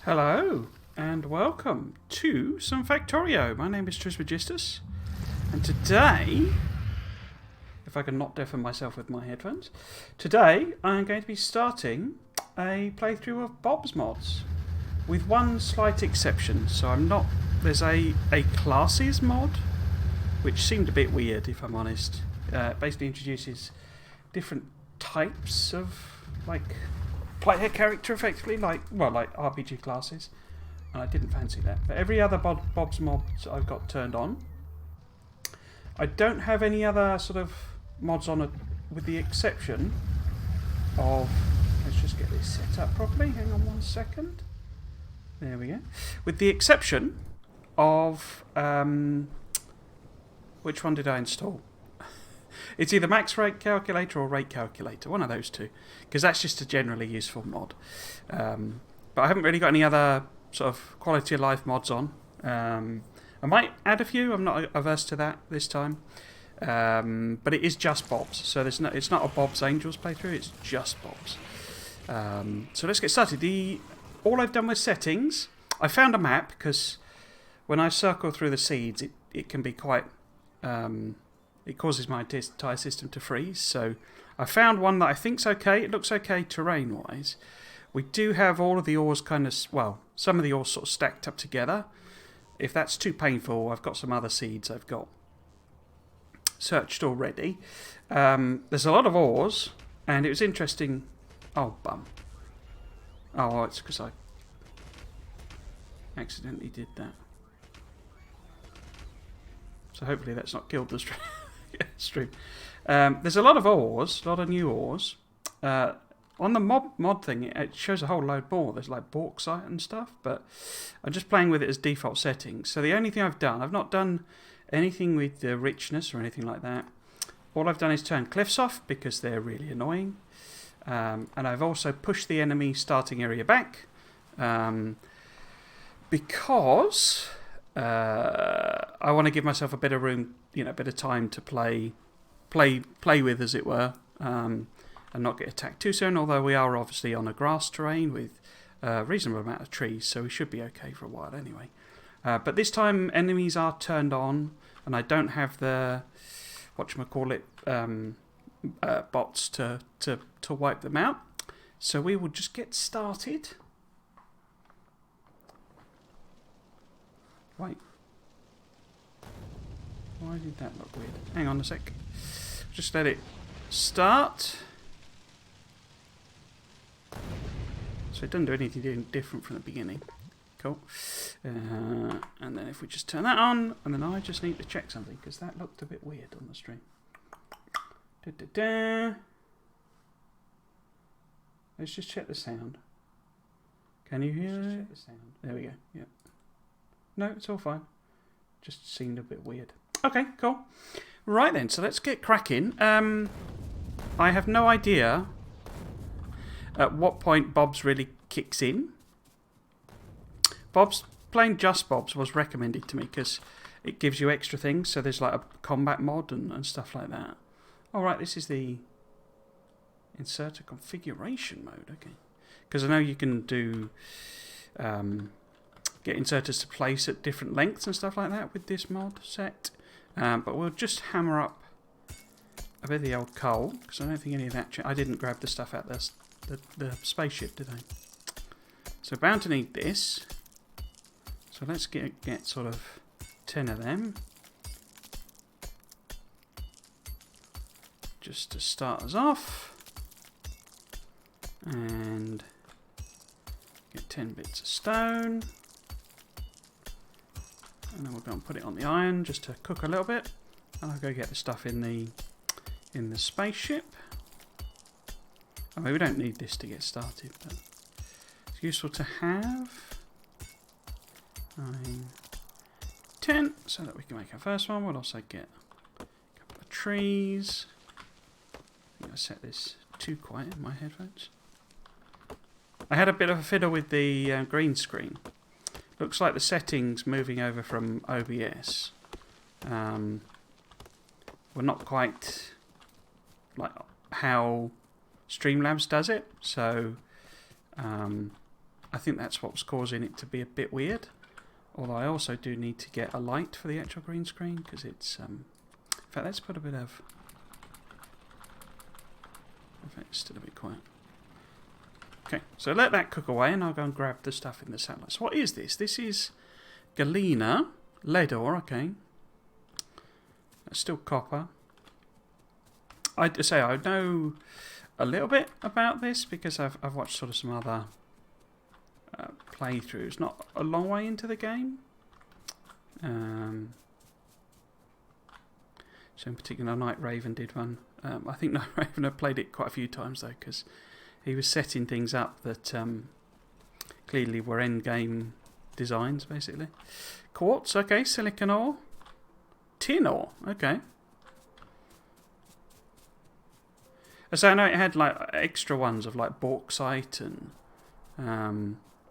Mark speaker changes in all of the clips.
Speaker 1: Hello and welcome to some Factorio. My name is Trismegistus, and today, if I can not deafen myself with my headphones, today I am going to be starting a playthrough of Bob's Mods, with one slight exception. So I'm not. There's a classes mod, which seemed a bit weird, if I'm honest. It basically introduces different types of player character, effectively, like RPG classes, and I didn't fancy that. But every other Bob's mods I've got turned on. I don't have any other sort of mods on it, with the exception of, let's just get this set up properly, hang on 1 second, there we go, with the exception of which one did I install? It's either max rate calculator or rate calculator, one of those two, because that's just a generally useful mod. But I haven't really got any other sort of quality of life mods on. I might add a few, I'm not averse to that this time. But it is just Bob's, so it's not a Bob's Angels playthrough, it's just Bob's. So let's get started. All I've done with settings, I found a map, because when I circle through the seeds, it can be quite... it causes my entire system to freeze, so I found one that I think's okay. It looks okay terrain-wise. We do have all of the ores kind of... well, some of the ores sort of stacked up together. If that's too painful, I've got some other seeds I've got searched already. There's a lot of ores, and it was interesting... oh, bum. Oh, it's because I accidentally did that. So hopefully that's not killed the stream. There's a lot of ores, a lot of new ores. On the mod thing, it shows a whole load more. There's like bauxite and stuff, but I'm just playing with it as default settings. So the only thing I've not done anything with the richness or anything like that. All I've done is turn cliffs off, because they're really annoying. And I've also pushed the enemy starting area back, because... I want to give myself a bit of room, a bit of time to play with, as it were, and not get attacked too soon. Although we are obviously on a grass terrain with a reasonable amount of trees, so we should be okay for a while anyway. But this time enemies are turned on, and I don't have the bots to wipe them out. So we will just get started. Wait. Why did that look weird? Hang on a sec. Just let it start. So it doesn't do anything different from the beginning. Cool. And then if we just turn that on, and then I just need to check something, because that looked a bit weird on the stream. Let's just check the sound. Can you hear it? There we go. Yep. No, it's all fine. Just seemed a bit weird. Okay, cool. Right then, so let's get cracking. I have no idea at what point Bob's really kicks in. Playing just Bob's was recommended to me, because it gives you extra things. So there's like a combat mod and stuff like that. Alright, this is the inserter configuration mode. Okay. Because I know you can do... get inserters to place at different lengths and stuff like that with this mod set. But we'll just hammer up a bit of the old coal, because I don't think any of that... I didn't grab the stuff out the spaceship, did I? So bound to need this. So let's get sort of 10 of them. Just to start us off. And get 10 bits of stone. And then we'll go and put it on the iron just to cook a little bit. And I'll go get the stuff in the spaceship. I mean, we don't need this to get started, but it's useful to have. 9, 10, so that we can make our first one. We'll also get a couple of trees. I think I set this too quiet in my headphones. I had a bit of a fiddle with the green screen. Looks like the settings moving over from OBS were not quite like how Streamlabs does it. So I think that's what was causing it to be a bit weird. Although I also do need to get a light for the actual green screen, because it's... in fact, let's put a bit of... In fact, it's still a bit quiet. Okay, so let that cook away, and I'll go and grab the stuff in the satellite. So what is this? This is galena, lead ore, okay. That's still copper. I know a little bit about this because I've watched sort of some other playthroughs. Not a long way into the game. So in particular, Night Raven did one. I think Night Raven had played it quite a few times though, because he was setting things up that clearly were end game designs, basically. Quartz, okay. Silicon ore, tin ore, okay. So I know it had like extra ones of like bauxite and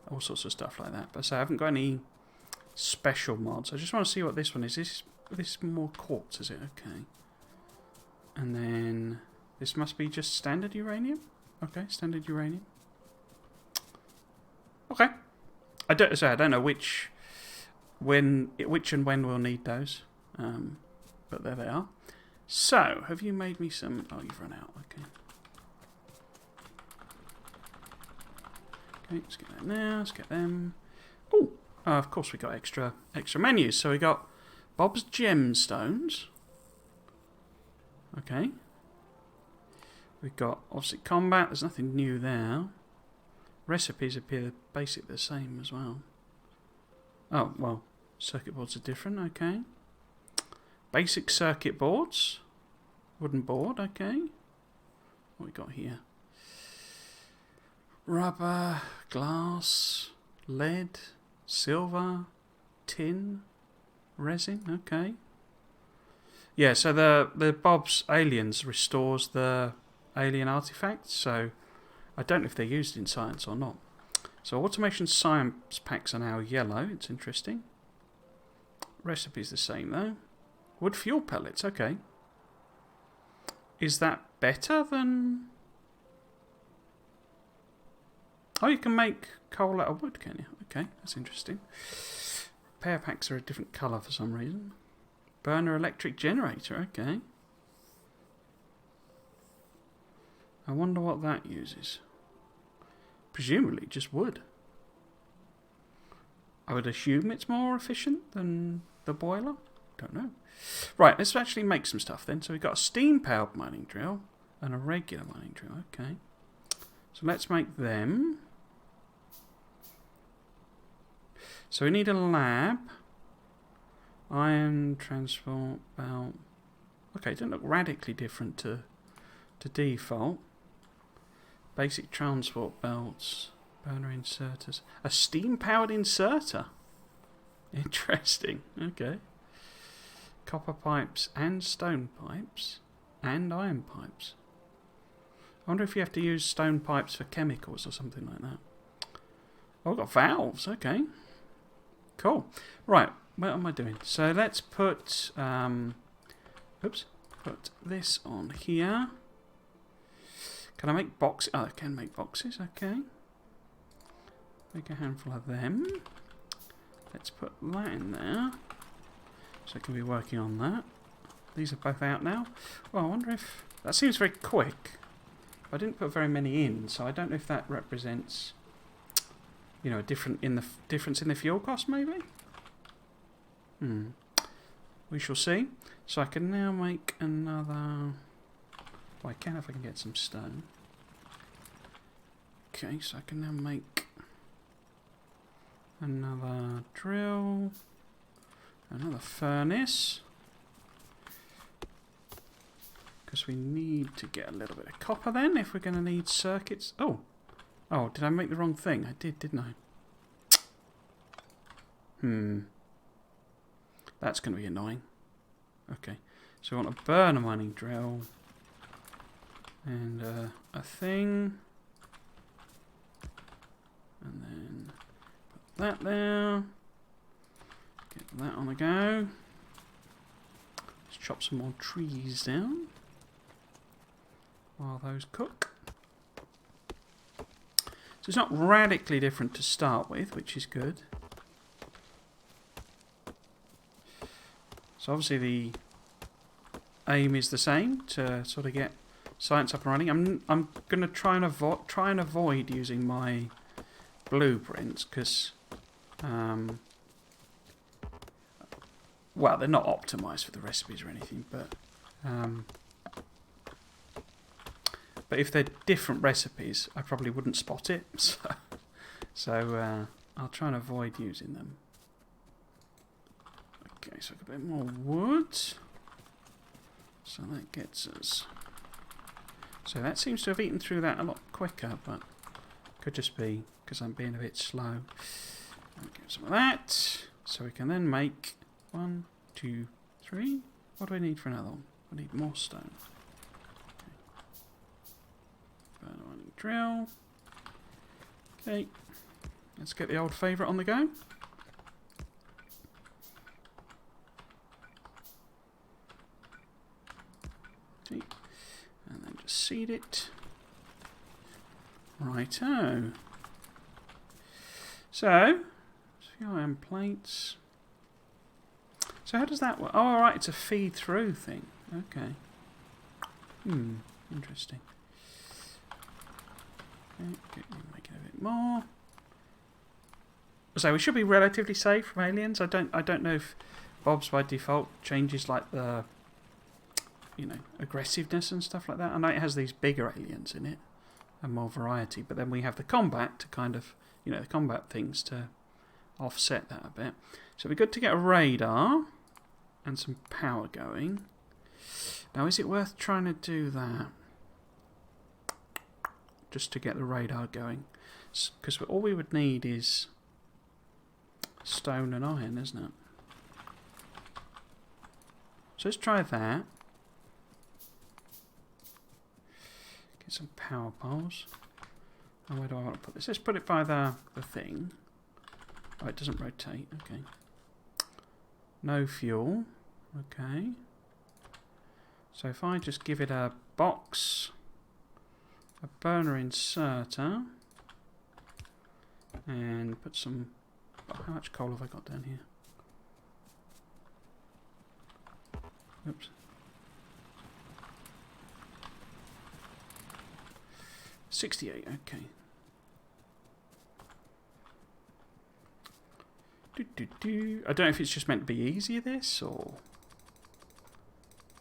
Speaker 1: all sorts of stuff like that. But so I haven't got any special mods. I just want to see what this one is. This more quartz, is it? Okay. And then this must be just standard uranium. Okay, standard uranium. Okay. I don't know which and when we'll need those. But there they are. So, have you made me some... Oh, you've run out. Okay. Okay, let's get that now. Let's get them. Oh, of course we got extra menus. So we got Bob's Gemstones. Okay. We've got, obviously, combat. There's nothing new there. Recipes appear basically the same as well. Oh, well, circuit boards are different. Okay. Basic circuit boards. Wooden board, okay. What we got here? Rubber, glass, lead, silver, tin, resin, okay. Yeah, so the Bob's Aliens restores the alien artifacts, so I don't know if they're used in science or not. So automation science packs are now yellow, it's interesting. Recipe's the same though. Wood fuel pellets, okay. Is that better than... Oh, you can make coal out of wood, can you? Okay, that's interesting. Repair packs are a different colour for some reason. Burner electric generator, okay. I wonder what that uses. Presumably just wood. I would assume it's more efficient than the boiler. Don't know. Right, let's actually make some stuff then. So we've got a steam-powered mining drill and a regular mining drill. Okay. So let's make them. So we need a lab. Iron transport belt. Okay, it doesn't look radically different to default. Basic transport belts. Burner inserters. A steam-powered inserter. Interesting. Okay. Copper pipes and stone pipes and iron pipes. I wonder if you have to use stone pipes for chemicals or something like that. Oh, I've got valves. Okay. Cool. Right. What am I doing? So let's put... put this on here. Can I make boxes? Oh, I can make boxes. Okay. Make a handful of them. Let's put that in there. So I can be working on that. These are both out now. Well, I wonder if... That seems very quick. I didn't put very many in, so I don't know if that represents... You know, a difference in the fuel cost, maybe? We shall see. So I can now make another... Well, I can if I can get some stone. Okay, so I can now make another drill, another furnace, because we need to get a little bit of copper then if we're going to need circuits. Oh, did I make the wrong thing? I did, didn't I? That's going to be annoying. Okay, so we want a burner mining drill and a thing. And then put that there. Get that on the go. Let's chop some more trees down while those cook. So it's not radically different to start with, which is good. So obviously the aim is the same, to sort of get science up and running. I'm going to try and avoid using my blueprints because, well, they're not optimized for the recipes or anything, but if they're different recipes, I probably wouldn't spot it. So I'll try and avoid using them. Okay, so a bit more wood. So that gets us. So that seems to have eaten through that a lot quicker, but could just be because I'm being a bit slow. Give some of that. So we can then make 1, 2, 3. What do we need for another one? We need more stone. Okay. Drill. Okay. Let's get the old favourite on the go. Okay. And then just seed it. Righto. So, iron plates. So how does that work? Oh, alright, it's a feed through thing. Okay. Interesting. Okay, make it a bit more. So we should be relatively safe from aliens. I don't know if Bob's by default changes like the, you know, aggressiveness and stuff like that. I know it has these bigger aliens in it and more variety, but then we have the combat to kind of, you know, the combat things to offset that a bit. So it'd be good to get a radar and some power going. Now, is it worth trying to do that? Just to get the radar going? Because all we would need is stone and iron, isn't it? So let's try that. Get some power poles. And where do I want to put this? Let's put it by the thing. Oh, it doesn't rotate. Okay. No fuel. Okay. So if I just give it a box, a burner inserter, and put some... How much coal have I got down here? Oops. $68, okay. I don't know if it's just meant to be easier, this, or...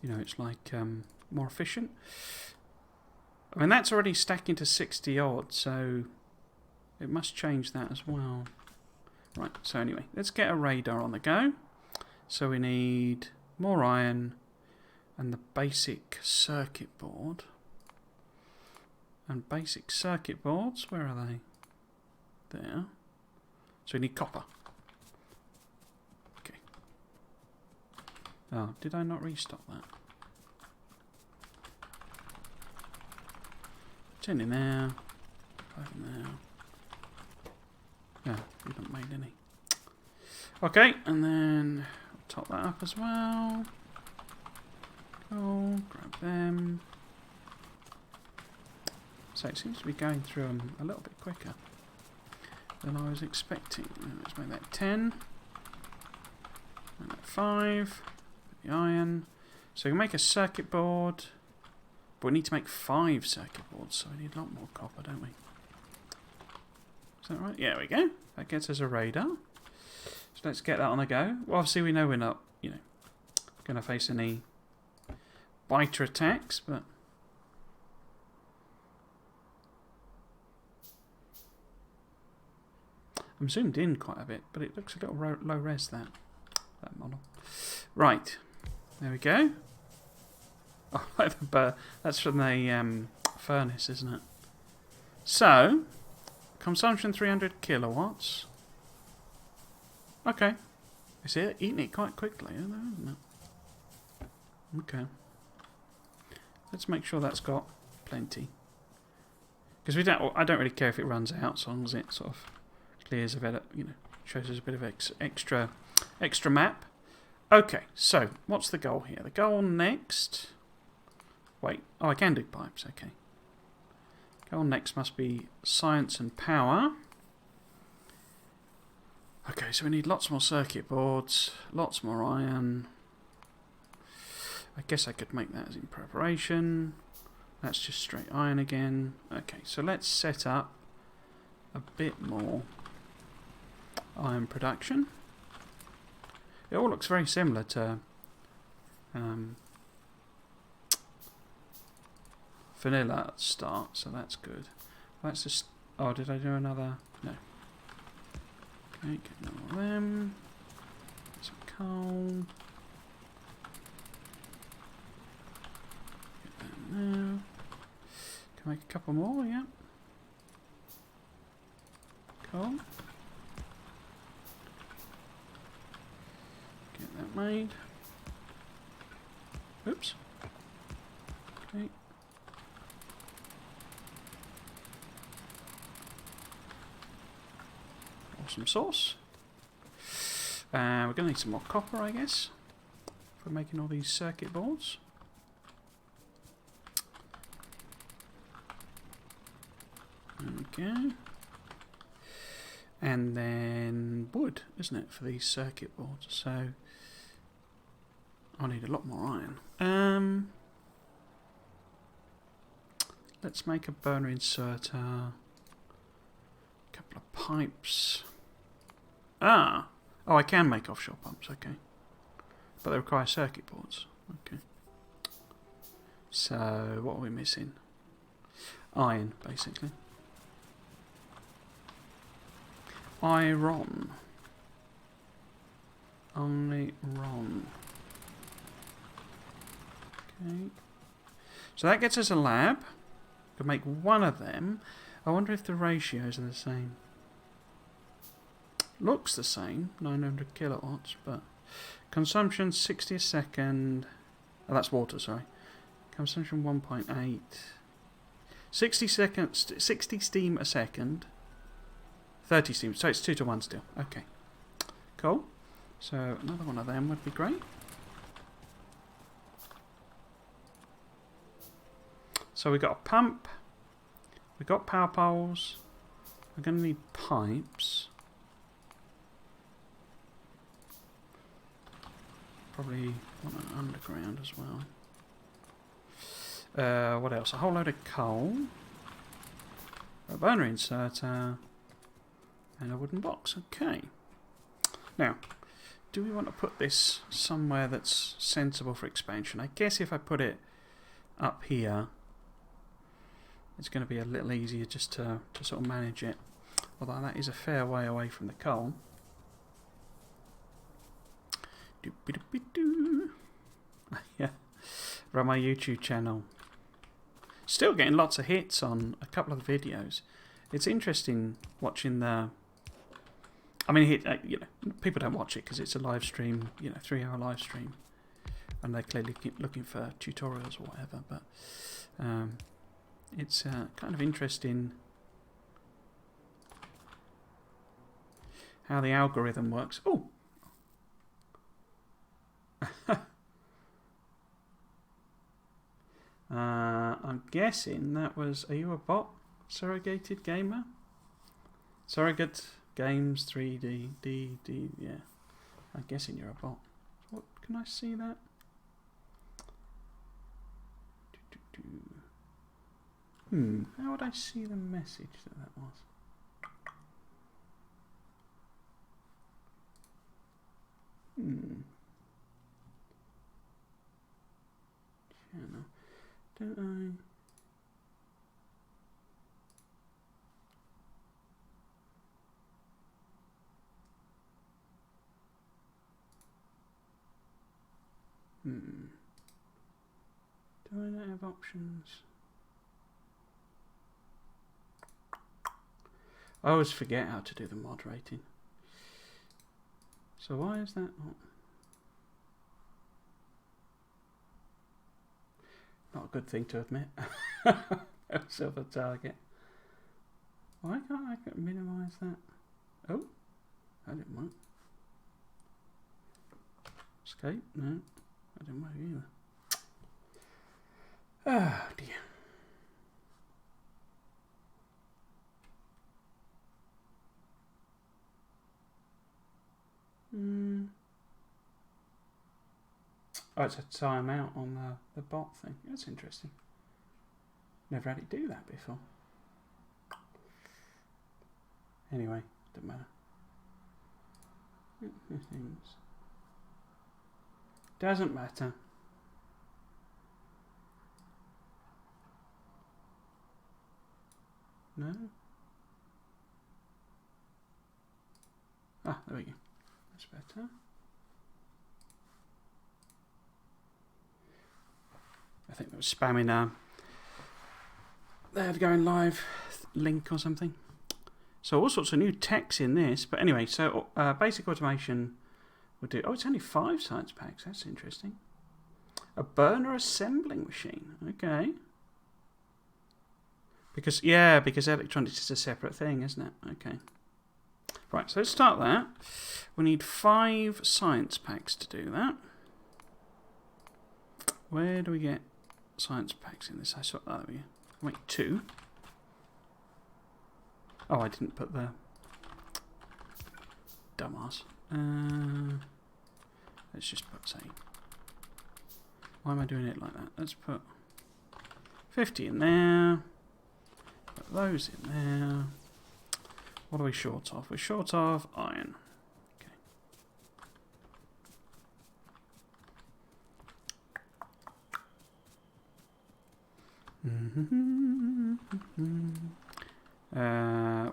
Speaker 1: You know, it's like more efficient. I mean, that's already stacking to 60 odd, so it must change that as well. Right, so anyway, let's get a radar on the go. So we need more iron and the basic circuit board. And basic circuit boards, where are they? There. So we need copper. Okay. Oh, did I not restock that? 10 in there. 5 in there. Yeah, we haven't made any. Okay, and then I'll top that up as well. Cool, grab them. So it seems to be going through them a little bit quicker than I was expecting. Let's make that 10. And that 5. The iron. So we can make a circuit board. But we need to make 5 circuit boards, so we need a lot more copper, don't we? Is that right? Yeah, there we go. That gets us a radar. So let's get that on the go. Well, obviously we know we're not, you know, going to face any biter attacks, but... I'm zoomed in quite a bit, but it looks a little low res, that model. Right. There we go. Oh, that's from the furnace, isn't it? So, consumption 300 kilowatts. Okay. It's eating it quite quickly, isn't it? Okay. Let's make sure that's got plenty. Because I don't really care if it runs out, as long as it sort of clears a bit, you know, shows us a bit of extra map. Okay, so what's the goal here? The goal next... Wait, oh, I can do pipes, okay. Goal next must be science and power. Okay, so we need lots more circuit boards, lots more iron. I guess I could make that as in preparation. That's just straight iron again. Okay, so let's set up a bit more iron production. It all looks very similar to vanilla at the start, so that's good. Let's just... Oh, did I do another? No. Okay, get more of them. Some coal. Get that now. Can I make a couple more? Yeah. Cool. Get that made. Oops. Okay. Awesome sauce. We're going to need some more copper, I guess, for making all these circuit boards. Okay. And then wood, isn't it, for these circuit boards? So I need a lot more iron. Let's make a burner inserter. A couple of pipes. Ah! Oh, I can make offshore pumps, okay. But they require circuit boards. Okay. So, what are we missing? Iron, basically. Iron. Only iron. Okay. So that gets us a lab. Could make one of them. I wonder if the ratios are the same. Looks the same, 900 kilowatts, but consumption 60 a second. Oh, that's water, sorry. Consumption 1.8. 60 seconds, 60 steam a second. 30 steam, so it's 2 to 1 still. Okay, cool. So another one of them would be great. So we've got a pump. We've got power poles. We're going to need pipes. Probably want an underground as well. What else? A whole load of coal. A burner inserter. And a wooden box. Okay. Now, do we want to put this somewhere that's sensible for expansion? I guess if I put it up here, it's going to be a little easier just to sort of manage it. Although that is a fair way away from the coal. Yeah, run my YouTube channel. Still getting lots of hits on a couple of the videos. It's interesting watching the... I mean, you know, people don't watch it because it's a live stream, you know, 3-hour live stream, and they're clearly looking for tutorials or whatever. But it's kind of interesting how the algorithm works. Oh. I'm guessing that was... Are you a bot? Surrogated gamer? Surrogate Games 3D D, yeah. I'm guessing you're a bot. What, can I see that? How would I see the message that was? Channel. Don't I? Do I not have options? I always forget how to do the moderating. So why is that not? Not a good thing to admit. Silver target. Why can't I minimise that? Oh, that didn't work. Escape? No, that didn't work either. Oh dear. Oh, it's a timeout on the bot thing. That's interesting. Never had it do that before. Anyway, doesn't matter. Doesn't matter. No? Ah, there we go. That's better. I think they were spamming they had going live link or something. So all sorts of new techs in this. But anyway, so basic automation would do... Oh, it's only 5 science packs. That's interesting. A burner assembling machine. Okay. Because electronics is a separate thing, isn't it? Okay. Right, so let's start that. We need 5 science packs to do that. Where do we get science packs in this? I saw that. There we go. Wait, 2. Oh, I didn't put the dumbass. Let's just put, say... Why am I doing it like that? Let's put 50 in there. Put those in there. What are we short of? We're short of iron. Okay.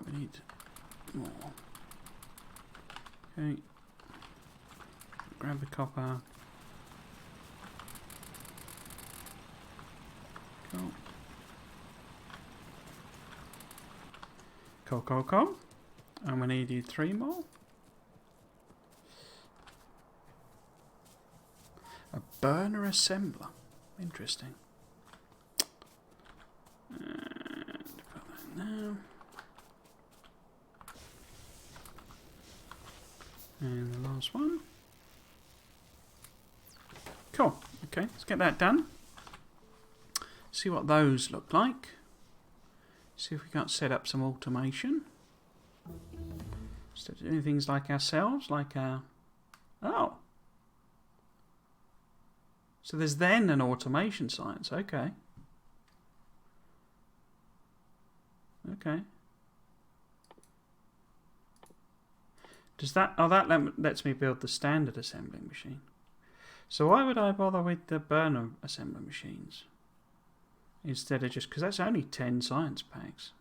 Speaker 1: We need more. Okay. Grab the copper. Cool. Cool. And we needed 3 more. A burner assembler. Interesting. And put that now. And the last one. Cool. Okay, let's get that done. See what those look like. See if we can't set up some automation. Instead of doing things like ourselves, like our... Oh! So there's then an automation science. Okay. Okay. Does that... Oh, that lets me build the standard assembling machine. So why would I bother with the burner assembly machines? Instead of just... Because that's only 10 science packs.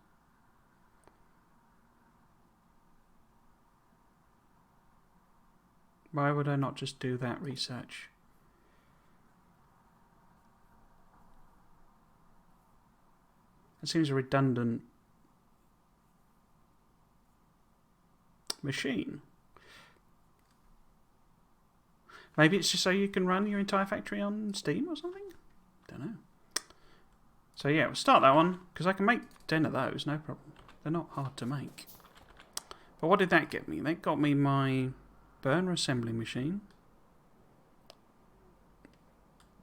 Speaker 1: Why would I not just do that research? That seems a redundant machine. Maybe it's just so you can run your entire factory on Steam or something? Don't know. So yeah, we'll start that one, because I can make 10 of those, no problem. They're not hard to make. But what did that get me? That got me my burner assembly machine.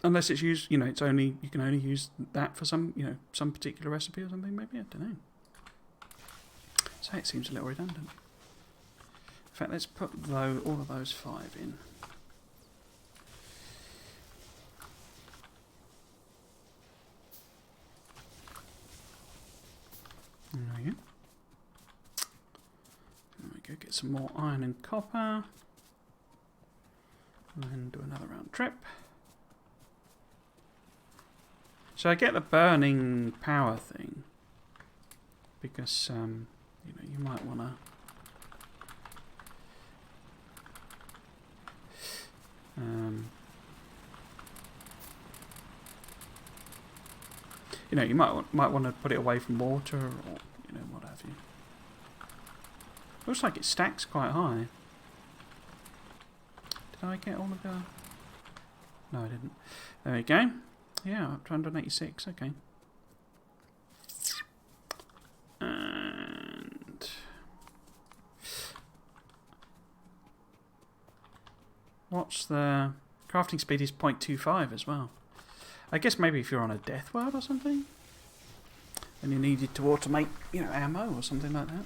Speaker 1: Unless it's used, you know, it's only, you can only use that for some, you know, some particular recipe or something, maybe, I don't know. So it seems a little redundant. In fact, let's put all of those 5 in. There we go. There we go, get some more iron and copper. And then do another round trip. So I get the burning power thing. Because, you know, you might want to... you know, you might want to put it away from water, or you know, what have you. Looks like it stacks quite high. Did I get all of the? No, I didn't. There we go. Yeah, up to 186. Okay. And what's the crafting speed? Is 0.25 as well. I guess maybe if you're on a death world or something, and you needed to automate, you know, ammo or something like that.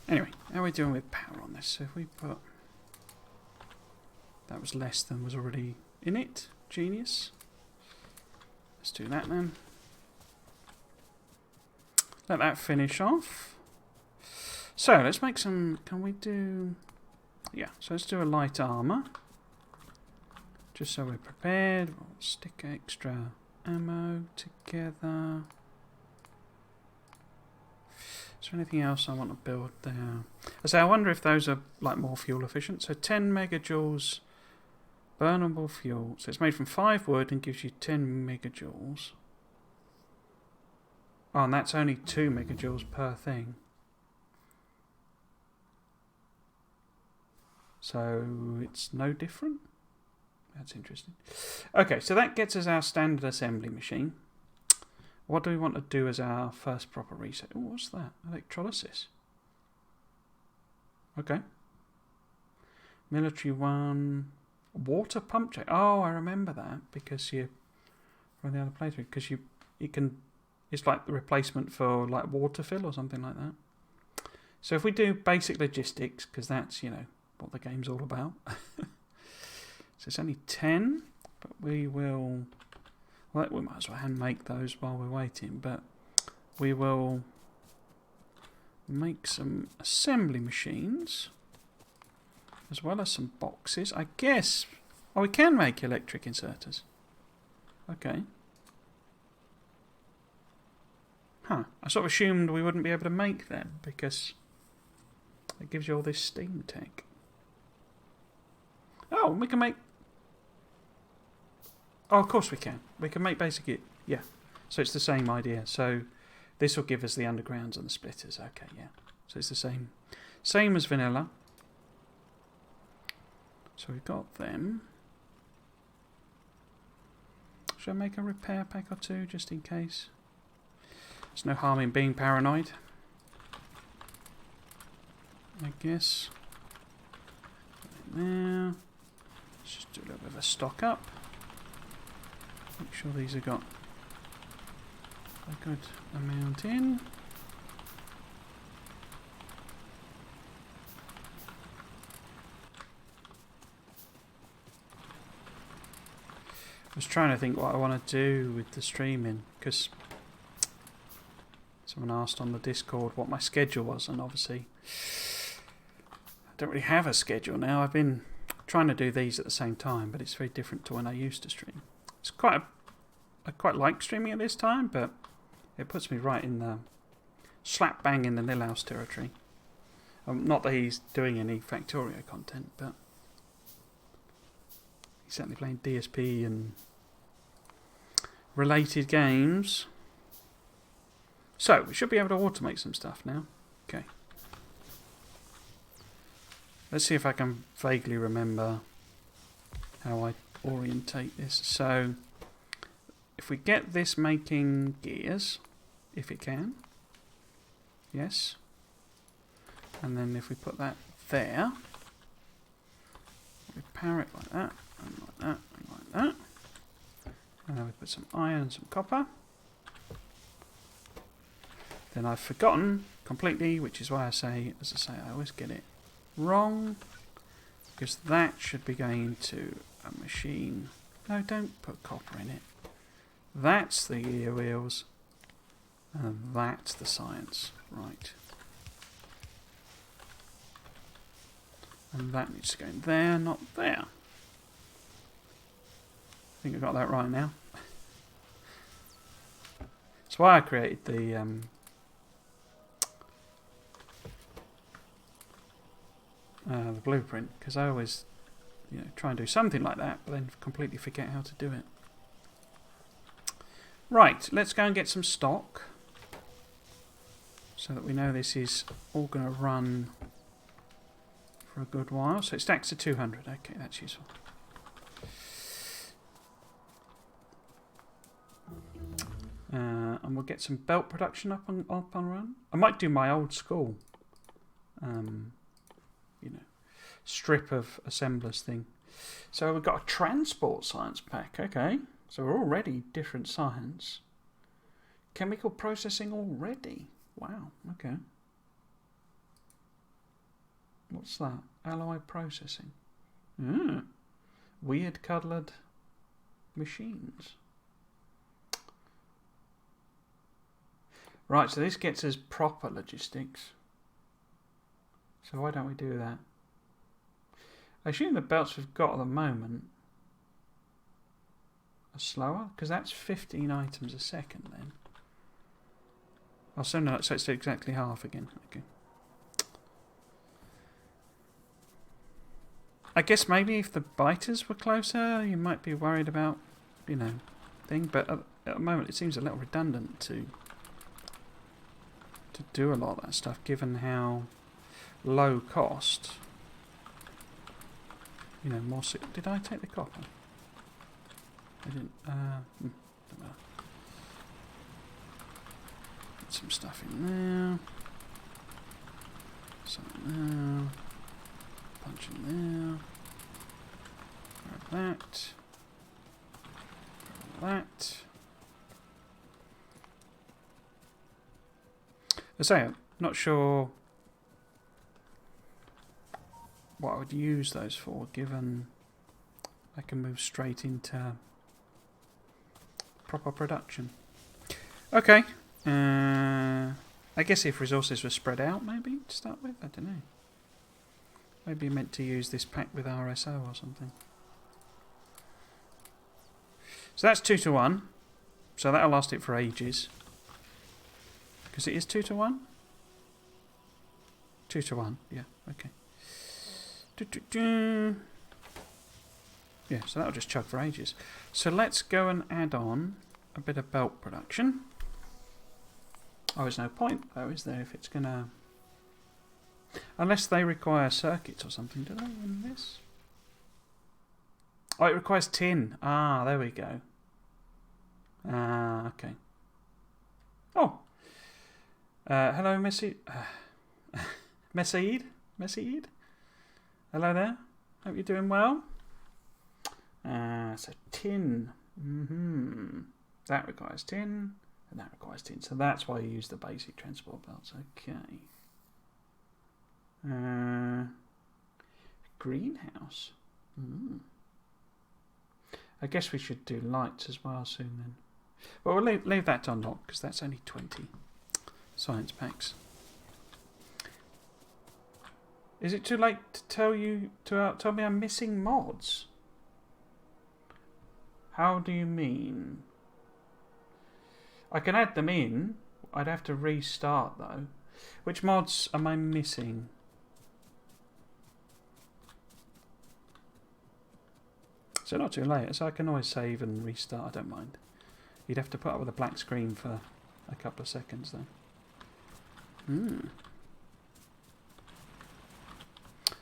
Speaker 1: Anyway, how are we doing with power on this? So if we put That was less than was already in it. Genius. Let's do that then. Let that finish off. So let's make some. Can we do? Yeah. So let's do a light armor. Just so we're prepared. We'll stick extra ammo together. Is there anything else I want to build there? I wonder if those are like more fuel efficient. So 10 megajoules burnable fuel. So it's made from 5 wood and gives you 10 megajoules. Oh, and that's only 2 megajoules per thing. So it's no different? That's interesting. Okay, so that gets us our standard assembly machine. What do we want to do as our first proper reset? Oh, what's that? Electrolysis. Okay. Military one. Water pump check. Oh, I remember that because you run the other playthrough because you can. It's like the replacement for like water fill or something like that. So if we do basic logistics, because that's what the game's all about. So it's only 10, but we will. Well, we might as well hand make those while we're waiting, but we will make some assembly machines as well as some boxes. I guess. Oh, we can make electric inserters. Okay. Huh. I sort of assumed we wouldn't be able to make them because it gives you all this steam tech. Oh, we can make. Oh, of course we can. We can make basically, yeah. So it's the same idea. So this will give us the undergrounds and the splitters. Okay, yeah. So it's the same as vanilla. So we've got them. Should I make a repair pack or two just in case? There's no harm in being paranoid, I guess. Now, let's just do a little bit of a stock up. Make sure these have got a good amount in. I was trying to think what I want to do with the streaming because someone asked on the Discord what my schedule was, and obviously I don't really have a schedule now. I've been trying to do these at the same time, but it's very different to when I used to stream. It's I quite like streaming at this time, but it puts me right in the slap bang in the Nilhouse territory. Not that he's doing any Factorio content, but he's certainly playing DSP and related games. So we should be able to automate some stuff now. Okay. Let's see if I can vaguely remember how I orientate this. So if we get this making gears, if it can, yes, and then if we put that there, we power it like that, and like that, and like that, and then we put some iron and some copper. Then I've forgotten completely, which is why I say, as I say, I always get it wrong, because that should be going into a machine. No, don't put copper in it. That's the gear wheels, and that's the science. Right. And that needs to go in there, not there. I think I got that right now. That's why I created the blueprint, because I always try and do something like that, but then completely forget how to do it. Right, let's go and get some stock so that we know this is all going to run for a good while. So it stacks to 200. Okay, that's useful. And we'll get some belt production up on run. I might do my old school, strip of assemblers thing. So we've got a transport science pack. Okay, so we're already different science. Chemical processing already. Wow. Okay. What's that? Alloy processing. weird coloured machines. Right, so this gets us proper logistics. So why don't we do that? I assume the belts we've got at the moment are slower, because that's 15 items a second then. Oh, so no, so it's exactly half again. Okay. I guess maybe if the biters were closer, you might be worried about, you know, thing. But at the moment, it seems a little redundant to do a lot of that stuff, given how low cost. You know, more. Did I take the copper? I didn't. Don't matter. Put some stuff in there. Some in there. Punch in there. Grab that. Grab that. I say, I'm not sure what I would use those for, given I can move straight into proper production. Okay. I guess if resources were spread out, maybe, to start with? I don't know. Maybe you meant to use this pack with RSO or something. So that's 2 to 1. So that'll last it for ages. Because it is 2 to 1? 2 to 1, yeah, okay. Yeah, so that'll just chug for ages. So let's go and add on a bit of belt production. Oh, there's no point though, is there, if it's gonna... Unless they require circuits or something, do they, in this? Oh, it requires tin. Ah, there we go. Ah, okay. Oh. Hello, Messi... Messaid? Messaid? Hello there. Hope you're doing well. So tin. That requires tin, and that requires tin. So that's why you use the basic transport belts. Okay. Greenhouse. I guess we should do lights as well soon then. But we'll leave that to unlock because that's only 20 science packs. Is it too late to tell you tell me I'm missing mods? How do you mean? I can add them in. I'd have to restart though. Which mods am I missing? So not too late, so I can always save and restart, I don't mind. You'd have to put up with a black screen for a couple of seconds though.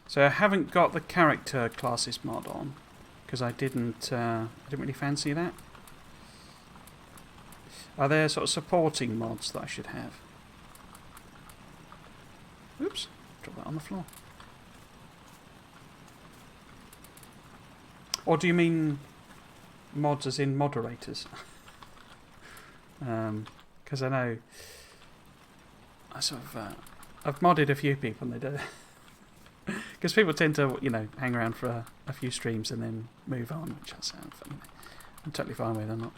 Speaker 1: So I haven't got the character classes mod on because I didn't really fancy that. Are there sort of supporting mods that I should have? Oops, drop that on the floor. Or do you mean mods as in moderators? Because I know I sort of I've modded a few people and they do. Because people tend to, you know, hang around for a few streams and then move on, which I sound funny. I'm totally fine with. I'm not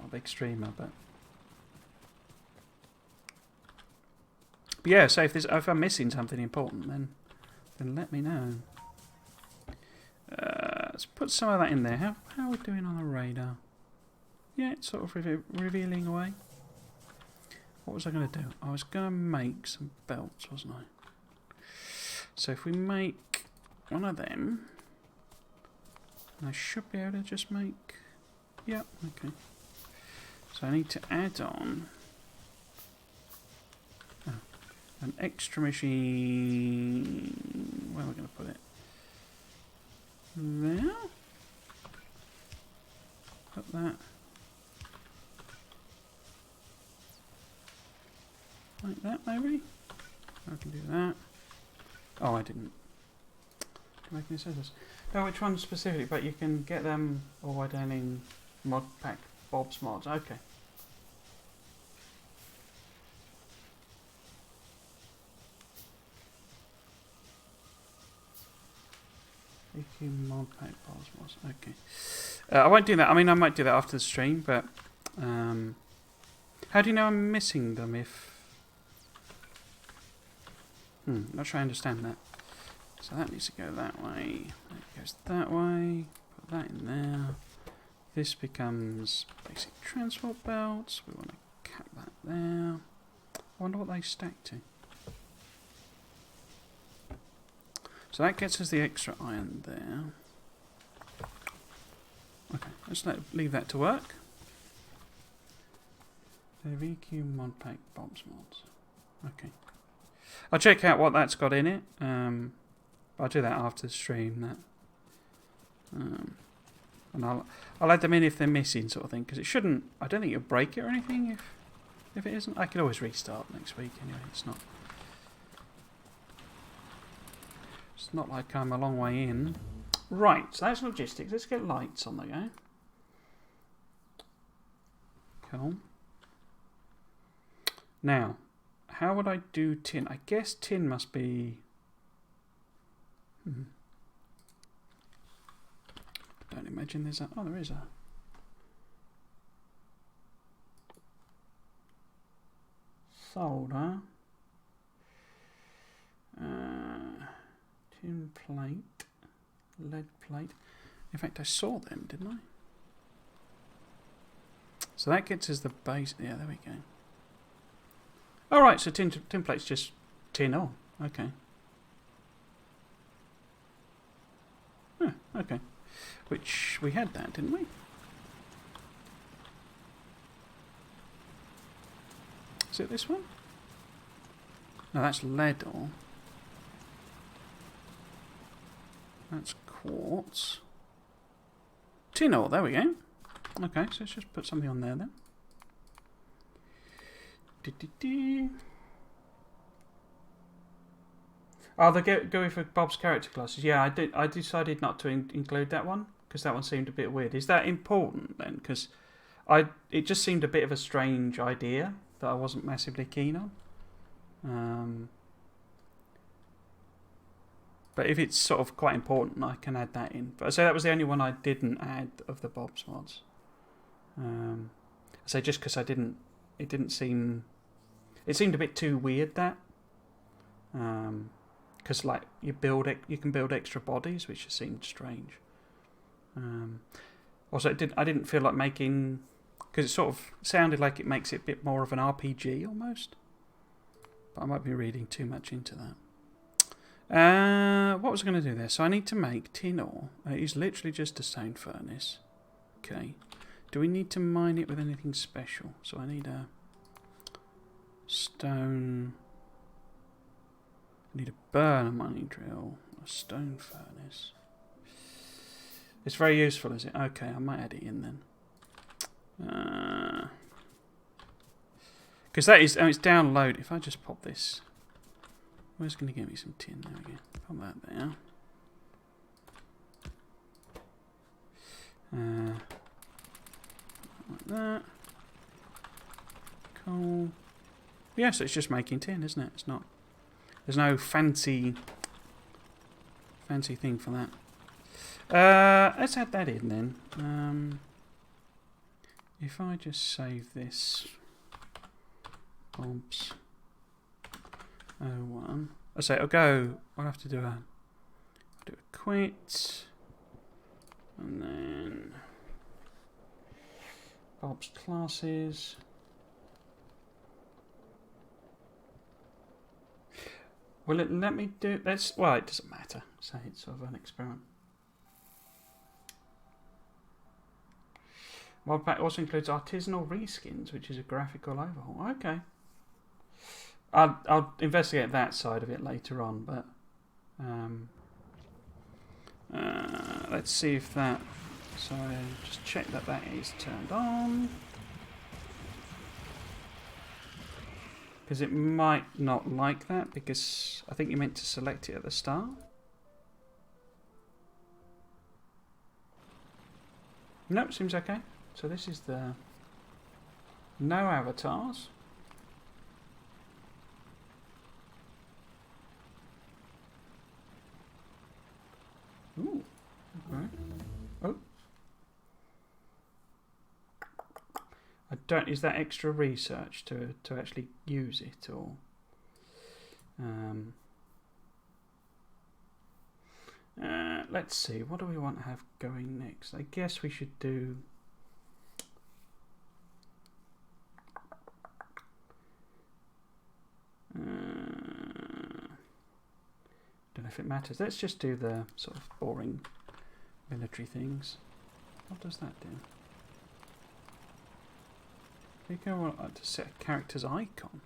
Speaker 1: a big streamer, but yeah. So if I'm missing something important, then let me know. Let's put some of that in there. How are we doing on the radar? Yeah, it's sort of revealing away. What was I going to do? I was going to make some belts, wasn't I? So if we make one of them, I should be able to just make... Yeah, okay. So I need to add on an extra machine. Where am I going to put it? There. Put that. Like that, maybe? I can do that. Oh, I didn't make any sense. No, which one specifically? But you can get them all by downloading mod pack Bob's mods. Okay. VQ mod pack Bosmos. Okay. I won't do that. I mean, I might do that after the stream, but how do you know I'm missing them if... not sure I understand that. So that needs to go that way. That goes that way. Put that in there. This becomes basic transport belts. We want to cap that there. I wonder what they stack to. So that gets us the extra iron there. Okay, let's leave that to work. The VQ mod pack bombs mods. Okay. I'll check out what that's got in it. I'll do that after the stream. And I'll add them in if they're missing, sort of thing, because it shouldn't. I don't think it'll break it or anything if it isn't. I could always restart next week anyway. It's not like I'm a long way in. Right, so that's logistics. Let's get lights on the go. Cool. Now, how would I do tin? I guess tin must be... Don't imagine there's a... Oh, there is a... Solder. Tin plate. Lead plate. In fact, I saw them, didn't I? So that gets us the base... Yeah, there we go. Alright, so tin plate's just tin ore. Okay. Oh, okay. Which, we had that, didn't we? Is it this one? No, that's lead ore. That's quartz. Tin ore, there we go. Okay, so let's just put something on there then. Oh, they're going for Bob's character classes. Yeah, I decided not to include that one because that one seemed a bit weird. Is that important then? Because it just seemed a bit of a strange idea that I wasn't massively keen on. But if it's sort of quite important, I can add that in. But I say that was the only one I didn't add of the Bob's mods. I say just because it didn't seem... It seemed a bit too weird, that. Because like you can build extra bodies, which just seemed strange. Also, I didn't feel like making... Because it sort of sounded like it makes it a bit more of an RPG, almost. But I might be reading too much into that. What was I going to do there? So I need to make tin ore. It is literally just a stone furnace. Okay. Do we need to mine it with anything special? So I need a stone... I need a burner mining drill. A stone furnace. It's very useful, is it? Okay, I might add it in then. Because that is... Oh, it's download. If I just pop this... Where's going to give me some tin? There we go. Put that there. Like that. Cool. Yeah, so it's just making tin, isn't it? It's not... There's no fancy thing for that. Let's add that in then. If I just save this... Bob's 01. I say I'll have to do a quit. And then Bob's classes. Will it let me do... Well, it doesn't matter. Say it's sort of an experiment. Mod pack also includes artisanal reskins, which is a graphical overhaul. Okay. I'll investigate that side of it later on, but let's see if that... So just check that is turned on. Because it might not like that, because I think you meant to select it at the start. Nope, seems okay. So this is the no avatars. Ooh. Okay. Oh. I don't. Is that extra research to actually use it, or? Let's see. What do we want to have going next? I guess we should do. Don't know if it matters. Let's just do the sort of boring military things. What does that do? We go to set a character's icon.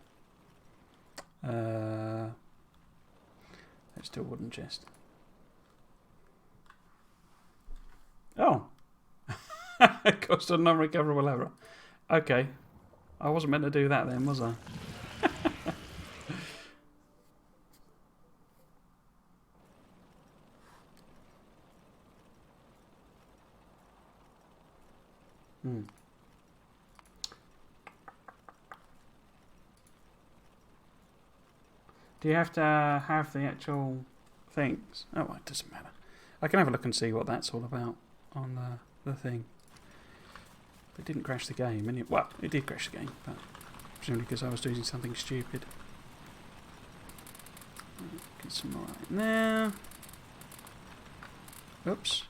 Speaker 1: Let's do a wooden chest. Oh! Cost a non-recoverable error. Okay. I wasn't meant to do that then, was I? Do you have to have the actual things? Oh, well, it doesn't matter. I can have a look and see what that's all about on the thing. It didn't crash the game, and well, it did crash the game, but presumably because I was doing something stupid. Get some more right there. Oops.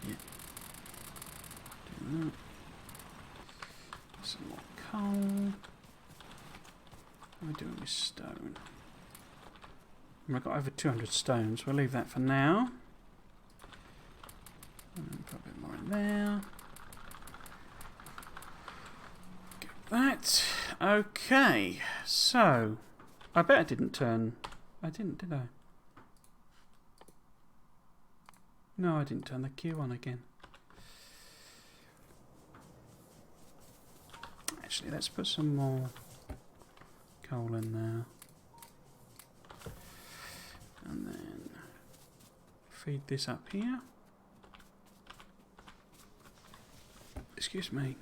Speaker 1: Yeah. Do that. Some more coal. What am I doing with stone? I've got over 200 stones. We'll leave that for now. And put a bit more in there. Get that. Okay. So, I bet I didn't turn. I didn't, did I? No, I didn't turn the Q on again. Actually, let's put some more coal in there. And then feed this up here. Excuse me.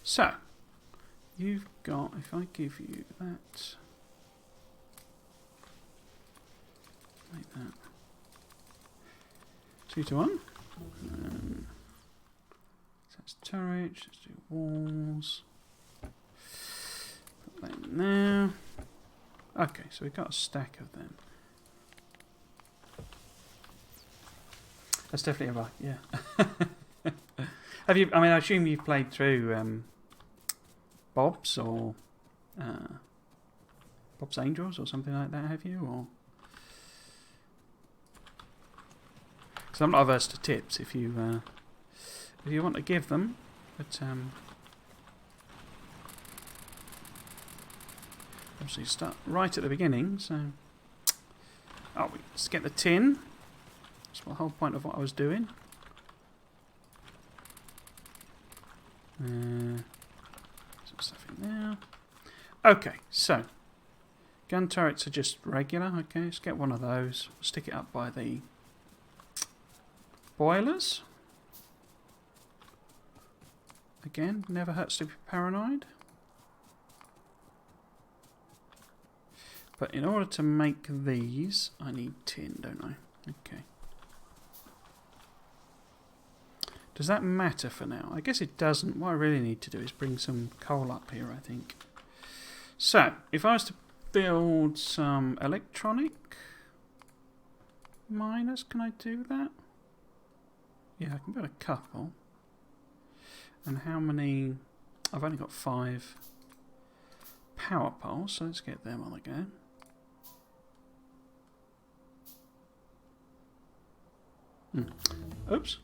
Speaker 1: So, you've got, if I give you that, like that, 2 to 1. And so that's turrets, let's do walls. Put that in there. Okay, so we've got a stack of them. That's definitely a right, yeah. Have you? I mean, I assume you've played through Bob's or Bob's Angels or something like that. Have you? Or because I'm not averse to tips if you want to give them, but obviously start right at the beginning. So, let's get the tin. That's the whole point of what I was doing. Some stuff in there. Okay, so gun turrets are just regular. Okay, let's get one of those. Stick it up by the boilers. Again, never hurts to be paranoid. But in order to make these, I need tin, don't I? Okay. Does that matter for now? I guess it doesn't. What I really need to do is bring some coal up here, I think. So, if I was to build some electronic miners, can I do that? Yeah, I can build a couple. And how many? I've only got 5 power poles, so let's get them on the go. Oops.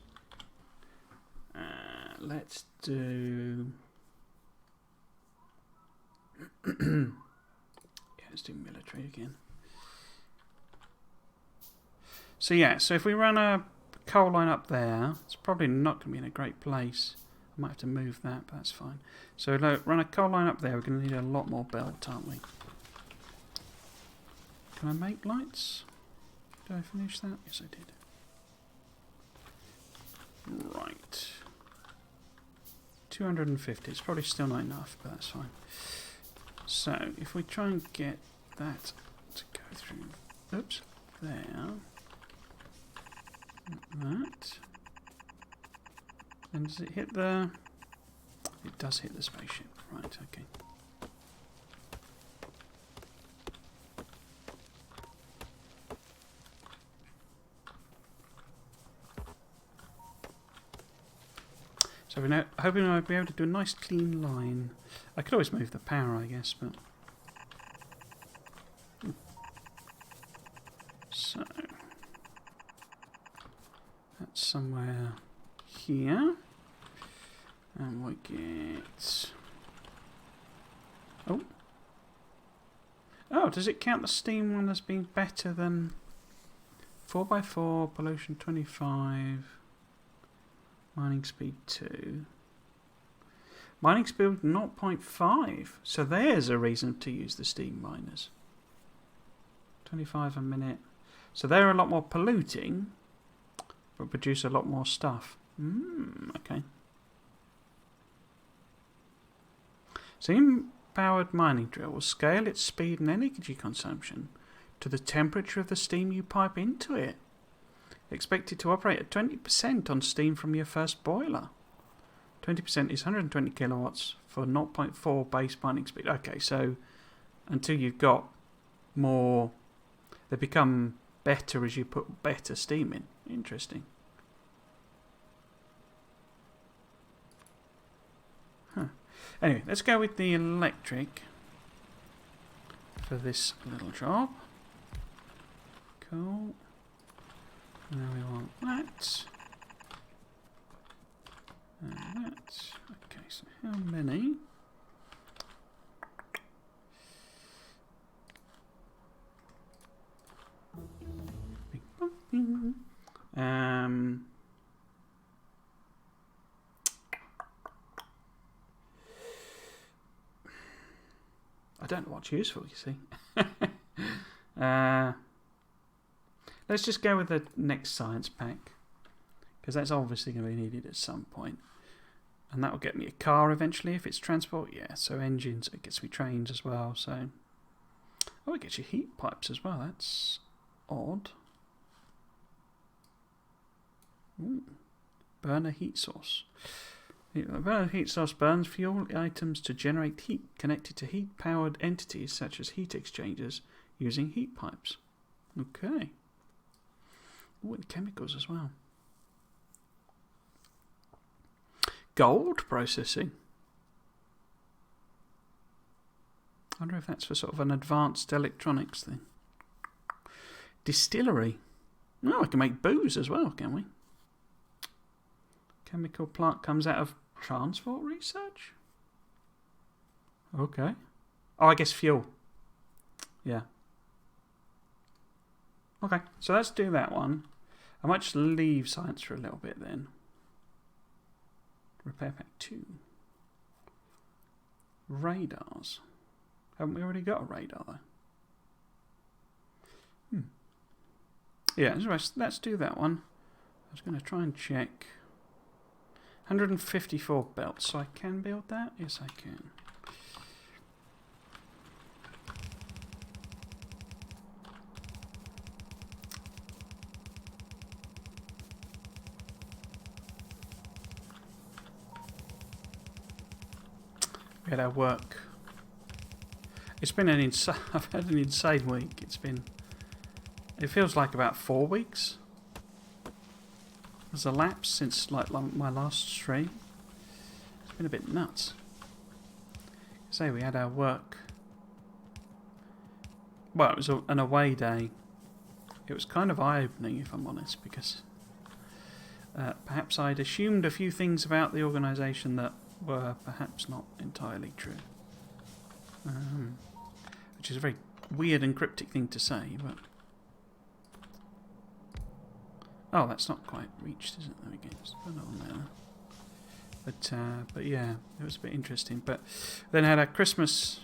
Speaker 1: Let's do. Yeah, let's do military again. So yeah, so if we run a coal line up there, it's probably not going to be in a great place. I might have to move that, but that's fine. So run a coal line up there. We're going to need a lot more belt, aren't we? Can I make lights? Did I finish that? Yes, I did. Right. 250. It's probably still not enough, but that's fine. So, if we try and get that to go go through. Oops, there. Like that. And does it hit the... It does hit the spaceship. Right, okay. So we're now hoping I'll be able to do a nice clean line. I could always move the power, I guess, but... So... That's somewhere here. And we get... Oh. Oh, does it count the steam one as being better than 4x4, pollution 25, mining speed 2? Mining speed 0.5. So there's a reason to use the steam miners. 25 a minute. So they're a lot more polluting, but produce a lot more stuff. Okay. Steam-powered mining drill will scale its speed and energy consumption to the temperature of the steam you pipe into it. Expected to operate at 20% on steam from your first boiler. 20% is 120 kilowatts for 0.4 base mining speed. Okay, so until you've got more, they become better as you put better steam in. Interesting. Anyway, let's go with the electric for this little job. Cool. Now we want that. And that. Okay, so how many? I don't know what's useful, you see. Let's just go with the next science pack, because that's obviously going to be needed at some point. And that will get me a car eventually if it's transport. Yeah, so engines, it gets me trains as well. So, oh, it gets you heat pipes as well. That's odd. Ooh. Burner heat source. The burner heat source burns fuel items to generate heat connected to heat-powered entities such as heat exchangers using heat pipes. Okay. Ooh, and chemicals as well. Gold processing. I wonder if that's for sort of an advanced electronics thing. Distillery. Oh, we can make booze as well, can we? Chemical plant comes out of transport research? Okay. Oh, I guess fuel. Yeah. Okay, so let's do that one. I might just leave science for a little bit then. Repair pack 2. Radars. Haven't we already got a radar though? Yeah, let's do that one. I was going to try and check. 154 belts, so I can build that? Yes, I can. We had our work. It's been an insane. I've had an insane week. It feels like about 4 weeks has elapsed since like my last stream. It's been a bit nuts. Say we had our work. Well, it was an away day. It was kind of eye-opening, if I'm honest, because perhaps I'd assumed a few things about the organisation that were perhaps not entirely true. Which is a very weird and cryptic thing to say, but... Oh, that's not quite reached, is it? There we go. Just put it on there. But yeah, it was a bit interesting. But then I had a Christmas,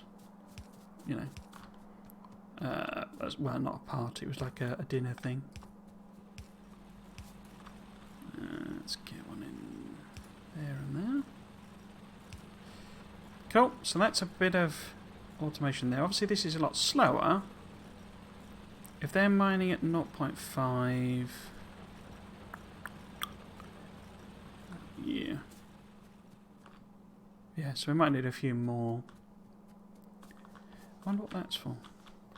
Speaker 1: you know, well, not a party. It was like a dinner thing. Let's get one in there and there. Cool. So that's a bit of automation there. Obviously, this is a lot slower. if they're mining at 0.5... Yeah. Yeah, so we might need a few more. I wonder what that's for.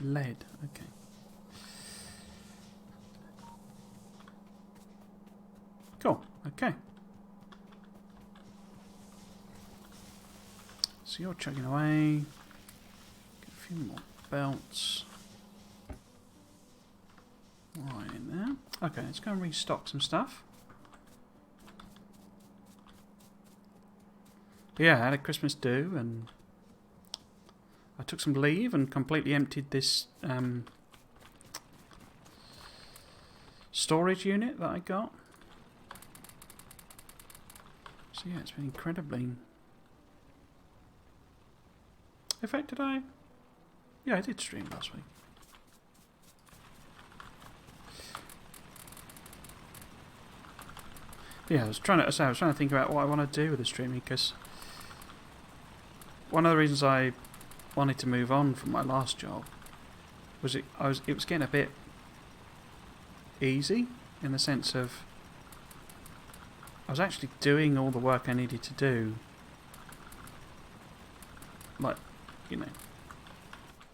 Speaker 1: Lead, okay. Cool, okay. So you're chugging away. Get a few more belts. Right in there. Okay, let's go and restock some stuff. Yeah, I had a Christmas do, and I took some leave and completely emptied this storage unit that I got. So yeah, it's been incredibly... In fact, did I? Yeah, I did stream last week. Yeah, I was trying to think about what I want to do with the streaming, because one of the reasons I wanted to move on from my last job was it was getting a bit easy, in the sense of I was actually doing all the work I needed to do, like, you know,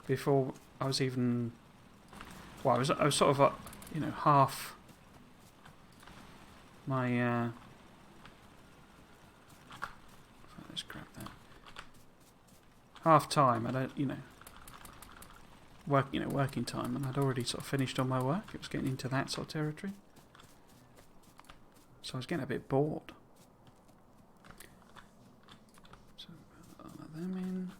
Speaker 1: before I was even, well, I was sort of you know, half my let's grab that. Half time, I don't, you know, working time, and I'd already sort of finished all my work. It was getting into that sort of territory, so I was getting a bit bored. So put them in.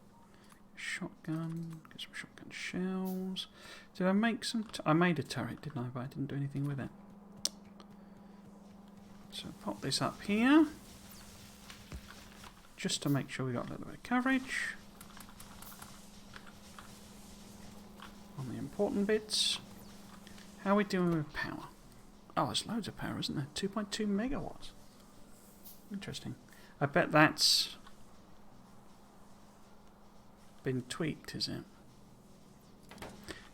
Speaker 1: Shotgun. Get some shotgun shells. Did I make some? I made a turret, didn't I? But I didn't do anything with it. So pop this up here, just to make sure we got a little bit of coverage on the important bits. How are we doing with power? Oh, there's loads of power, isn't there? 2.2 megawatts. Interesting. I bet that's been tweaked, is it?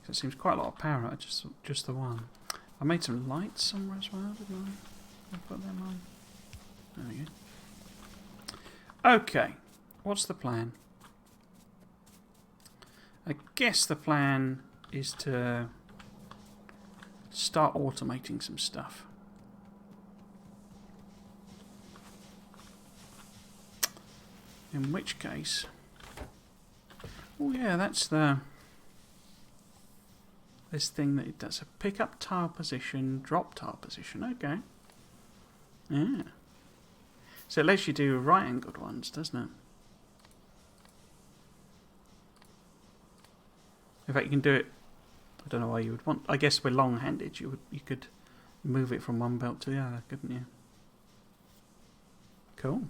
Speaker 1: It seems quite a lot of power out of just the one. I made some lights somewhere as well, didn't I? I put them on. There we go. Okay, what's the plan? I guess the plan is to start automating some stuff. In which case... Oh yeah, that's this thing that it does. A pick up tile position, drop tile position. Okay. Yeah. So it lets you do right angled ones, doesn't it? In fact, you can do it. I don't know why you would want. I guess we're long-handed. You could move it from one belt to the other, couldn't you? Cool.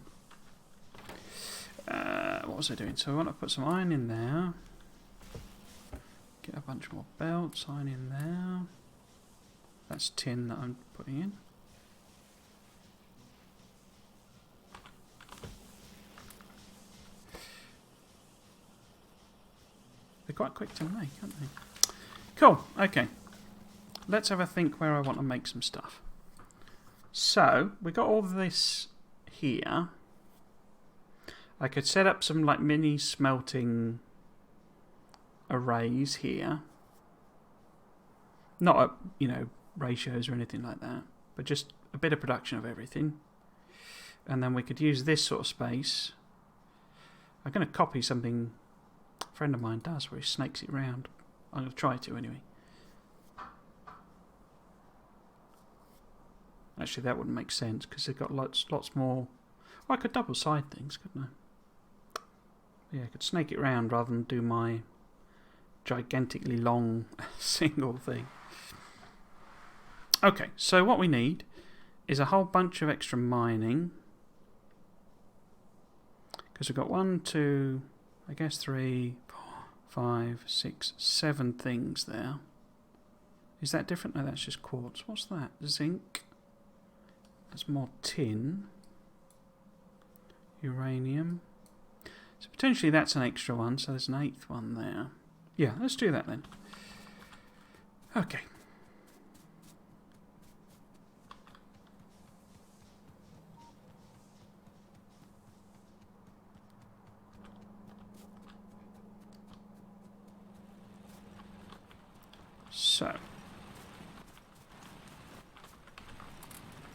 Speaker 1: What was I doing? So I want to put some iron in there. Get a bunch more belts. Iron in there. That's tin that I'm putting in. They're quite quick to make, aren't they? Cool, okay. Let's have a think where I want to make some stuff. So, we got all of this here. I could set up some like mini smelting arrays here. Not at, you know, ratios or anything like that, but just a bit of production of everything. And then we could use this sort of space. I'm going to copy something a friend of mine does where he snakes it round. I'm going to try to anyway. Actually, that wouldn't make sense because they've got lots more. Well, I could double side things, couldn't I? Yeah, I could snake it round rather than do my gigantically long single thing. Okay, so what we need is a whole bunch of extra mining. Because we've got 1, 2, I guess 3, 4, 5, 6, 7 things there. Is that different? No, that's just quartz. What's that? Zinc. That's more tin. Uranium. So potentially that's an extra one, so there's an 8th one there. Yeah, let's do that then. Okay. So,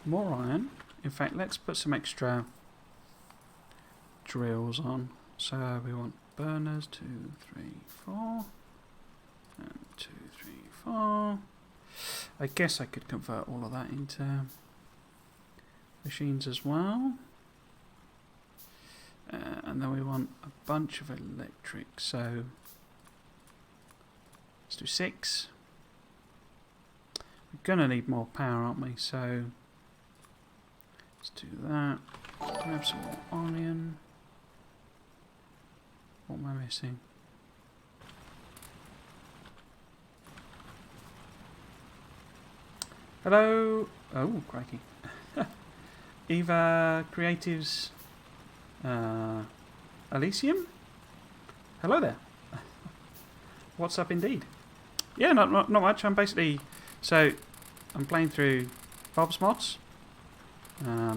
Speaker 1: more iron. In fact, let's put some extra drills on. So we want burners, 2, 3, 4, and 2, 3, 4. I guess I could convert all of that into machines as well. And then we want a bunch of electric. So let's do 6. We're going to need more power, aren't we? So let's do that. Grab some more iron. What am I missing? Hello. Oh, crikey. Eva Creatives Elysium? Hello there. What's up indeed? Yeah, not much. I'm basically... So, I'm playing through Bob's Mods. My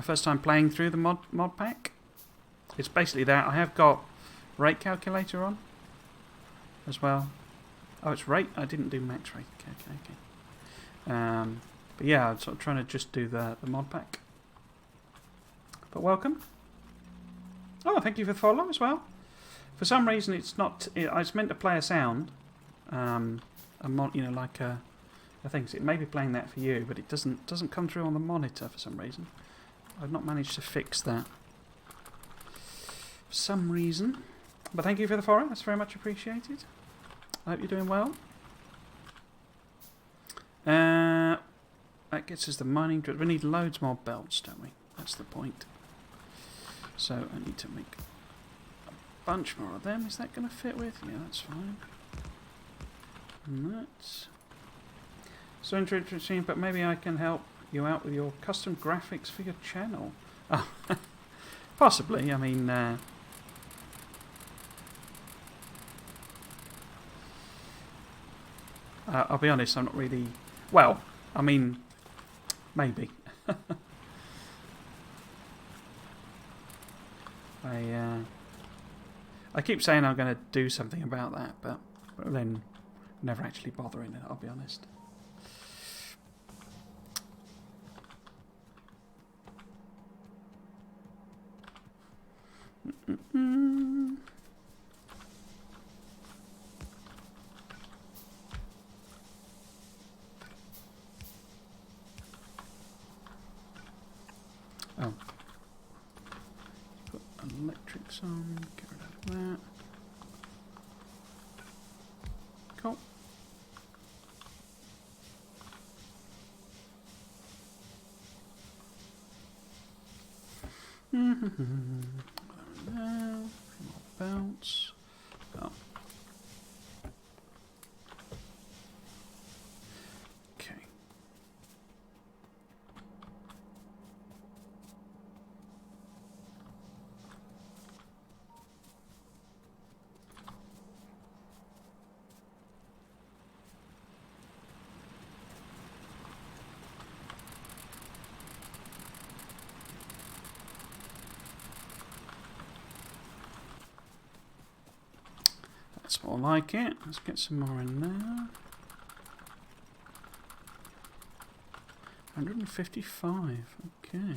Speaker 1: first time playing through the mod pack. It's basically that. I have got rate calculator on as well. Oh, it's rate. I didn't do max rate. Okay. But yeah, I'm sort of trying to just do the mod pack. But welcome. Oh, thank you for the follow as well. For some reason, it's not. It's meant to play a sound. A mod, you know, like a thing. So it may be playing that for you, but it doesn't come through on the monitor for some reason. I've not managed to fix that for some reason. But thank you for the follow. That's very much appreciated. I hope you're doing well. That gets us the mining drill. We need loads more belts, don't we? That's the point. So I need to make a bunch more of them. Is that going to fit with? Yeah, that's fine. And that's so interesting, but maybe I can help you out with your custom graphics for your channel. Oh, possibly. I mean, I'll be honest, I'm not really... Well, I mean, maybe. I keep saying I'm going to do something about that, but then never actually bothering it, I'll be honest. Oh. Put electrics on, get rid of that. Cool. Now, more belts. Oh. Okay. That's more like it. Let's get some more in there. 155. Okay.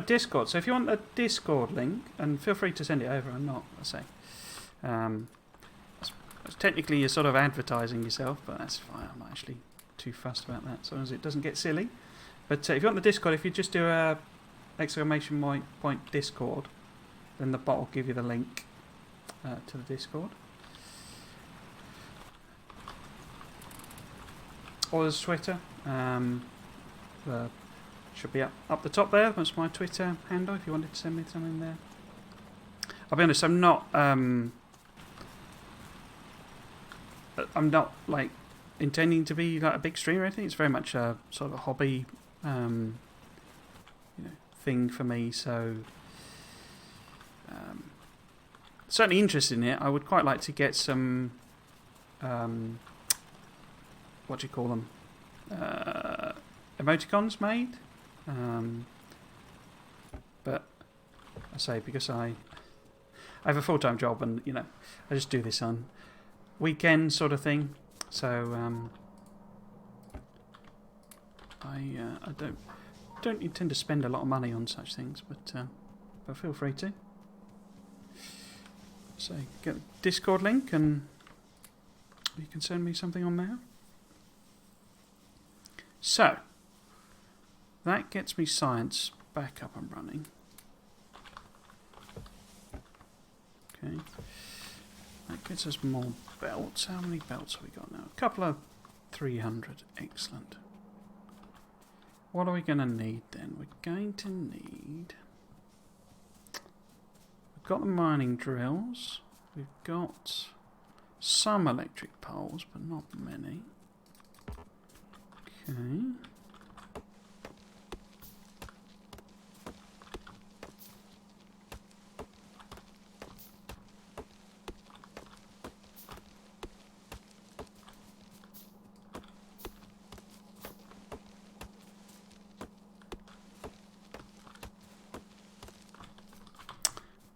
Speaker 1: Discord. So if you want a Discord link, and feel free to send it over. I'm not, I say. Technically, you're sort of advertising yourself, but that's fine. I'm not actually too fussed about that, as long as it doesn't get silly. But if you want the Discord, if you just do a exclamation point Discord, then the bot will give you the link to the Discord. Or there's Twitter. Should be up the top there. That's my Twitter handle if you wanted to send me something there. I'll be honest, I'm not like intending to be like a big streamer or anything. It's very much a sort of a hobby thing for me. So certainly interested in it. I would quite like to get some, what do you call them, emoticons made. But I say, because I have a full-time job, and you know, I just do this on weekend sort of thing. So I don't intend to spend a lot of money on such things, but feel free to. So get the Discord link, and you can send me something on there. So that gets me science back up and running. Okay, that gets us more belts. How many belts have we got now? A couple of 300. Excellent. What are we going to need then? We're going to need... We've got the mining drills. We've got some electric poles, but not many. Okay.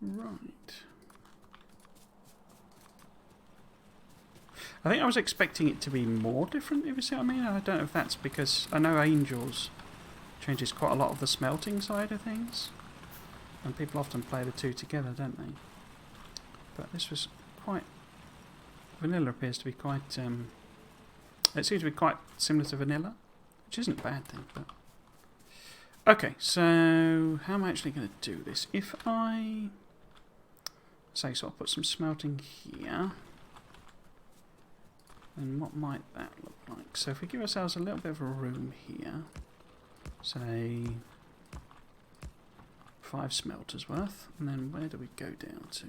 Speaker 1: Right. I think I was expecting it to be more different, if you see what I mean. I don't know if that's because I know Angels changes quite a lot of the smelting side of things, and people often play the two together, don't they? But this was quite... Vanilla appears to be quite... it seems to be quite similar to vanilla, which isn't a bad thing, but... Okay, so how am I actually going to do this? If I... Say, so I'll put some smelting here. And what might that look like? So if we give ourselves a little bit of a room here, say 5 smelters worth, and then where do we go down to?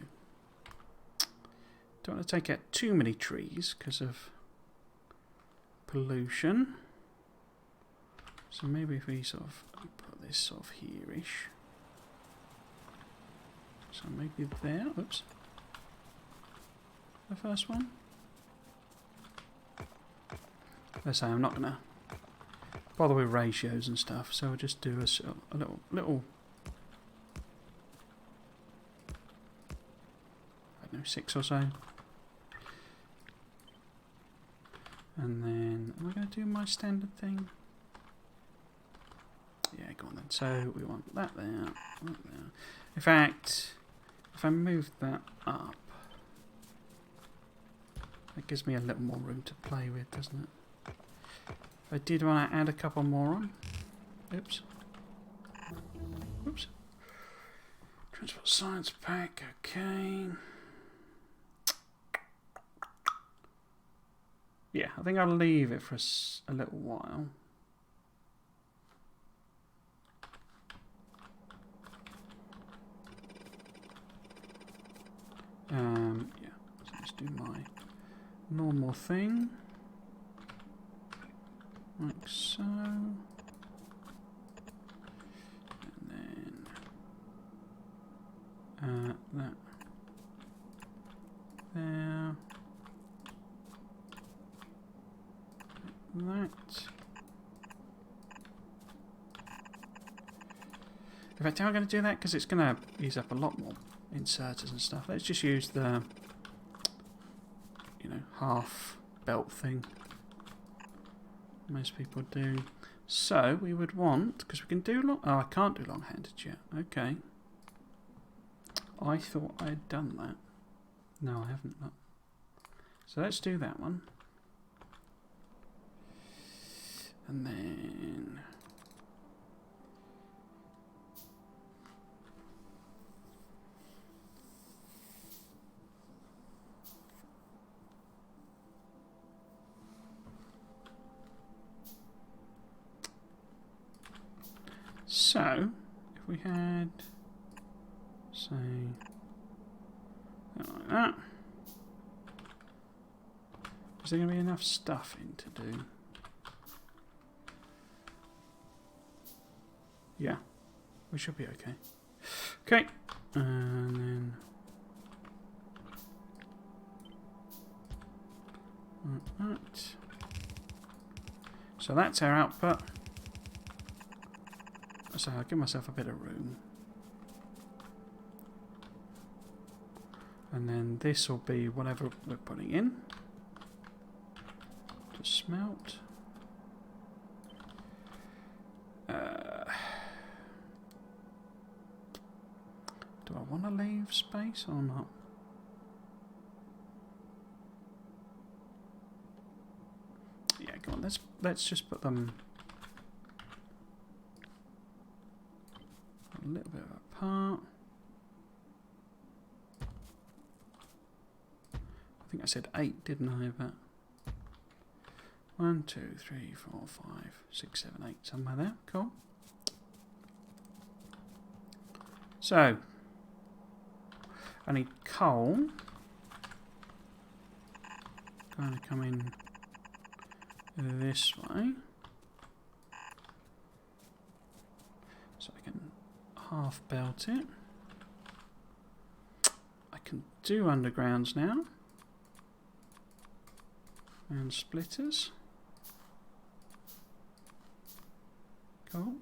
Speaker 1: Don't want to take out too many trees because of pollution. So maybe if we sort of put this sort of here-ish. So maybe there. Oops. The first one. Let's say I'm not going to bother with ratios and stuff, so we'll just do a little I don't know, 6 or so. And then, am I going to do my standard thing? Yeah, go on then. So we want that there, that there. In fact, if I move that up, that gives me a little more room to play with, doesn't it? If I did want to add a couple more on. Oops. Oops. Transport science pack, okay. Yeah, I think I'll leave it for a little while. Yeah, so let's do my normal thing. Like so. And then that there. That. In fact, how am I going to do that? Because it's going to use up a lot more inserters and stuff. Let's just use the, you know, half belt thing. Most people do. So we would want, because we can do long. Oh, I can't do long-handed yet. Okay. I thought I had done that. No, I haven't. Not. So let's do that one. And then so if we had, say, like that, is there going to be enough stuff in to do? Yeah, we should be okay. Okay, and then Right. So that's our output. So I'll give myself a bit of room. And then this will be whatever we're putting in. To smelt. Do I want to leave space or not? Yeah, go on. Let's just put them a little bit apart. I think I said 8, didn't I? But 1, 2, 3, 4, 5, 6, 7, 8, somewhere there. Cool. So I need coal. Going to come in this way, so I can half belt it. I can do undergrounds now and splitters. Cool.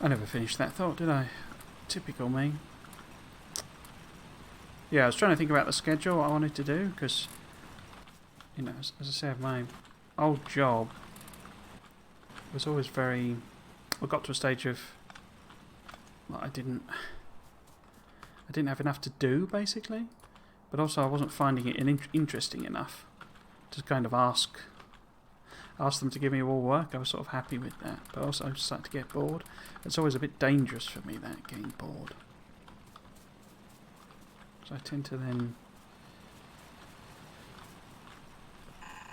Speaker 1: I never finished that thought, did I? Typical me. Yeah, I was trying to think about the schedule, what I wanted to do, because, you know, as I said, my old job was always very... I got to a stage of... Like, I didn't have enough to do, basically. But also I wasn't finding it interesting enough to kind of ask them to give me more work. I was sort of happy with that, but also I started to get bored. It's always a bit dangerous for me, that, getting bored. So I tend to then...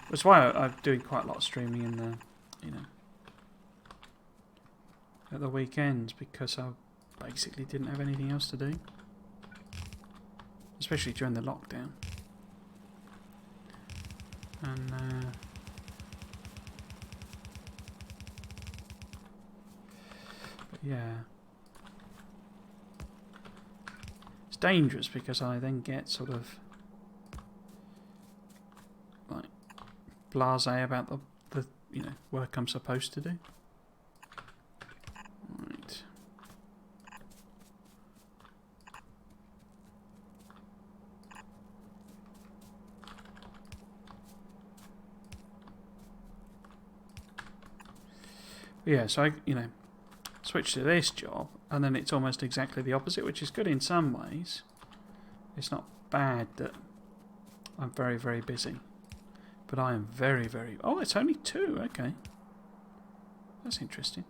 Speaker 1: That's why I'm doing quite a lot of streaming in the, you know, at the weekends, because I basically didn't have anything else to do. Especially during the lockdown. And, yeah. It's dangerous because I then get sort of like blasé about the you know, work I'm supposed to do. Right. Yeah, so I, you know, switch to this job, and then it's almost exactly the opposite, which is good in some ways. It's not bad that I'm very, very busy, but I am very, very... Oh, it's only 2, okay. That's interesting.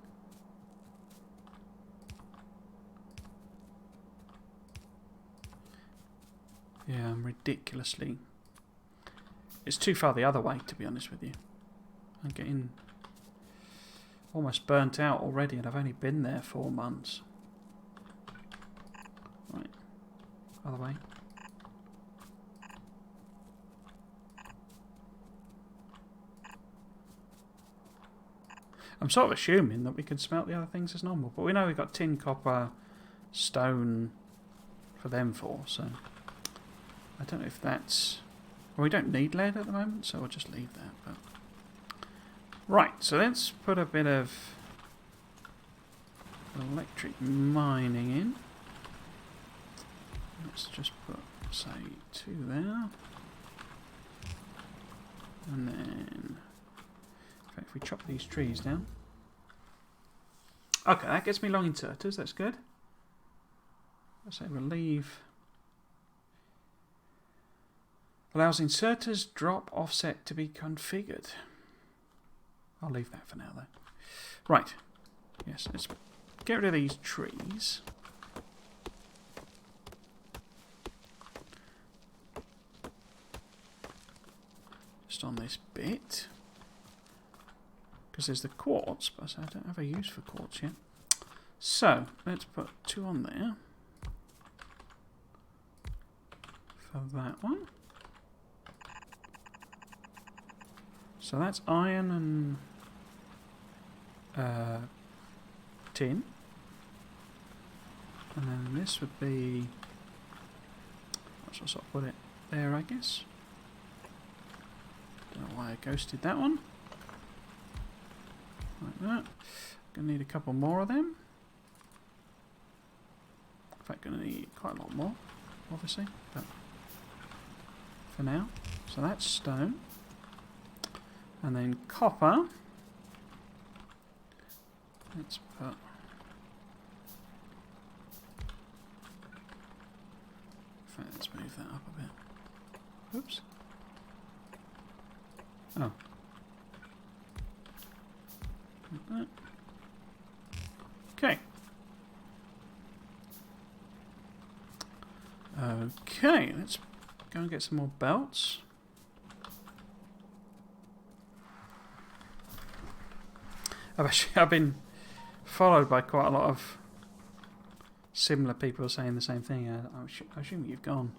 Speaker 1: Yeah, I'm ridiculously... It's too far the other way, to be honest with you. I'm getting... almost burnt out already, and I've only been there 4 months. Right. Other way. I'm sort of assuming that we can smelt the other things as normal, but we know we've got tin, copper, stone for them 4, so I don't know if that's... Well, we don't need lead at the moment, so we'll just leave that. But right, so let's put a bit of electric mining in. Let's just put, say, 2 there. And then, in fact, if we chop these trees down. Okay, that gets me long inserters, that's good. Let's say relieve. Allows inserters drop offset to be configured. I'll leave that for now, though. Right. Yes, let's get rid of these trees. Just on this bit. Because there's the quartz, but I don't have a use for quartz yet. So, let's put 2 on there. For that one. So that's iron and tin. And then this would be... I shall sort of put it there, I guess. Don't know why I ghosted that one. Like that. Gonna need a couple more of them. In fact, gonna need quite a lot more, obviously, but for now. So that's stone. And then copper. Let's put... let's move that up a bit. Oops. Oh. Like that. Okay. Okay, let's go and get some more belts. I've been followed by quite a lot of similar people saying the same thing. I assume you've gone,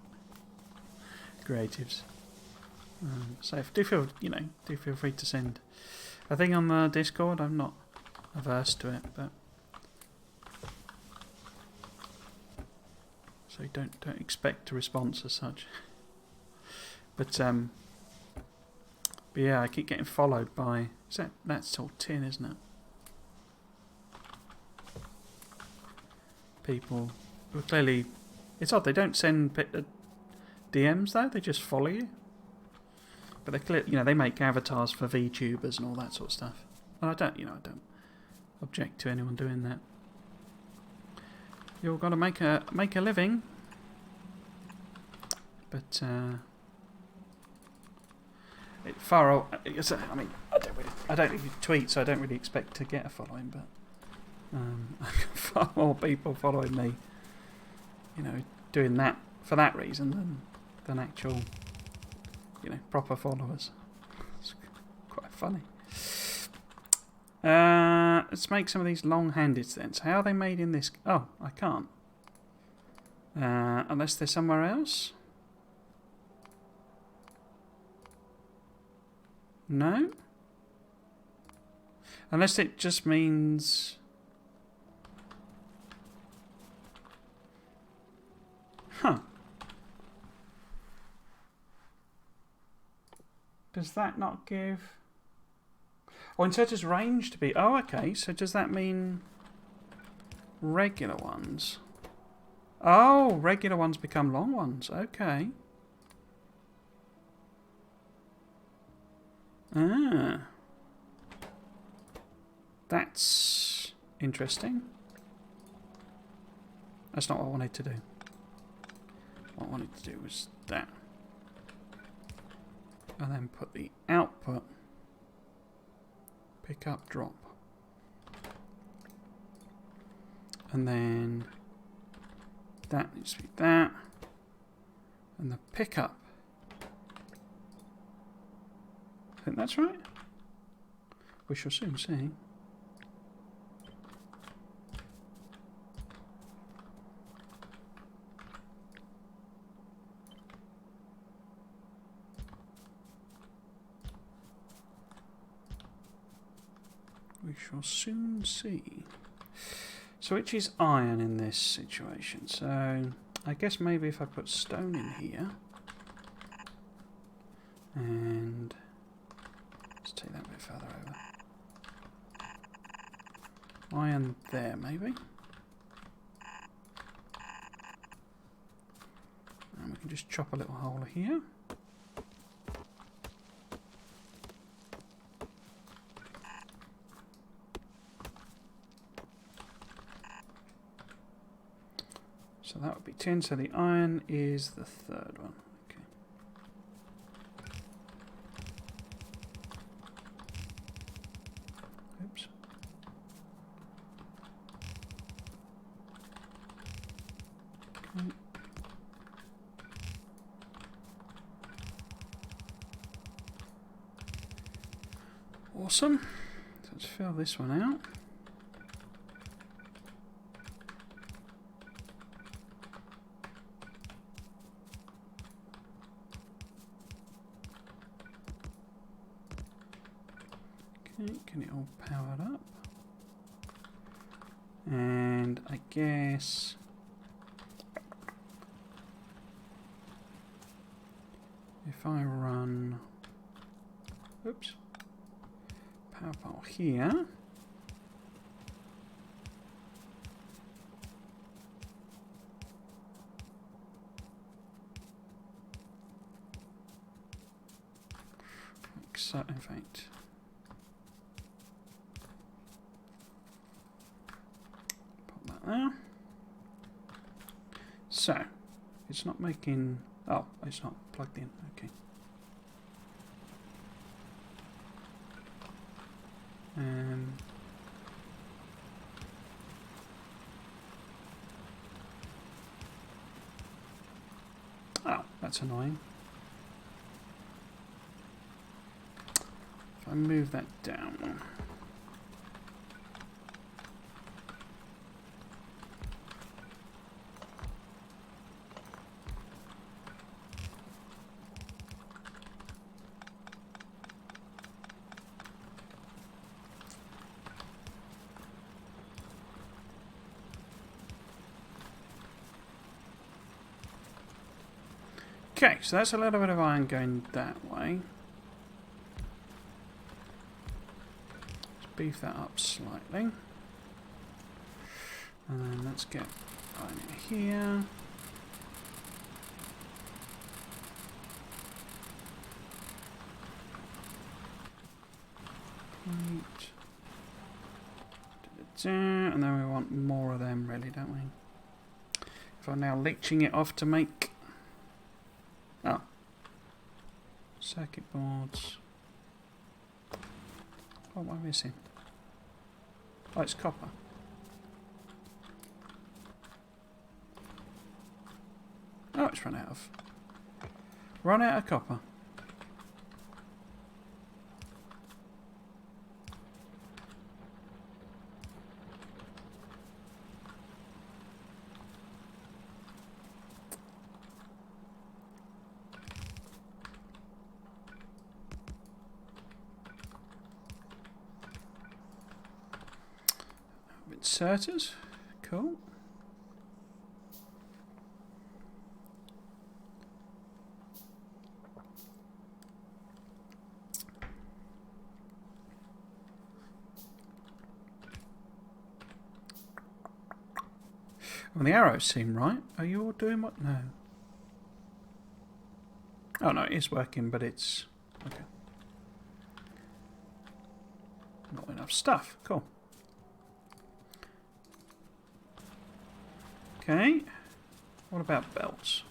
Speaker 1: creatives. So if do feel free to send a thing on the Discord. I'm not averse to it, but so don't expect a response as such. But yeah, I keep getting followed by that's all tin, isn't it? People who clearly, it's odd they don't send DMs though, they just follow you. But they're clear, they make avatars for VTubers and all that sort of stuff. And I don't object to anyone doing that. You've got to make a living. But I don't really tweet, so I don't really expect to get a following. But I've got far more people following me, doing that for that reason than actual, proper followers. It's quite funny. Let's make some of these long-handeds then. So how are they made in this? Oh, I can't. Unless they're somewhere else. No? Unless it just means... Huh. Does that not give... Oh, insert as range to be... Oh, okay. So does that mean regular ones? Oh, regular ones become long ones. Okay. Ah. That's interesting. That's not what I wanted to do. What I wanted to do was that. And then put the output pick up drop. And then that needs to be that. And the pickup. I think that's right. We shall soon see. We shall soon see. So which is iron in this situation? So I guess maybe if I put stone in here. And let's take that a bit further over. Iron there maybe. And we can just chop a little hole here. So that would be 10, so the iron is the third one. Okay. Oops. Okay. Awesome. So let's fill this one out. Getting it all powered up. I guess if I run, oops, power pole here. So, in fact, put that there. So, it's not making. Oh, it's not plugged in. Okay. Oh, that's annoying. If I move that down. Okay, so that's a little bit of iron going that way. Let's beef that up slightly. And then let's get iron here. Right. And then we want more of them, really, don't we? If I'm now leeching it off to make... Oh. Circuit boards. What am I missing? Oh, it's copper. Oh, it's run out of... Run out of copper. Inserters, cool. Well, the arrows seem right. Are you all doing what? No. Oh no, it is working, but it's okay. Not enough stuff. Cool. Okay, what about belts?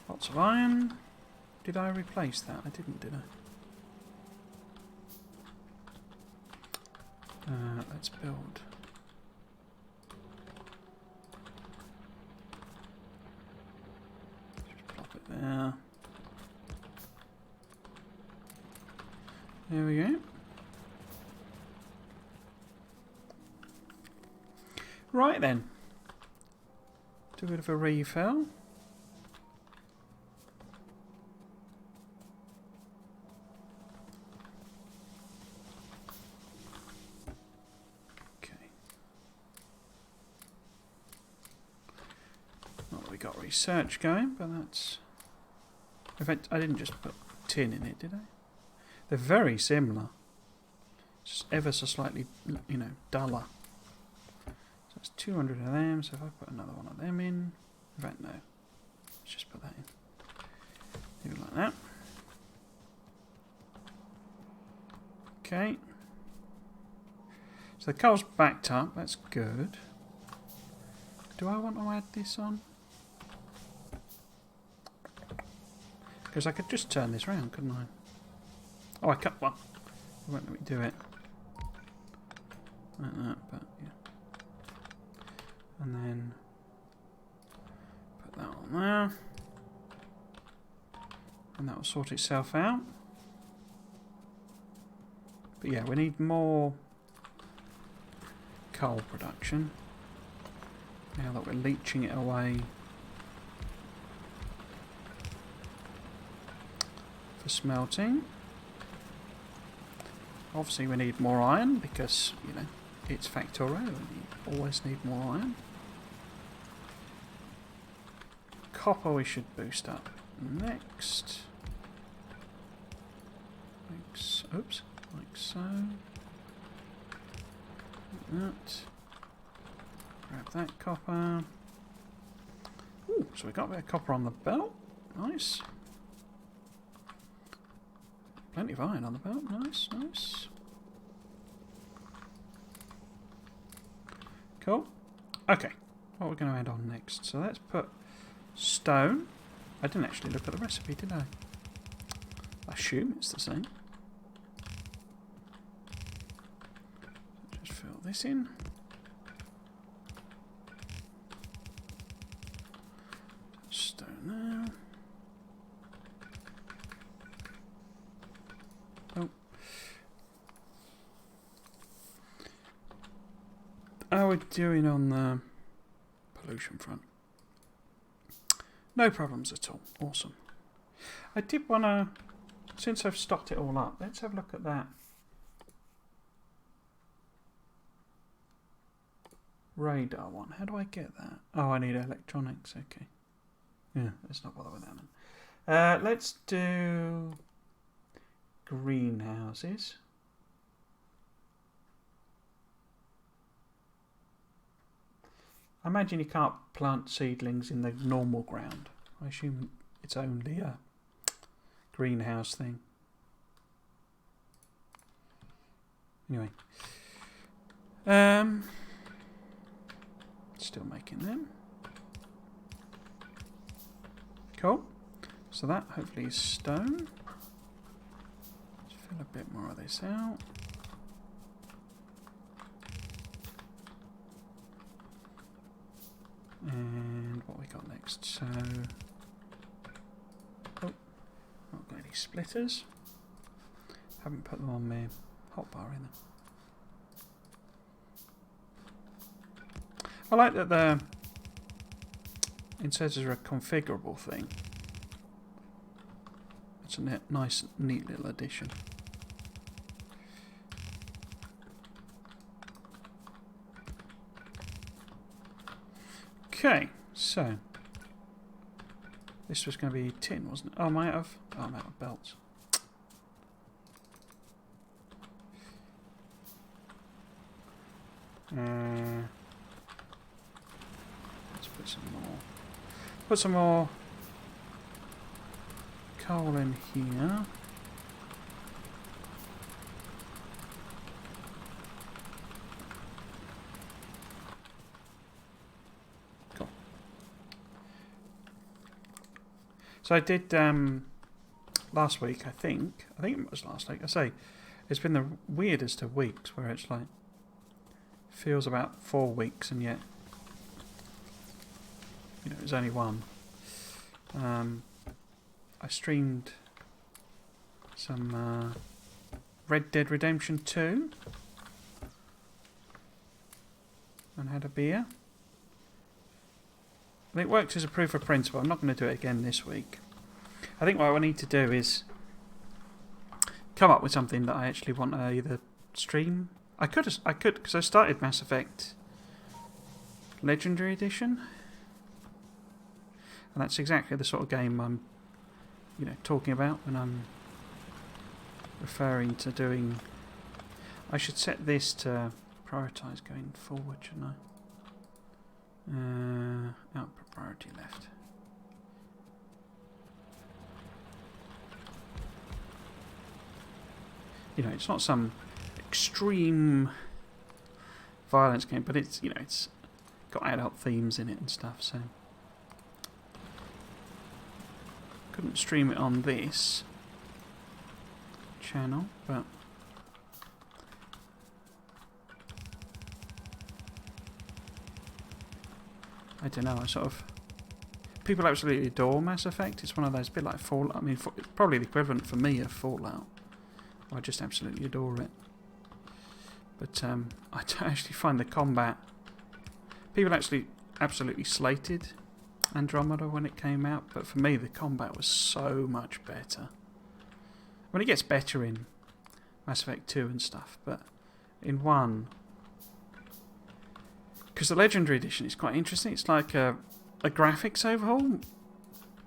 Speaker 1: Lots of iron. Did I replace that? I didn't, did I? Let's build. Just plop it there. There we go. Right then, do a bit of a refill. Okay. Not that we got research going, but that's... In fact, I didn't just put tin in it, did I? They're very similar. Just ever so slightly, you know, duller. It's 200 of them, so if I put another one of them in... In fact, no. Let's just put that in. Leave it like that. Okay. So the coal's backed up, that's good. Do I want to add this on? Because I could just turn this round, couldn't I? Oh, I cut one. It won't let me do it. Like that, but yeah. And then put that on there. And that will sort itself out. But yeah, we need more coal production. Now that we're leaching it away for smelting. Obviously we need more iron because, you know, it's Factorio and you always need more iron. Copper we should boost up next. Oops, like so. Like that. Grab that copper. Ooh, so we got a bit of copper on the belt. Nice. Plenty of iron on the belt. Nice, nice. Cool. Okay, what we're going to add on next. So let's put stone. I didn't actually look at the recipe, did I? I assume it's the same. Just fill this in. Stone now. Oh. How are we doing on the pollution front? No problems at all. Awesome. I did want to, since I've stocked it all up, let's have a look at that radar one. How do I get that? Oh, I need electronics. Okay. Yeah, let's not bother with that then. Let's do greenhouses. I imagine you can't plant seedlings in the normal ground. I assume it's only a greenhouse thing. Anyway. Still making them. Cool. So that hopefully is stone. Let's fill a bit more of this out. And what we got next? So, oh, not got any splitters. Haven't put them on my hotbar either. I like that the inserters are a configurable thing. It's a nice, neat little addition. Okay, so this was going to be tin, wasn't it? Oh, I'm out of belts. Let's put some more. Put some more coal in here. So I did last week, I think it was last week. I say it's been the weirdest of weeks where it's like feels about 4 weeks and yet it was only one. I streamed some Red Dead Redemption 2 and had a beer. And it worked as a proof of principle. I'm not going to do it again this week. I think what I need to do is come up with something that I actually want to either stream. I could because I started Mass Effect Legendary Edition, and that's exactly the sort of game I'm, talking about when I'm referring to doing. I should set this to prioritise going forward, shouldn't I? Output priority left. It's not some extreme violence game, but it's it's got adult themes in it and stuff. So couldn't stream it on this channel, but I don't know. People absolutely adore Mass Effect. It's one of those, bit like Fallout. I mean, it's probably the equivalent for me of Fallout. I just absolutely adore it. But I don't actually find the combat. People actually absolutely slated Andromeda when it came out, but for me the combat was so much better. When it gets better in Mass Effect 2 and stuff, but in 1 Because the Legendary Edition is quite interesting. It's like a graphics overhaul,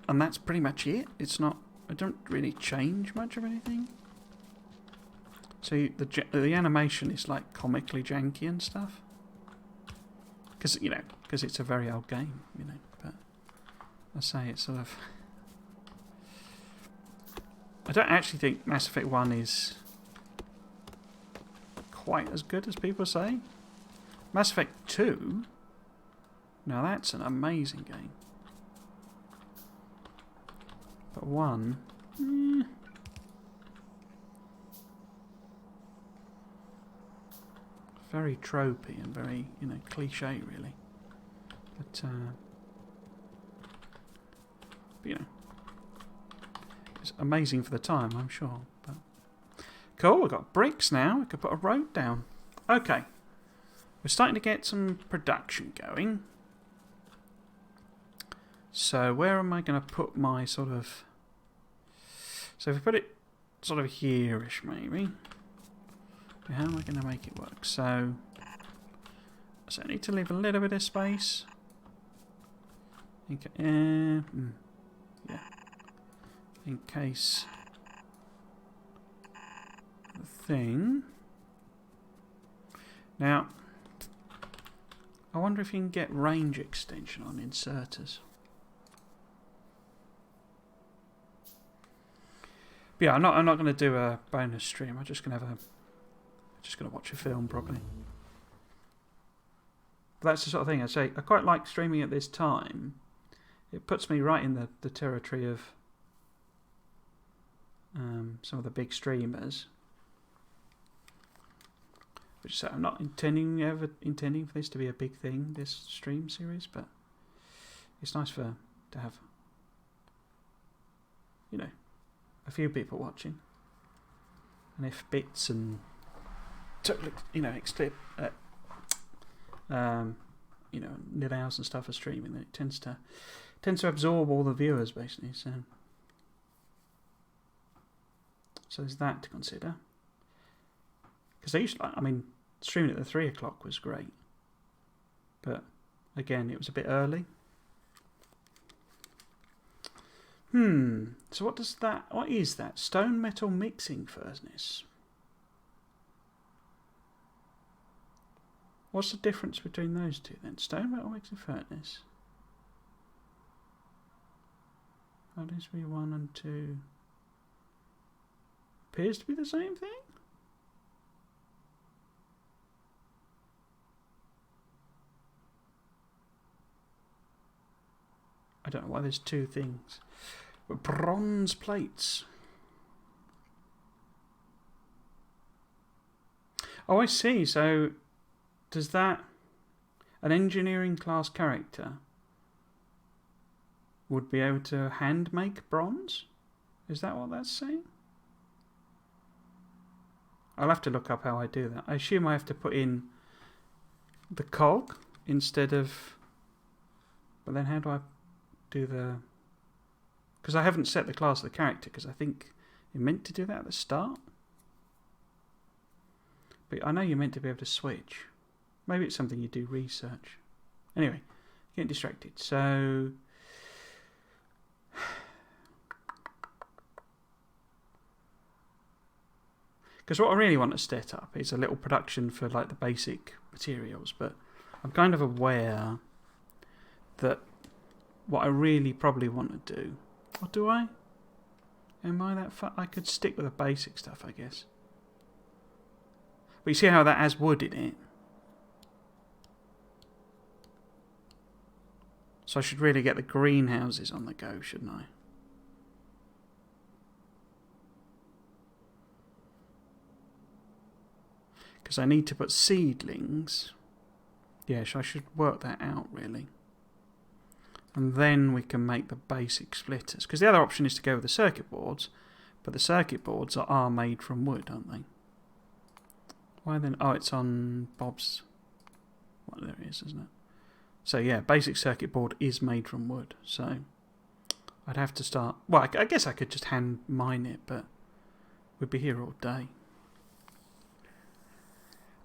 Speaker 1: and that's pretty much it. It's not. I don't really change much of anything. So the animation is like comically janky and stuff. Because it's a very old game, But I say it's sort of. I don't actually think Mass Effect 1 is quite as good as people say. Mass Effect 2, now that's an amazing game. But 1, very tropey and very, cliche really. But it's amazing for the time, I'm sure. But cool, we've got bricks now. We could put a road down. Okay. We're starting to get some production going. So where am I going to put my sort of... So if we put it sort of here-ish maybe. How am I going to make it work? So I need to leave a little bit of space. Yeah. In case the thing. Now, I wonder if you can get range extension on inserters. But yeah, I'm not going to do a bonus stream. I'm just going to watch a film probably. But that's the sort of thing I say. I quite like streaming at this time. It puts me right in the territory of some of the big streamers. Which I'm not intending for this to be a big thing, this stream series, but it's nice to have, a few people watching. And if bits and nil hours and stuff are streaming, then it tends to absorb all the viewers basically. So there's that to consider. Because streaming at the 3 o'clock was great. But again, it was a bit early. So what is that? Stone metal mixing furnace. What's the difference between those two then? Stone metal mixing furnace. How does be 1 and 2? Appears to be the same thing? I don't know why there's two things. But bronze plates. Oh, I see. So, does that... An engineering class character would be able to hand make bronze? Is that what that's saying? I'll have to look up how I do that. I assume I have to put in the cog instead of... But then how do I do the... Because I haven't set the class of the character, because I think you're meant to do that at the start. But I know you're meant to be able to switch. Maybe it's something you do research. Anyway, getting distracted. So... Because what I really want to set up is a little production for like the basic materials, but I'm kind of aware that what I really probably want to do... Or do I? Am I that I could stick with the basic stuff, I guess. But you see how that has wood in it? So I should really get the greenhouses on the go, shouldn't I? Because I need to put seedlings. Yes, I should work that out, really. And then we can make the basic splitters. Because the other option is to go with the circuit boards. But the circuit boards are made from wood, aren't they? Why then? Oh, it's on Bob's... Well, there it is, isn't it? So yeah, basic circuit board is made from wood. So I'd have to start... Well, I guess I could just hand mine it, but we'd be here all day.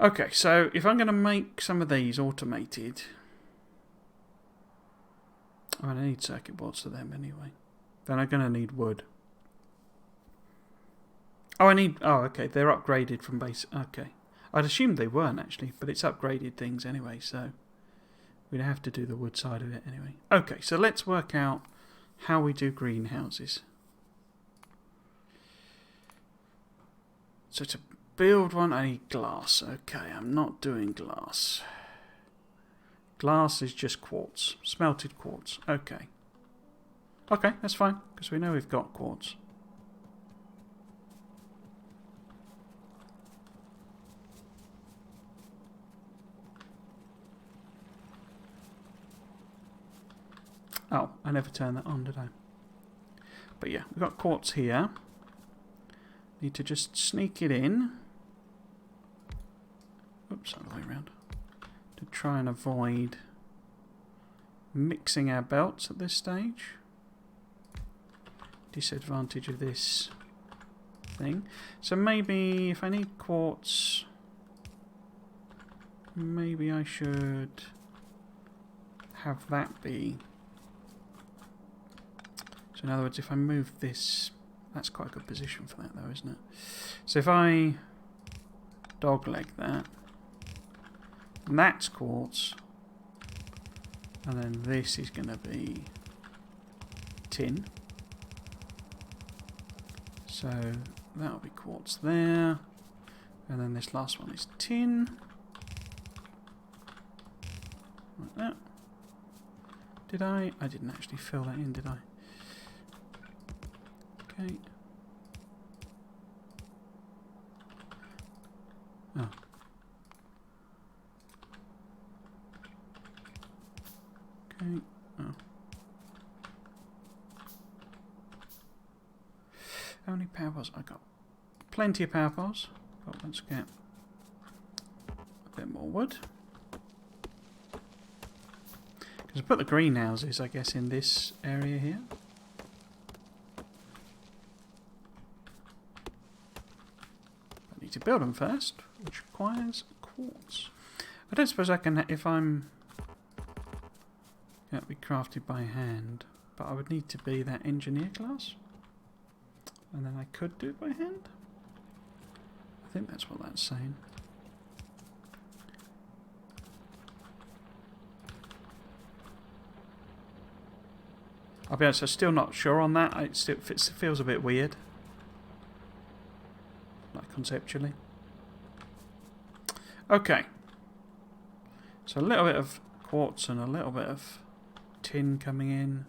Speaker 1: Okay, so if I'm going to make some of these automated, I need circuit boards for them anyway. Then I'm going to need wood. Oh, okay, they're upgraded from base. Okay. I'd assumed they weren't actually, but it's upgraded things anyway, so we'd have to do the wood side of it anyway. Okay, so let's work out how we do greenhouses. So to build one, I need glass. Okay, I'm not doing glass. Glass is just quartz, smelted quartz. Okay. Okay, that's fine, because we know we've got quartz. Oh, I never turned that on, did I? But yeah, we've got quartz here. Need to just sneak it in. Oops, other way around. To try and avoid mixing our belts at this stage. Disadvantage of this thing. So maybe if I need quartz, maybe I should have that be. So in other words, if I move this, that's quite a good position for that though, isn't it? So if I dogleg that, and that's quartz, and then this is going to be tin. So that'll be quartz there, and then this last one is tin. Like that. Did I? I didn't actually fill that in, did I? Okay. Oh. Okay. Oh. How many power bars? I got plenty of power bars. But let's get a bit more wood. Because I put the greenhouses, I guess, in this area here. I need to build them first, which requires quartz. I don't suppose I can, if I'm... Can't be crafted by hand, but I would need to be that engineer class. And then I could do it by hand. I think that's what that's saying. I'll be honest, I'm still not sure on that. It feels a bit weird. Like conceptually. Okay. So a little bit of quartz and a little bit of tin coming in.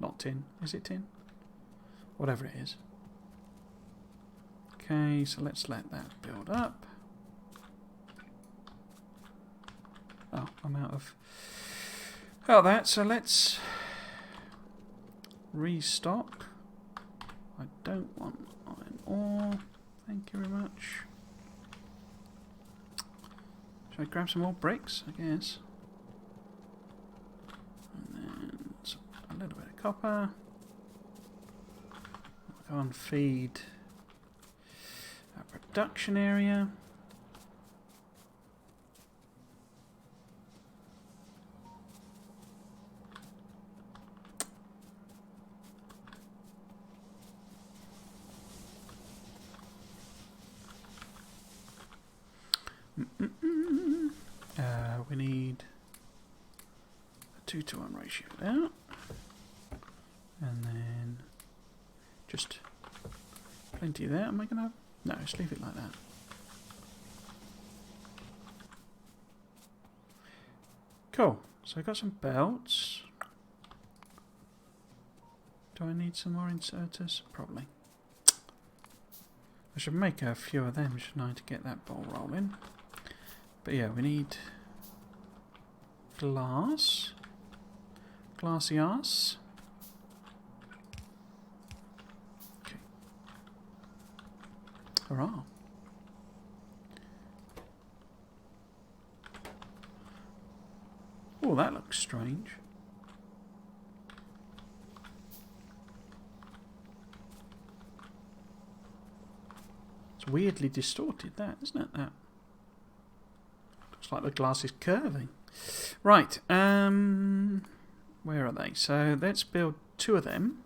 Speaker 1: Not tin. Is it tin? Whatever it is. Okay, so let's let that build up. Oh, I'm out of that, so let's restock. I don't want iron ore. Thank you very much. Should I grab some more bricks? I guess. And then a little bit of copper. I'll go and feed our production area. We need a 2-to-1 ratio there, and then just plenty there. Am I going to... No, just leave it like that. Cool. So I've got some belts. Do I need some more inserters? Probably. I should make a few of them, shouldn't I, to get that ball rolling. But yeah, we need glass. Glassy ass. Okay. Hurrah. Oh, that looks strange. It's weirdly distorted, that, isn't it? That. Looks like the glass is curving. Right, where are they? So let's build 2 of them.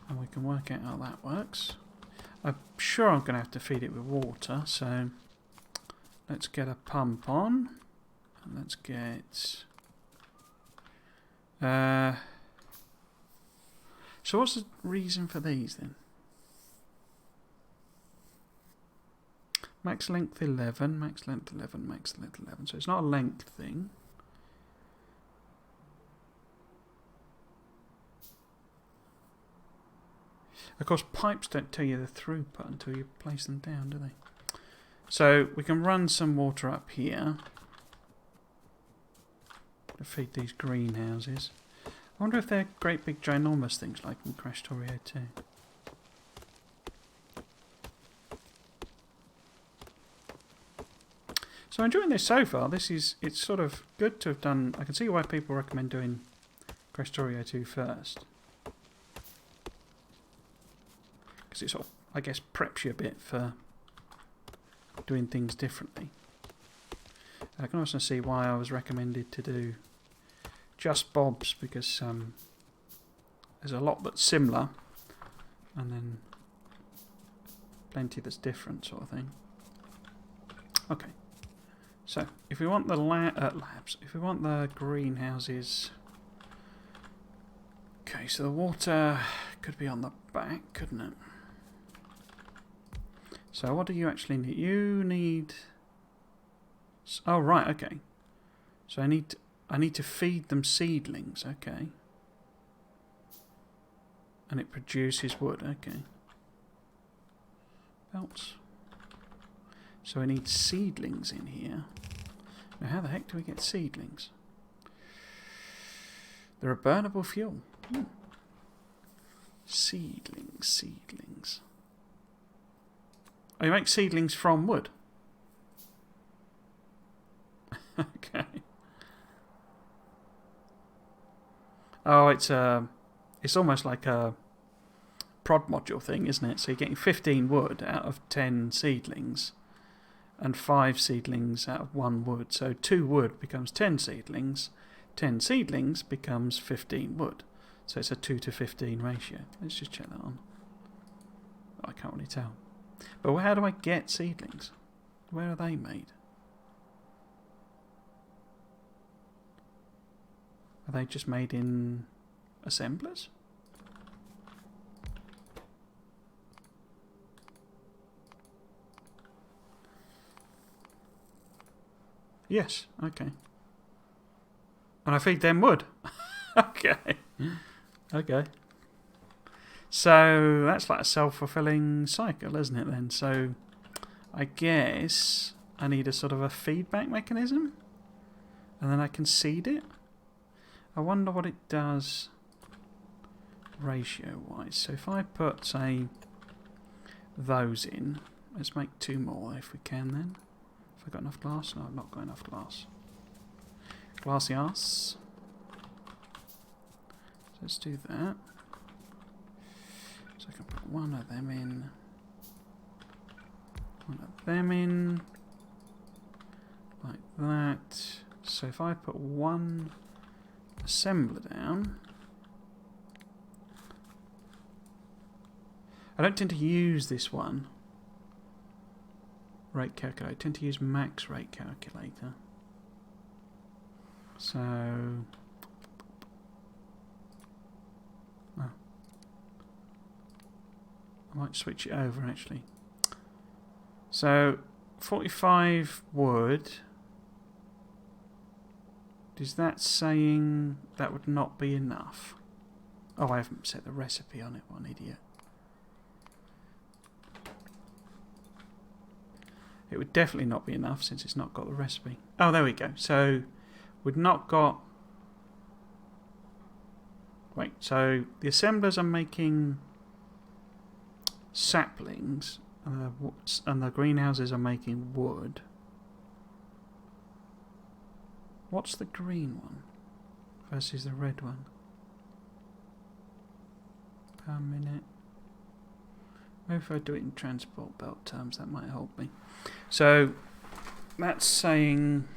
Speaker 1: And we can work out how that works. I'm sure I'm going to have to feed it with water, so let's get a pump on. And let's get... so what's the reason for these then? Max length 11, max length 11, max length 11. So it's not a length thing. Of course, pipes don't tell you the throughput until you place them down, do they? So we can run some water up here to feed these greenhouses. I wonder if they're great big ginormous things like in Factorio 2. So I'm enjoying this so far. It's sort of good to have done. I can see why people recommend doing Factorio 2 first. Because it sort of, I guess, preps you a bit for doing things differently. I can also see why I was recommended to do just Bob's, because there's a lot that's similar and then plenty that's different, sort of thing. Okay. So, if we want the labs, if we want the greenhouses... Okay, so the water could be on the back, couldn't it? So what do you actually need? You need... Oh, right, okay. So I need to feed them seedlings, okay. And it produces wood, okay. Belts. So I need seedlings in here. Now how the heck do we get seedlings? They're a burnable fuel. Seedlings. Oh, you make seedlings from wood? Okay. Oh, it's almost like a prod module thing, isn't it? So you're getting 15 wood out of 10 seedlings, and 5 seedlings out of 1 wood. So 2 wood becomes 10 seedlings. 10 seedlings becomes 15 wood. So it's a 2 to 15 ratio. Let's just check that on. Oh, I can't really tell. But how do I get seedlings? Where are they made? Are they just made in assemblers? Yes, okay. And I feed them wood. Okay. Okay. So that's like a self-fulfilling cycle, isn't it then? So I guess I need a sort of a feedback mechanism, and then I can seed it. I wonder what it does ratio-wise. So if I put, say, those in, let's make 2 more if we can then. Have I got enough glass? No, I've not got enough glass. Glassy ass. So let's do that. So I can put 1 of them in. 1 of them in. Like that. So if I put 1 assembler down. I don't tend to use this one. Rate calculator. I tend to use max rate calculator. So... Oh. I might switch it over actually. So 45 wood. Is that saying that would not be enough? Oh, I haven't set the recipe on it. What an idiot. It would definitely not be enough since it's not got the recipe. Oh, there we go. So we've not got... Wait, so the assemblers are making saplings and the greenhouses are making wood. What's the green one versus the red one? Per minute. Maybe if I do it in transport belt terms, that might help me. So that's saying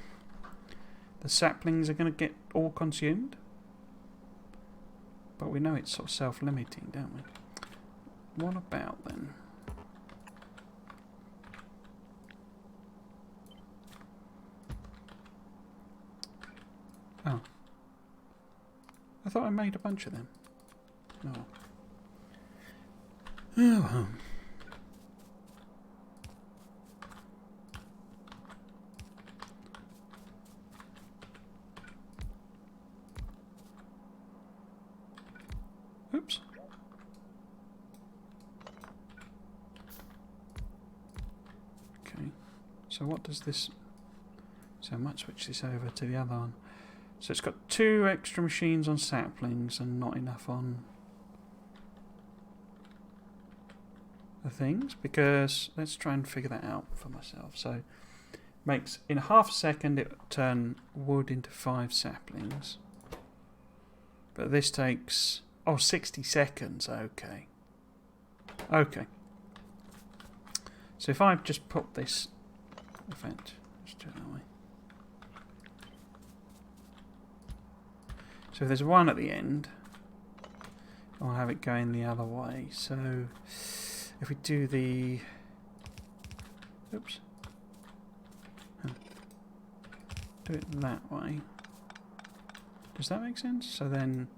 Speaker 1: the saplings are going to get all consumed. But we know it's sort of self-limiting, don't we? What about then? Oh. I thought I made a bunch of them. Oh. Oh. Oops. Okay. So what does this... So I might switch this over to the other one. So it's got 2 extra machines on saplings and not enough on the things, because let's try and figure that out for myself. So makes in half a second it turn wood into 5 saplings, but this takes 60 seconds. Okay, so if I just put this, in fact, let's do it that way. So if there's 1 at the end, I'll have it going the other way. So if we do the... Oops. Do it that way. Does that make sense? So then...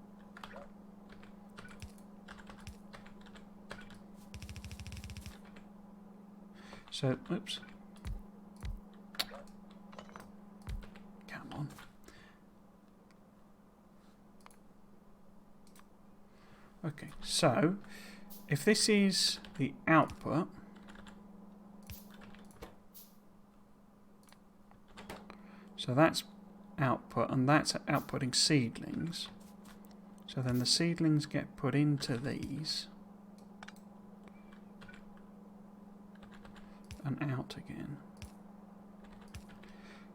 Speaker 1: So, oops. Come on. Okay, so if this is the output, so that's output, and that's outputting seedlings. So then the seedlings get put into these and out again.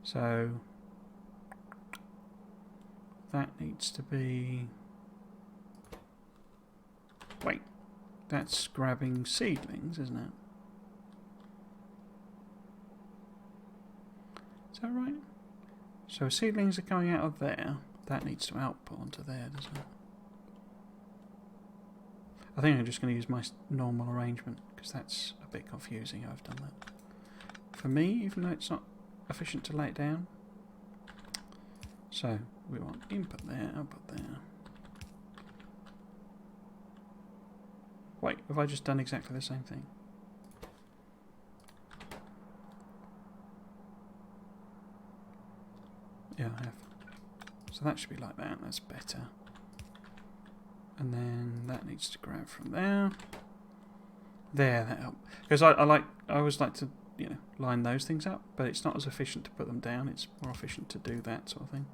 Speaker 1: So that needs to be... Wait, that's grabbing seedlings, isn't it? Is that right? So seedlings are coming out of there. That needs to output onto there, doesn't it? I think I'm just going to use my normal arrangement, because that's a bit confusing how I've done that. For me, even though it's not efficient to lay it down. So we want input there, output there. Wait, have I just done exactly the same thing? Yeah, I have. So that should be like that. That's better. And then that needs to grab from there. There, that helps. Because I always like to, line those things up, but it's not as efficient to put them down. It's more efficient to do that sort of thing.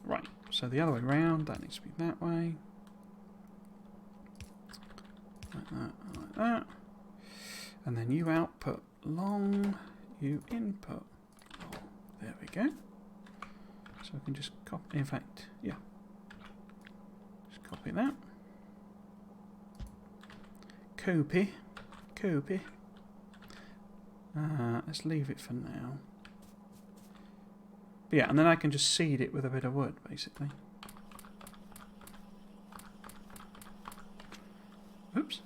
Speaker 1: Right. So the other way round. That needs to be that way. Like that, like that. And then you output long, you input long. There we go. So I can just copy, in fact, yeah. Just copy that. Copy. Let's leave it for now. But yeah, and then I can just seed it with a bit of wood, basically. Oops.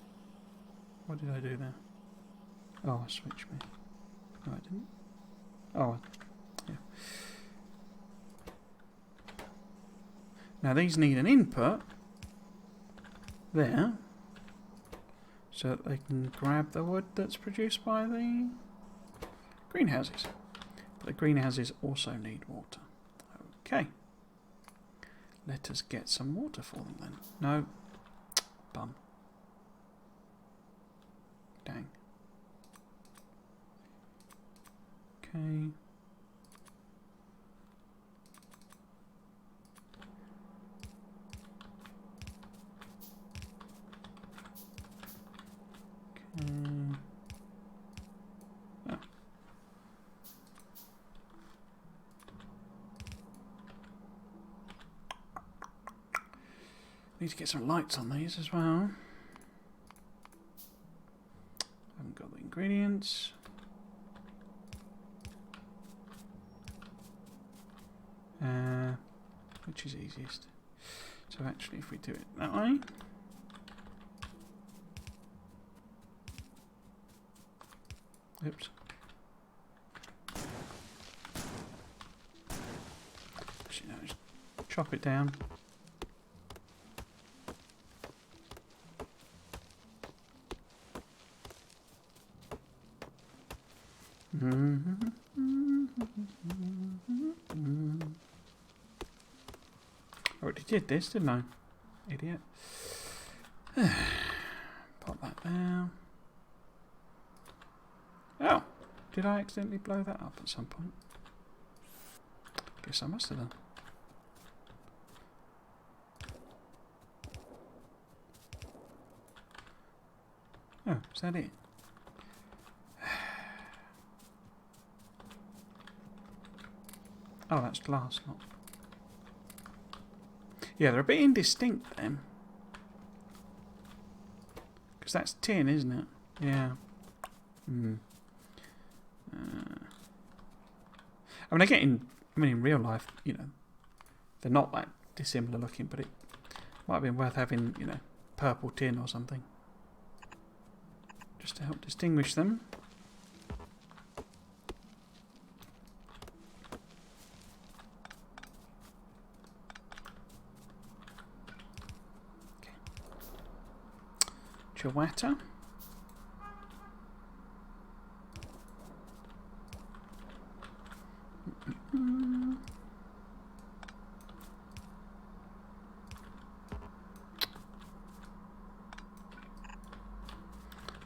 Speaker 1: What did I do there? Oh, I switched me. No, I didn't. Oh, yeah. Now these need an input there, so that they can grab the wood that's produced by the greenhouses. But the greenhouses also need water. Okay. Let us get some water for them then. No. Bum. Dang. Okay. Oh. Need to get some lights on these as well. Haven't got the ingredients. which is easiest. So actually, if we do it that way. Oops. Actually, no, just chop it down. I already did this, didn't I? Idiot. Pop that down. Oh, did I accidentally blow that up at some point? Guess I must have done. Oh, is that it? Oh, that's glass, not. Yeah, they're a bit indistinct then. Because that's tin, isn't it? Yeah. I mean, in real life, you know, they're not that dissimilar looking, but it might have been worth having, you know, purple tin or something. Just to help distinguish them. Okay. Chihuahua.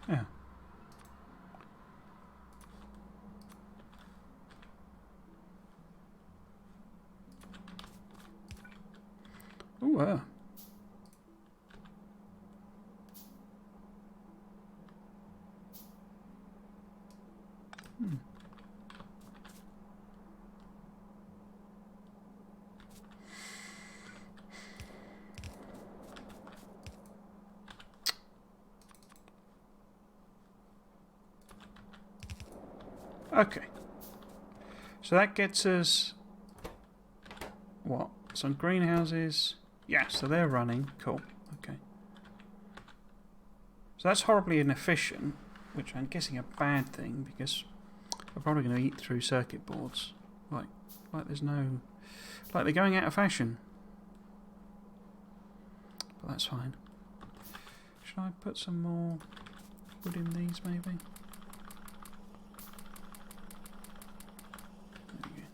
Speaker 1: Yeah. Ooh, Okay. So that gets us what? Some greenhouses. Yeah, so they're running. Cool. Okay. So that's horribly inefficient, which I'm guessing a bad thing because we're probably going to eat through circuit boards. Like there's no... Like they're going out of fashion. But that's fine. Should I put some more wood in these maybe? There we go.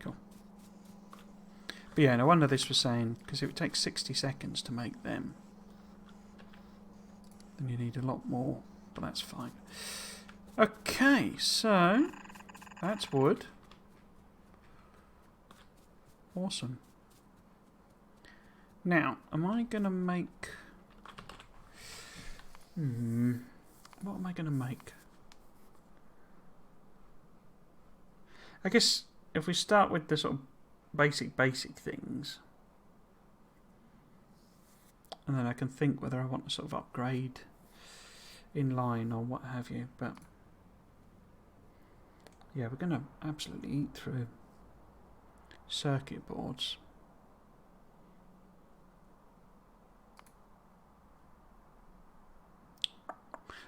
Speaker 1: Cool. But yeah, no wonder this was saying, because it would take 60 seconds to make them. Then you need a lot more, but that's fine. Okay, so that's wood. Awesome. Now, am I going to make... what am I going to make? I guess if we start with the sort of basic things, and then I can think whether I want to sort of upgrade in line or what have you, but yeah, we're going to absolutely eat through circuit boards.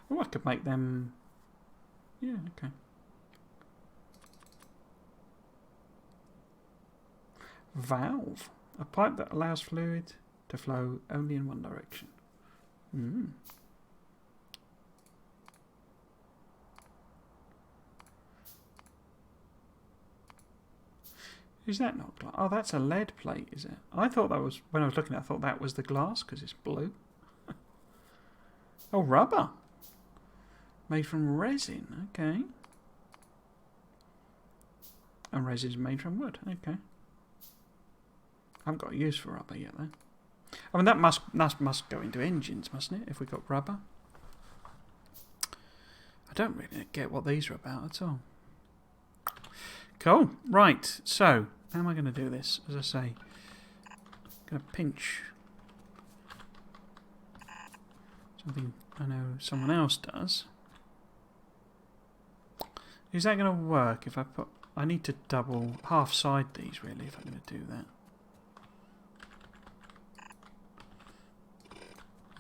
Speaker 1: Oh, I could make them... Yeah, okay. Valve. A pipe that allows fluid to flow only in one direction. Is that not glass? Oh, that's a lead plate, is it? I thought that was... When I was looking, I thought that was the glass because it's blue. Oh, rubber. Made from resin. Okay. And resin is made from wood. Okay. I haven't got a use for rubber yet, though. I mean, that must go into engines, mustn't it? If we got rubber. I don't really get what these are about at all. Cool. Right. So, how am I going to do this? As I say, I'm going to pinch. So something I know someone else does. Is that going to work if I put... I need to double half side these really if I'm going to do that.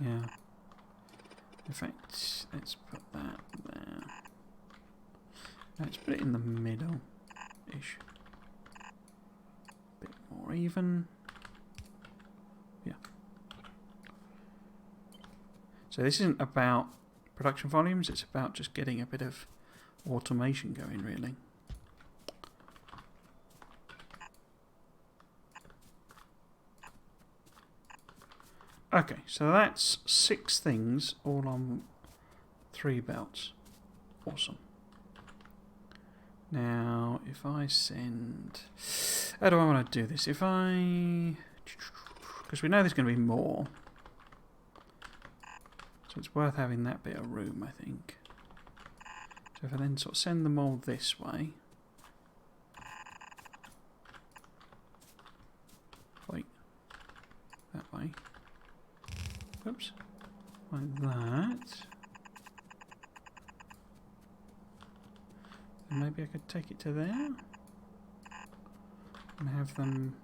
Speaker 1: Yeah. In fact, let's put that there. Let's put it in the middle-ish. Bit more even. Yeah. So this isn't about production volumes, it's about just getting a bit of automation going, really. Okay, so that's 6 things all on 3 belts. Awesome. Now, if I send... How do I want to do this? If I... Because we know there's going to be more. So it's worth having that bit of room, I think. So if I then sort of send them all this way... Wait. That way. Oops. Like that. And maybe I could take it to there. And have them...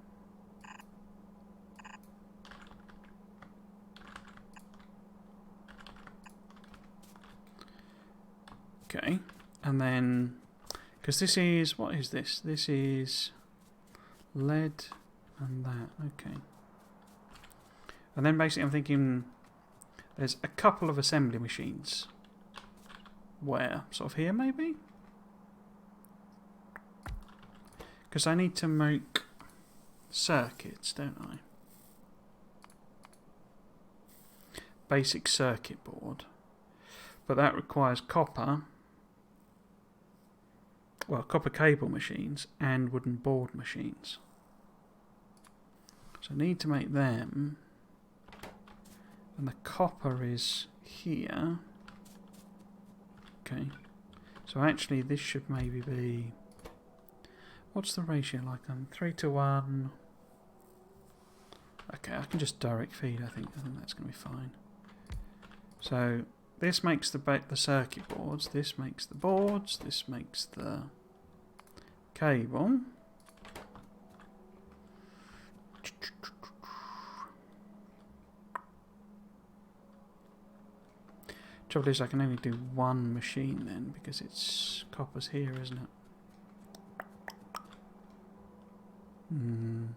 Speaker 1: Okay. And then... Because this is... What is this? This is... lead and that. Okay. And then basically I'm thinking... There's a couple of assembly machines. Where? Sort of here, maybe? Because I need to make circuits, don't I? Basic circuit board. But that requires copper. Well, copper cable machines and wooden board machines. So I need to make them. And the copper is here. Okay. So actually this should maybe be... What's the ratio like? 3 to 1. Okay, I can just direct feed, I think that's going to be fine. So this makes the circuit boards, this makes the boards, this makes the cable. Trouble is I can only do one machine then because it's copper's here, isn't it? In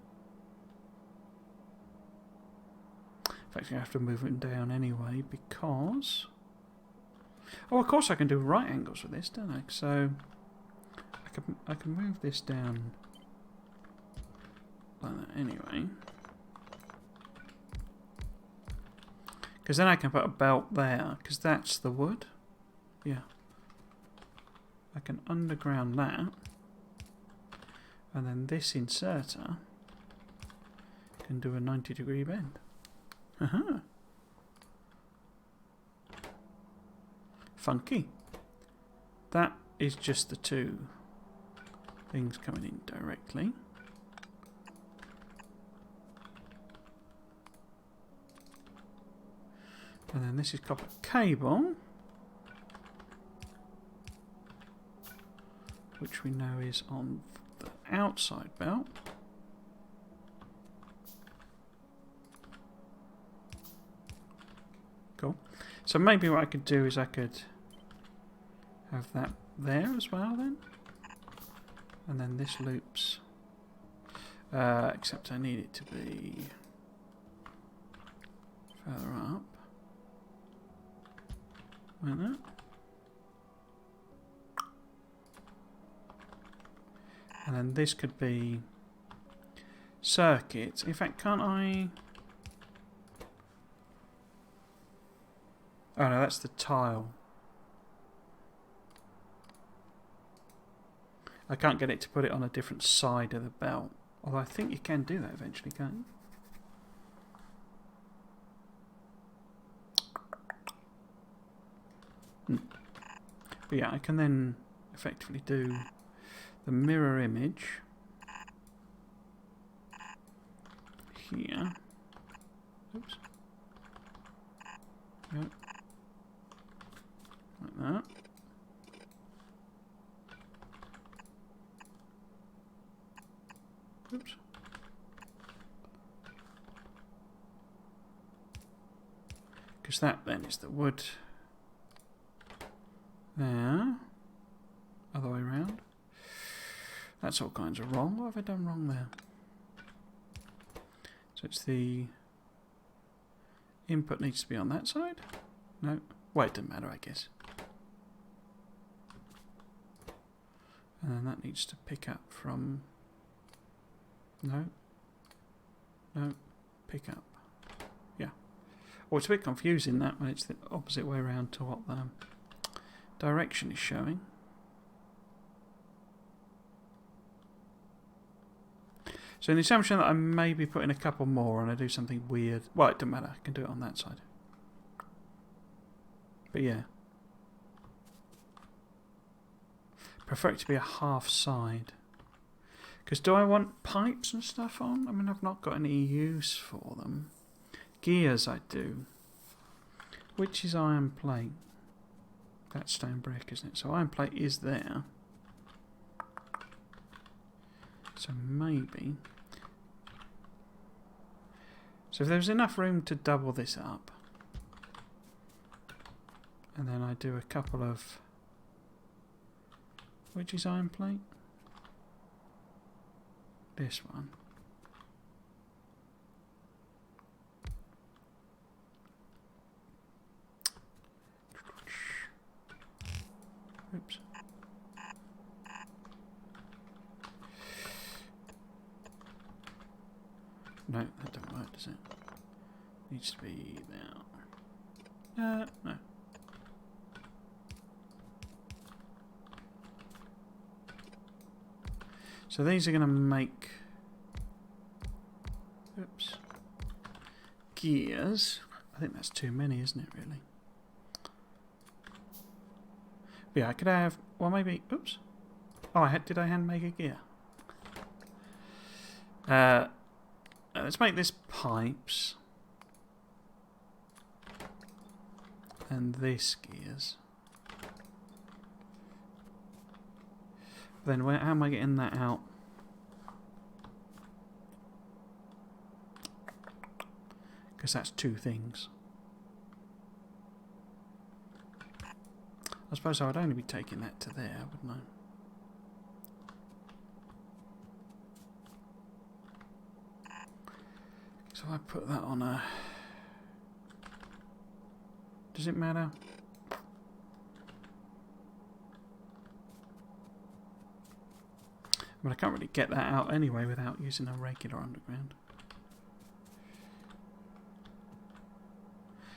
Speaker 1: fact, I have to move it down anyway because... Oh, of course I can do right angles with this, don't I? So I can move this down like that anyway. Because then I can put a belt there, because that's the wood. Yeah. I can underground that. And then this inserter can do a 90-degree bend. Aha. Funky. That is just the 2 things coming in directly. And then this is copper cable, which we know is on the outside belt. Cool. So maybe what I could do is I could have that there as well then. And then this loops, except I need it to be further up. Like that. And then this could be circuits. In fact, can't I... Oh no, that's the tile. I can't get it to put it on a different side of the belt. Although I think you can do that eventually, can't you? But yeah, I can then effectively do the mirror image here. Oops. Yep. Oops. Because that then is the wood there. Other way around. That's all kinds of wrong. What have I done wrong there? So it's the input needs to be on that side? No. Well, it doesn't matter, I guess. And then that needs to pick up from... No. No. Pick up. Yeah. Well, it's a bit confusing that when it's the opposite way around to what the direction is showing. So in the assumption that I may be putting a couple more and I do something weird... Well, it doesn't matter. I can do it on that side. But yeah. Prefer it to be a half side. Because do I want pipes and stuff on? I mean, I've not got any use for them. Gears I do. Which is iron plate? That's stone brick, isn't it? So iron plate is there. So maybe... So if there's enough room to double this up, and then I do a couple of... Which is iron plate? This one. Oops. No, that doesn't work, does it? Needs to be there. No. So these are going to make... Oops. Gears. I think that's too many, isn't it, really? But yeah, I could have... Well, maybe... Oops. Oh, did I hand make a gear? Let's make this pipes. And this gears. Then how am I getting that out? Because that's two things. I suppose I would only be taking that to there, wouldn't I? So I put that on a... Does it matter? I mean, I can't really get that out anyway without using a regular underground.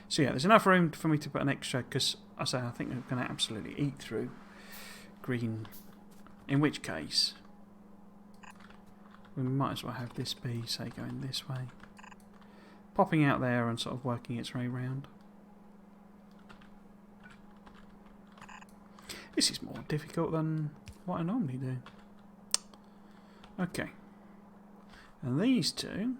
Speaker 1: So yeah, there's enough room for me to put an extra, because I think we're going to absolutely eat through green. In which case, we might as well have this be, say, going this way. Popping out there and sort of working its way round. This is more difficult than what I normally do. Okay. And these two...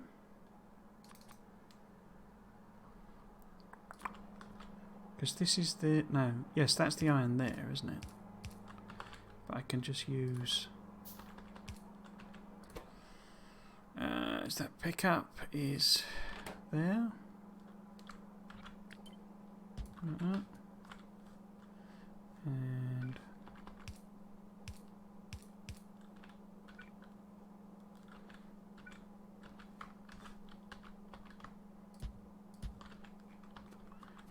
Speaker 1: Because this is the... No. Yes, that's the iron there, isn't it? But I can just use... is that pickup is there? And...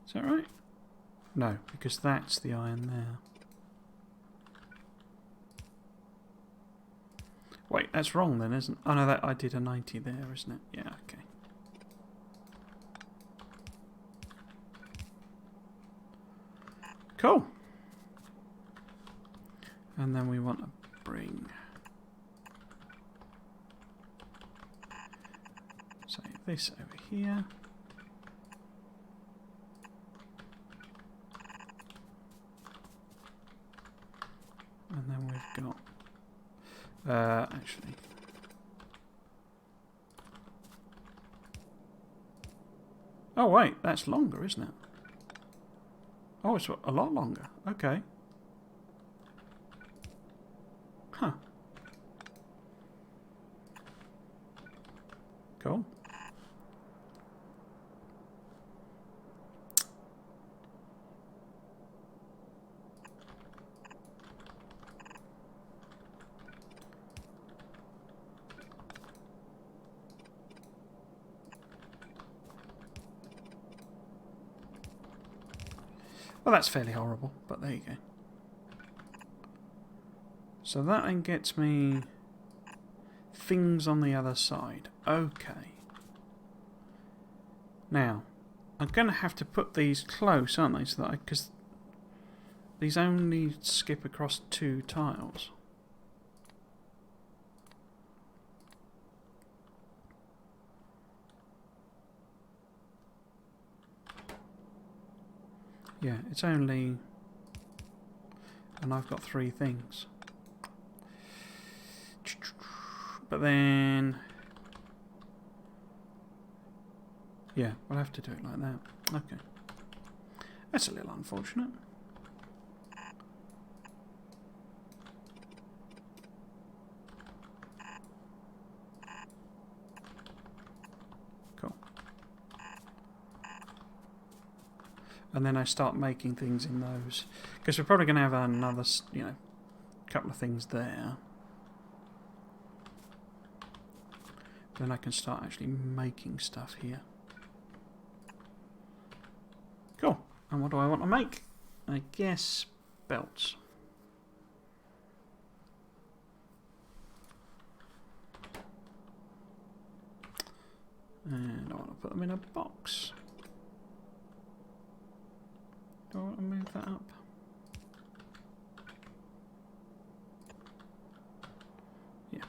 Speaker 1: Is that right? No, because that's the iron there. Wait, that's wrong then, isn't it? Oh no, that I did a 90 there, isn't it? Yeah, okay. Cool. And then we want to bring... say this over here. And then we've got... actually... Oh wait, that's longer, isn't it? Oh, it's a lot longer. Okay. Huh. Cool. Well, that's fairly horrible, but there you go. So that then gets me things on the other side. Okay. Now, I'm going to have to put these close, aren't they? So that because these only skip across 2 tiles. Yeah, it's only... And I've got 3 things. But then... Yeah, we'll have to do it like that. Okay. That's a little unfortunate. Cool. And then I start making things in those. Because we're probably going to have another, you know, couple of things there. Then I can start actually making stuff here. Cool. And what do I want to make? I guess belts. And I want to put them in a box. Do I want to move that up? Yeah.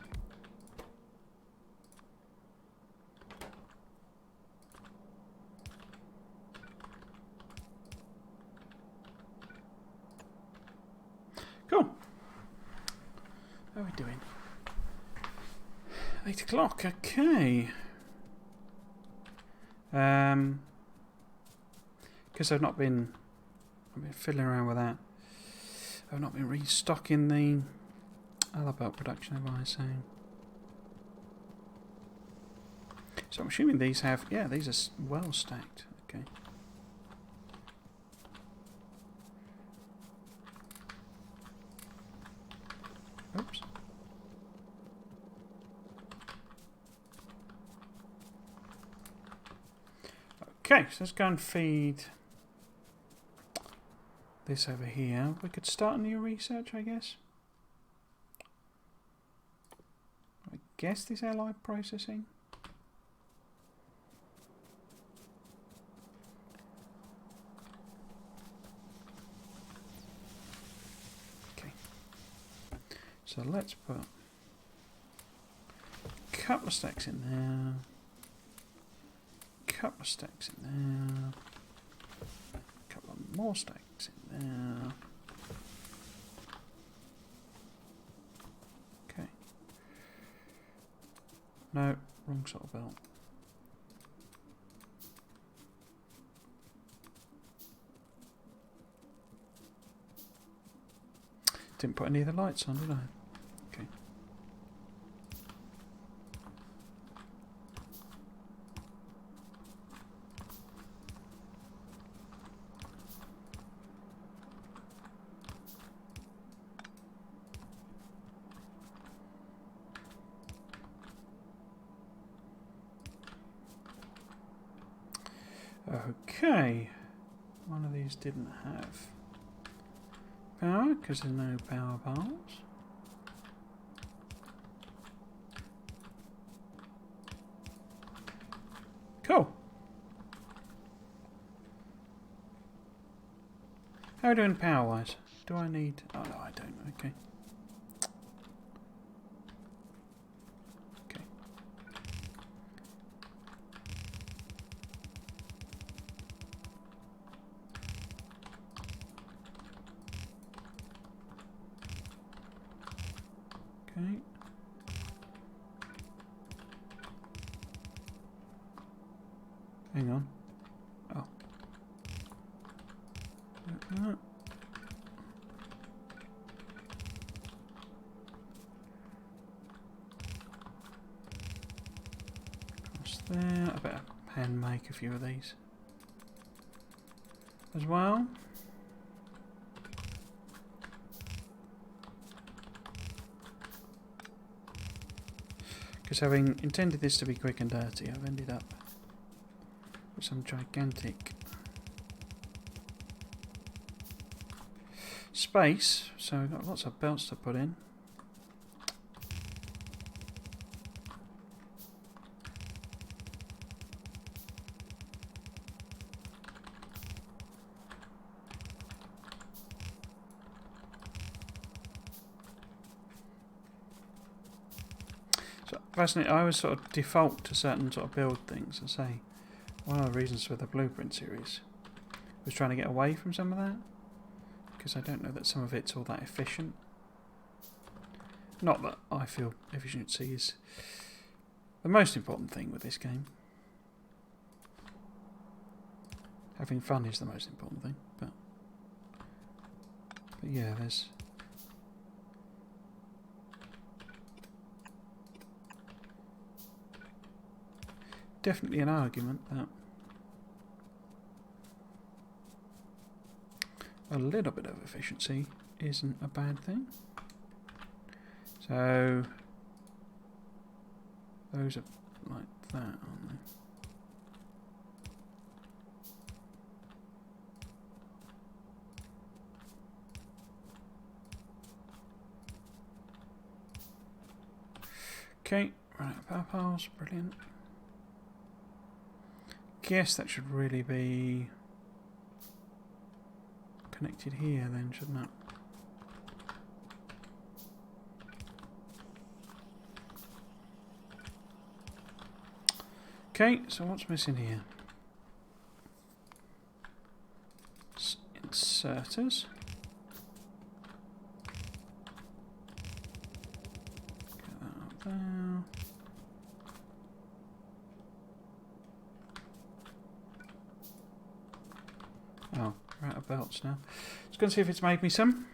Speaker 1: Cool. How are we doing? 8 o'clock, okay. Because I've been fiddling around with that. I've not been restocking the other belt production, have I saying? So I'm assuming these have, yeah, these are well stacked. Okay. Oops. Okay, so let's go and feed this over here. We could start a new research, I guess. I guess this allied processing. Okay. So let's put a couple of stacks in there. Couple of stacks in there. Couple of more stacks in there. Okay. No, wrong sort of belt. Didn't put any of the lights on, did I? Okay. Okay, one of these didn't have power because there's no power parts. Cool. How are we doing power wise? Do I need... Oh no, I don't. Okay. Okay. Hang on. Oh. that. Across there. I better hand make a few of these as well. Because having intended this to be quick and dirty, I've ended up with some gigantic space, so I've got lots of belts to put in. So fascinating. I always sort of default to certain sort of build things and say one of the reasons for the blueprint series was trying to get away from some of that, because I don't know that some of it's all that efficient. Not that I feel efficiency is the most important thing with this game. Having fun is the most important thing, but yeah, there's definitely an argument that a little bit of efficiency isn't a bad thing. So those are like that, aren't they? Okay, right, power piles, brilliant. Guess that should really be connected here then, shouldn't it? Okay, so what's missing here? Inserters. Get that up there. Oh, we're out of belts now. Let's go and see if it's made me some.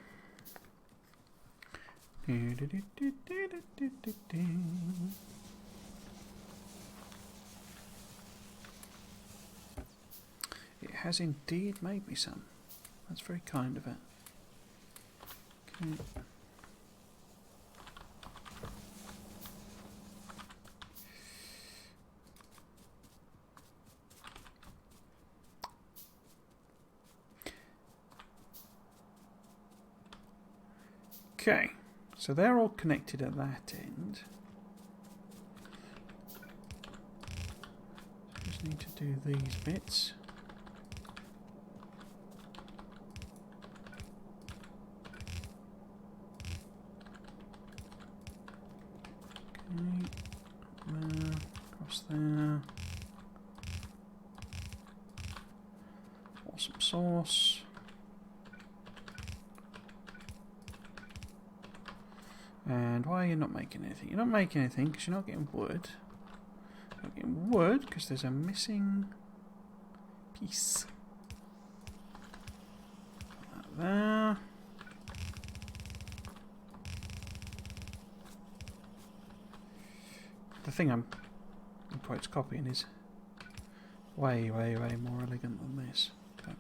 Speaker 1: It has indeed made me some. That's very kind of it. Okay. Okay, so they're all connected at that end. Just need to do these bits. Okay, there, across there. Awesome sauce. And why are you not making anything? You're not making anything because you're not getting wood. You're not getting wood because there's a missing piece. Put that there. The thing I'm in quotes copying is way, way, way more elegant than this. But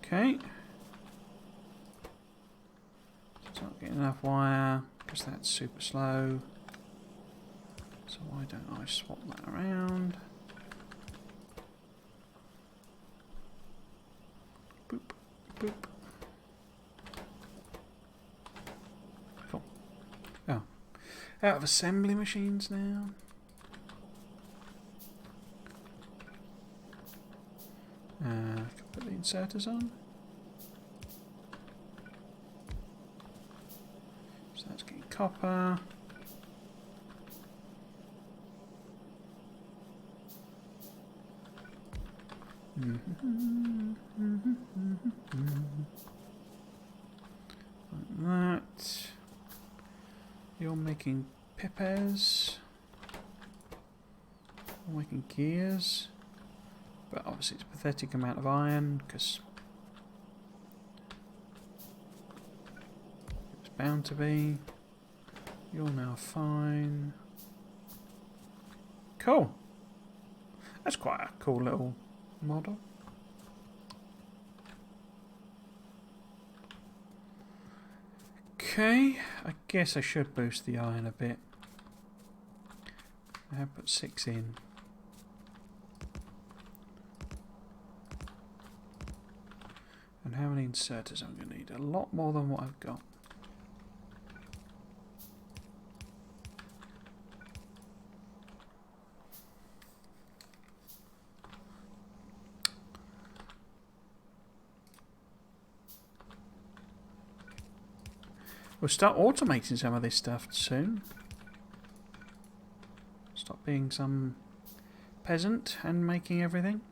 Speaker 1: okay. It's not getting enough wire because that's super slow. So why don't I swap that around? Boop, boop. Cool. Oh. Out of assembly machines now. Can put the inserters on. So that's getting copper. Like that. You're making pepes. I'm making gears. But obviously it's a pathetic amount of iron, because it's bound to be. You're now fine. Cool. That's quite a cool little model. Okay, I guess I should boost the iron a bit. I have put 6 in. And how many inserters I'm going to need? A lot more than what I've got. We'll start automating some of this stuff soon. Stop being some peasant and making everything.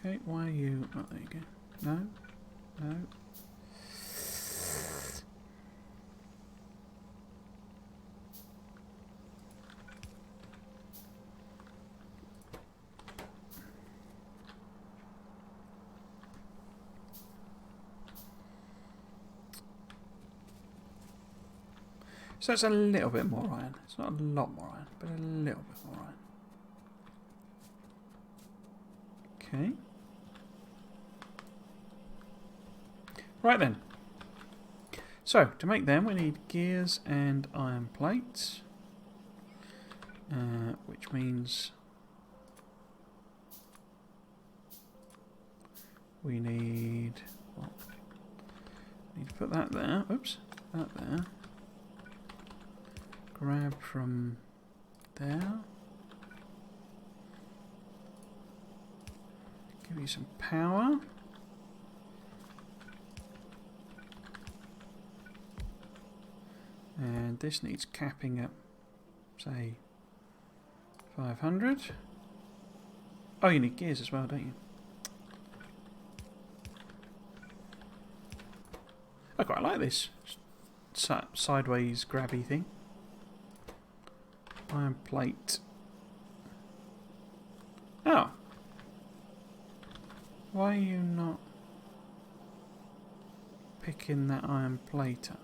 Speaker 1: Okay, why are you... Oh, there you go. No? No? So it's a little bit more iron. It's not a lot more iron, but a little bit more iron. Okay. Right then. So, to make them we need gears and iron plates. Which means we need... Well, need to put that there. Oops. That there. Grab from there. Give you some power. And this needs capping at, say, 500. Oh, you need gears as well, don't you? I quite like this sideways grabby thing. Iron plate. Oh. Why are you not picking that iron plate up?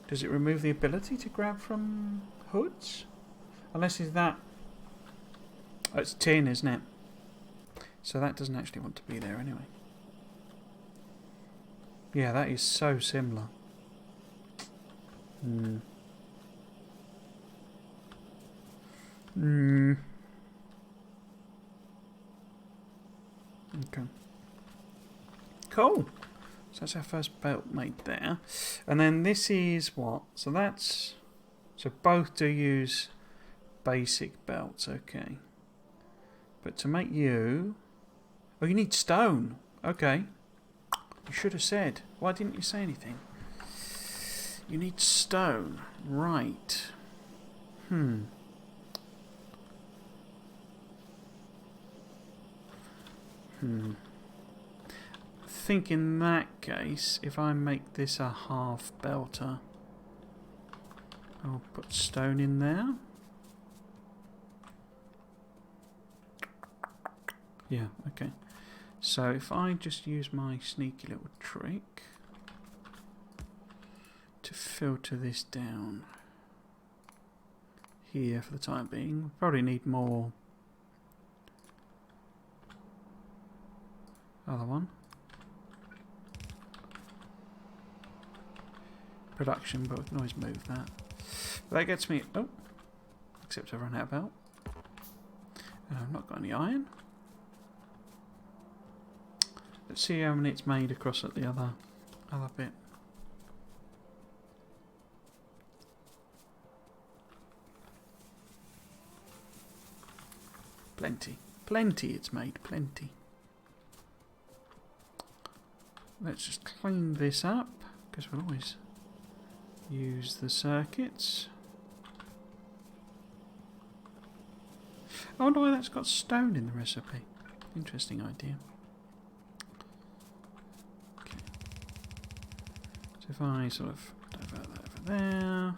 Speaker 1: Does it remove the ability to grab from hoods? Unless it's that... Oh, it's tin, isn't it? So that doesn't actually want to be there anyway. Yeah, that is so similar. Okay. Cool. So that's our first belt made there. And then this is what? So that's... So both do use basic belts, okay. But to make you... Oh, you need stone. Okay. You should have said. Why didn't you say anything? You need stone. Right. I think in that case, if I make this a half belter, I'll put stone in there. Yeah, okay. So if I just use my sneaky little trick to filter this down here for the time being, we probably need more. Other one. Production, but we can always move that. But that gets me... Oh! Except I've run out of belt. And I've not got any iron. Let's see how many it's made across at the other bit. Plenty. Plenty it's made. Plenty. Let's just clean this up, because we'll always use the circuits. I wonder why that's got stone in the recipe. Interesting idea. Okay. So if I sort of divert that over there.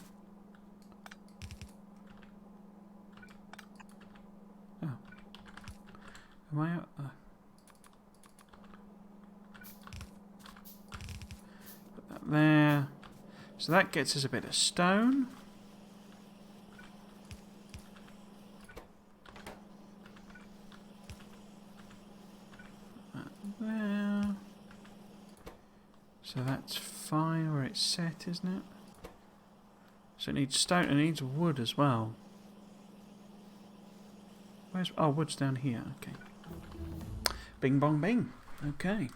Speaker 1: Oh. Am I out? Put that there. So that gets us a bit of stone. There. So that's fine where it's set, isn't it? So it needs stone and it needs wood as well. Where's... oh, wood's down here. Okay. Bing bong bing. Okay.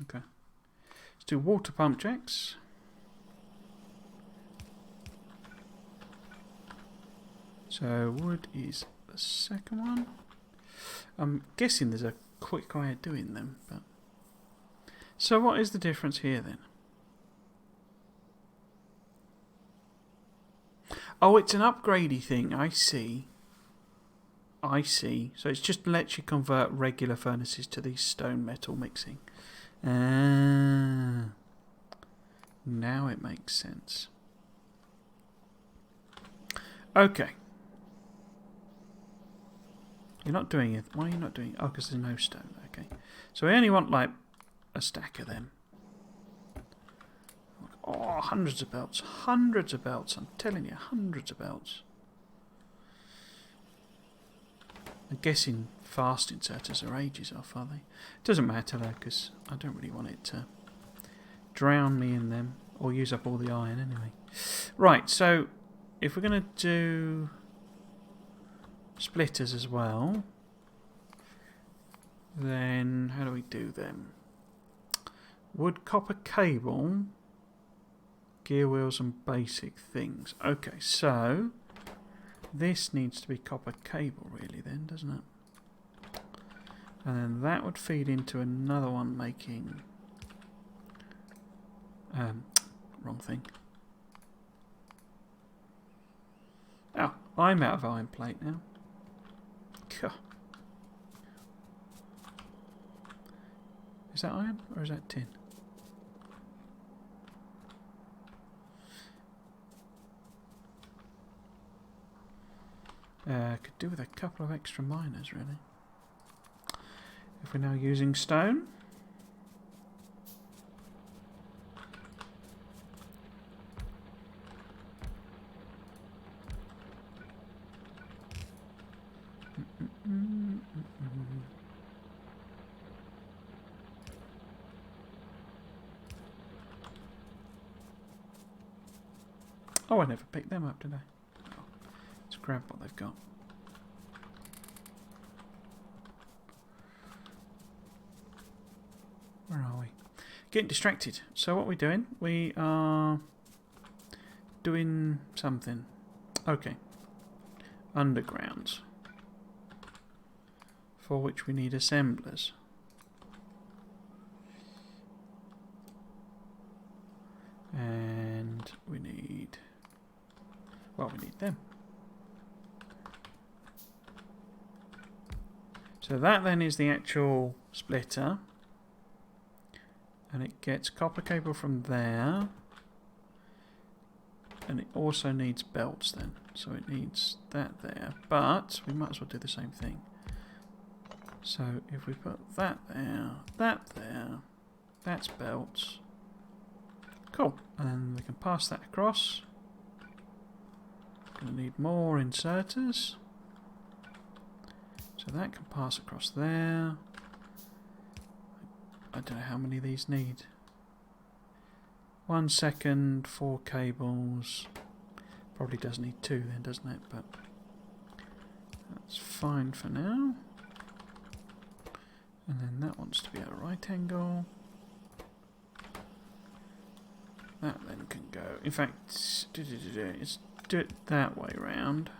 Speaker 1: Okay. Let's do water pump checks. So wood is the second one. I'm guessing there's a quick way of doing them, but so what is the difference here then? Oh, it's an upgradey thing. I see. I see. So it's just lets you convert regular furnaces to these stone metal mixing. Now it makes sense. Okay. You're not doing it. Why are you not doing it? Oh, because there's no stone. Okay. So we only want like a stack of them. Oh, hundreds of belts. Hundreds of belts. I'm telling you, hundreds of belts. I'm guessing fast inserters are ages off, are they? It doesn't matter though, because I don't really want it to drown me in them or use up all the iron anyway. Right, so if we're going to do splitters as well, then how do we do them? Wood, copper cable, gear wheels and basic things. Okay, so this needs to be copper cable really then, doesn't it? And then that would feed into another one making wrong thing. Oh, I'm out of iron plate now. Is that iron or is that tin? Could do with a couple of extra miners really. If we're now using stone. Oh, I never picked them up, did I? Oh, let's grab what they've got. Where are we? Getting distracted. So what are we doing? We are doing something. Okay. Undergrounds. For which we need assemblers. And we need... well, we need them. So that then is the actual splitter. And it gets copper cable from there. And it also needs belts then. So it needs that there. But we might as well do the same thing. So if we put that there, that's belts. Cool. And then we can pass that across. Gonna need more inserters. So that can pass across there. I don't know how many of these need. 1 second, 4 cables. Probably does need 2 then, doesn't it? But that's fine for now. And then that wants to be at a right angle. That then can go. In fact, let's do it that way round.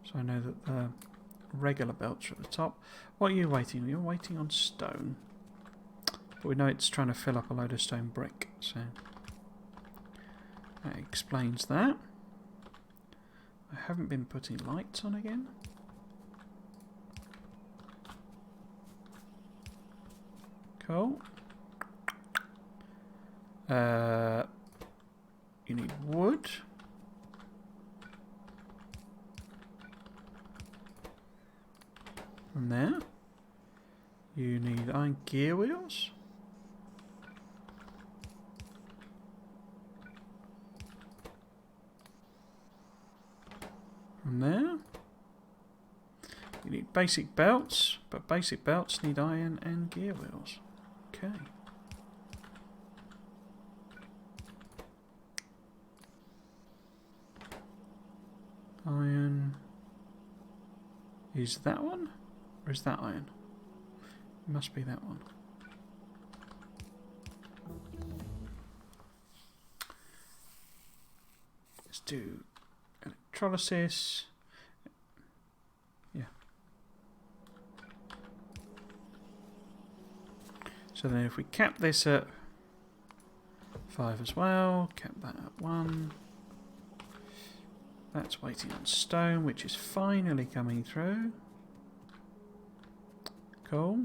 Speaker 1: So I know that the regular belts are at the top. What are you waiting on? You're waiting on stone. But we know it's trying to fill up a load of stone brick. So that explains that. I haven't been putting lights on again. Cool. You need wood. From there. You need iron gear wheels. From there. You need basic belts, but basic belts need iron and gear wheels. Okay. Iron. Is that one? Or is that iron? It must be that one. Let's do electrolysis. Yeah. So then if we cap this at 5 as well, cap that at 1. That's waiting on stone, which is finally coming through. Cool.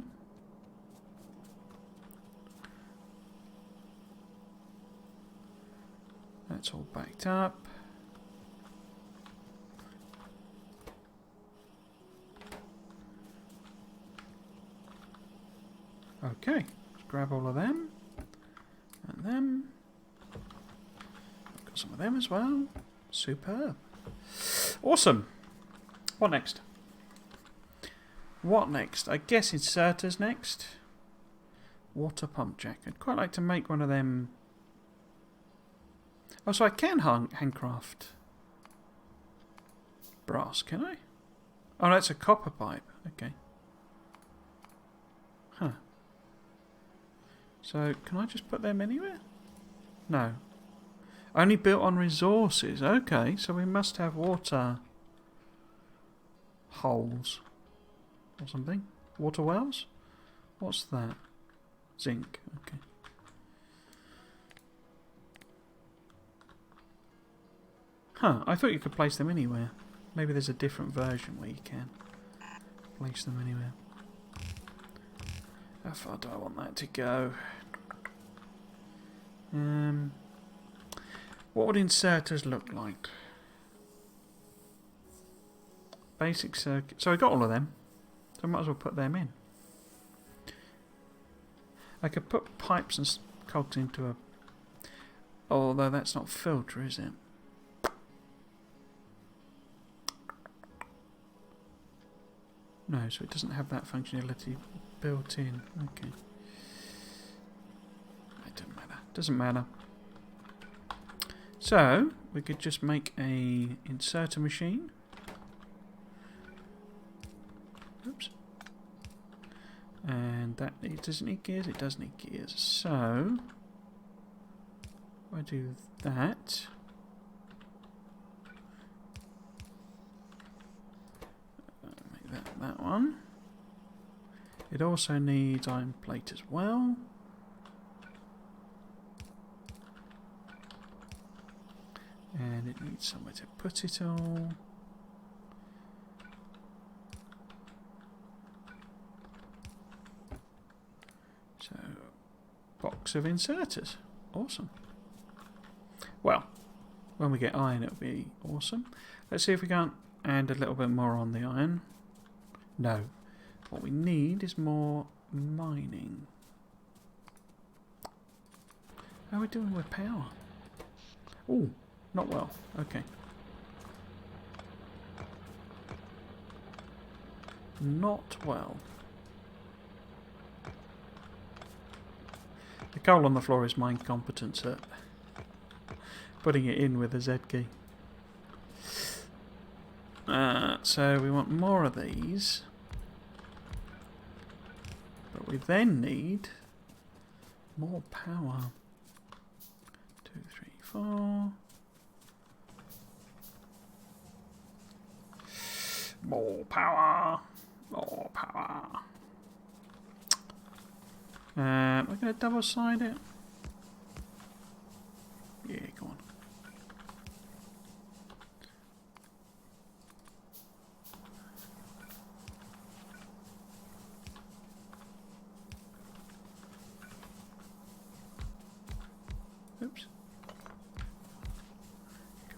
Speaker 1: That's all backed up. Okay, grab all of them. And them. I've got some of them as well. Superb. Awesome. What next? What next? I guess inserters next. Water pump jack. I'd quite like to make one of them. Oh, so I can handcraft brass, can I? Oh, that's a copper pipe. Okay. Huh. So, can I just put them anywhere? No. Only built on resources. Okay, so we must have water holes or something. Water wells? What's that? Zinc. Okay. Huh, I thought you could place them anywhere. Maybe there's a different version where you can place them anywhere. How far do I want that to go? What would inserters look like? Basic circuit. So I got all of them. So I might as well put them in. I could put pipes and cogs into a... Although that's not filter, is it? No, so it doesn't have that functionality built in. Okay. It doesn't matter. Doesn't matter. So, we could just make a inserter machine. Oops. And that doesn't need gears, it does need gears. So, if I do that, make that one. It also needs iron plate as well. And it needs somewhere to put it all. So, box of inserters. Awesome. Well, when we get iron it'll be awesome. Let's see if we can't add a little bit more on the iron. No. What we need is more mining. How are we doing with power? Oh, not well. Okay. Not well. The coal on the floor is my incompetence at putting it in with a Z key. So we want more of these. But we then need more power. 2, 3, 4. More power. More power. We're going to double side it. Yeah, go on.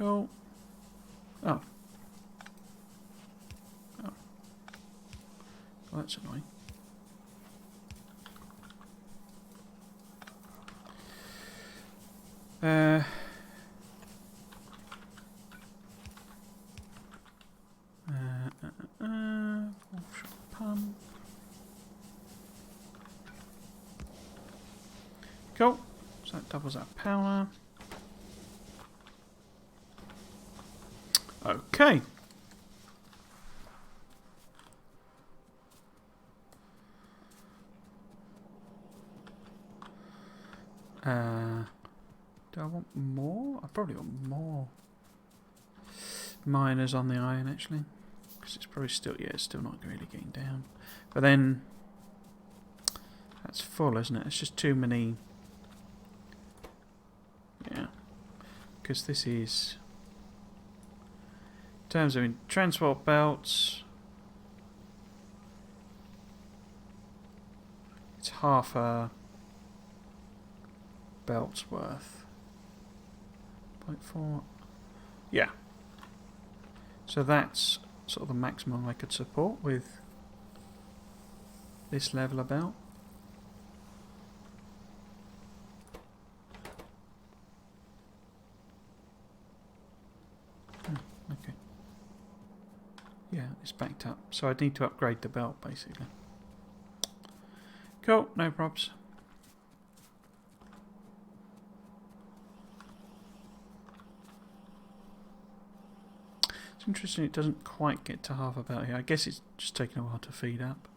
Speaker 1: Cool. Oh. Oh. Well, that's annoying. Offshore pump. Cool. So that doubles our power. Okay. Do I want more? I probably want more miners on the iron actually, because it's probably still, yeah, it's still not really getting down. But then that's full, isn't it? It's just too many. Yeah, because this is in terms of transport belts. It's half a belt's worth. 0.4. Yeah. So that's sort of the maximum I could support with this level of belt. Okay. Yeah, it's backed up. So I need to upgrade the belt basically. Cool, no probs. It's interesting it doesn't quite get to half a belt here. I guess it's just taking a while to feed up.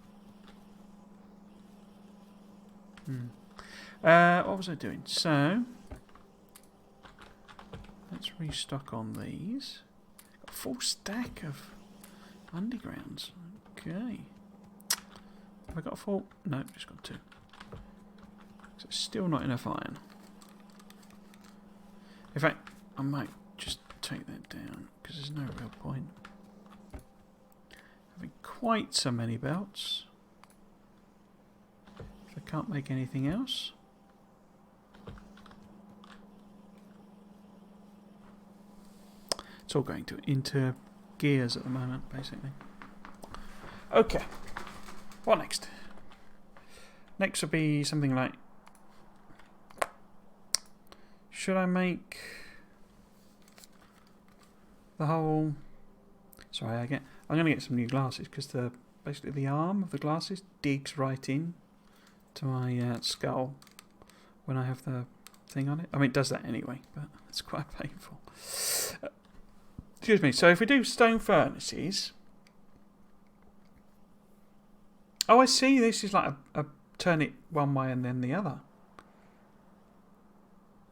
Speaker 1: What was I doing? So let's restock on these. Got a full stack of undergrounds. Okay. Have I got a full? No, just got two. So it's still not enough iron. In fact, I might just take that down because there's no real point having quite so many belts if I can't make anything else. It's all going into gears at the moment, basically. Okay, what next? Next will be something like, should I make the whole... Sorry, I'm going to get some new glasses because basically the arm of the glasses digs right in to my skull when I have the thing on it. I mean, it does that anyway, but it's quite painful. Excuse me. So if we do stone furnaces... Oh, I see. This is like a turn it one way and then the other.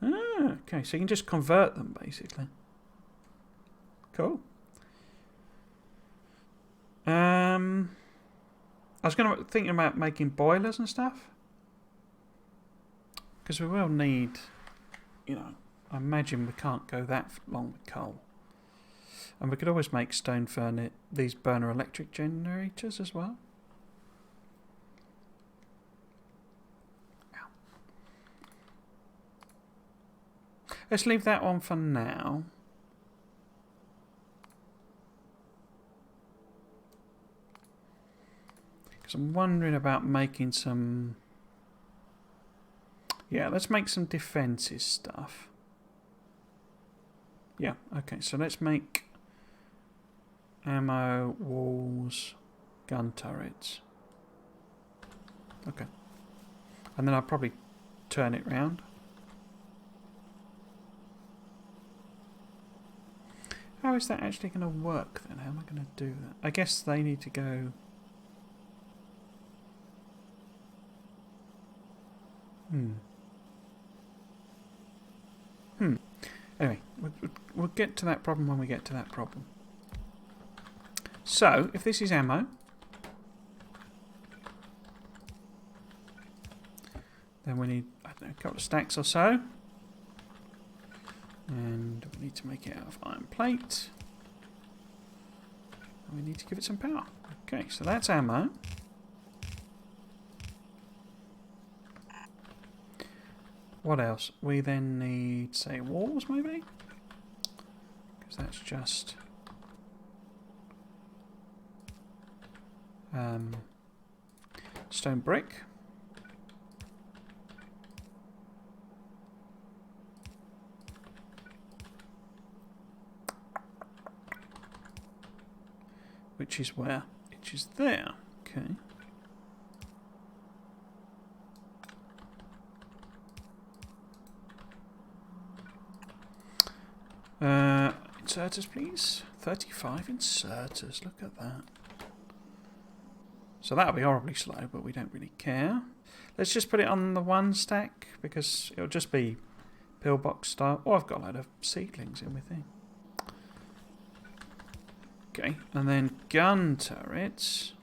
Speaker 1: Ah, okay. So you can just convert them, basically. Cool. I was thinking about making boilers and stuff. Because we will need, you know, I imagine we can't go that long with coal. And we could always make stone furnace, these burner electric generators as well. Ow. Let's leave that on for now. Because I'm wondering about making some... Yeah, let's make some defences stuff. Yeah, okay, so let's make ammo, walls, gun turrets. Okay. And then I'll probably turn it round. How is that actually going to work then? How am I going to do that? I guess they need to go... Anyway, we'll get to that problem when we get to that problem. So, if this is ammo, then we need, I don't know, a couple of stacks or so. And we need to make it out of iron plate. And we need to give it some power. Okay, so that's ammo. What else? We then need, say, walls maybe? So that's just stone brick. Which is where? Which is there. Okay. Inserters, please. 35 inserters. Look at that. So that'll be horribly slow, but we don't really care. Let's just put it on the one stack, because it'll just be pillbox style. Oh, I've got a load of seedlings in with it. Okay, and then gun turrets.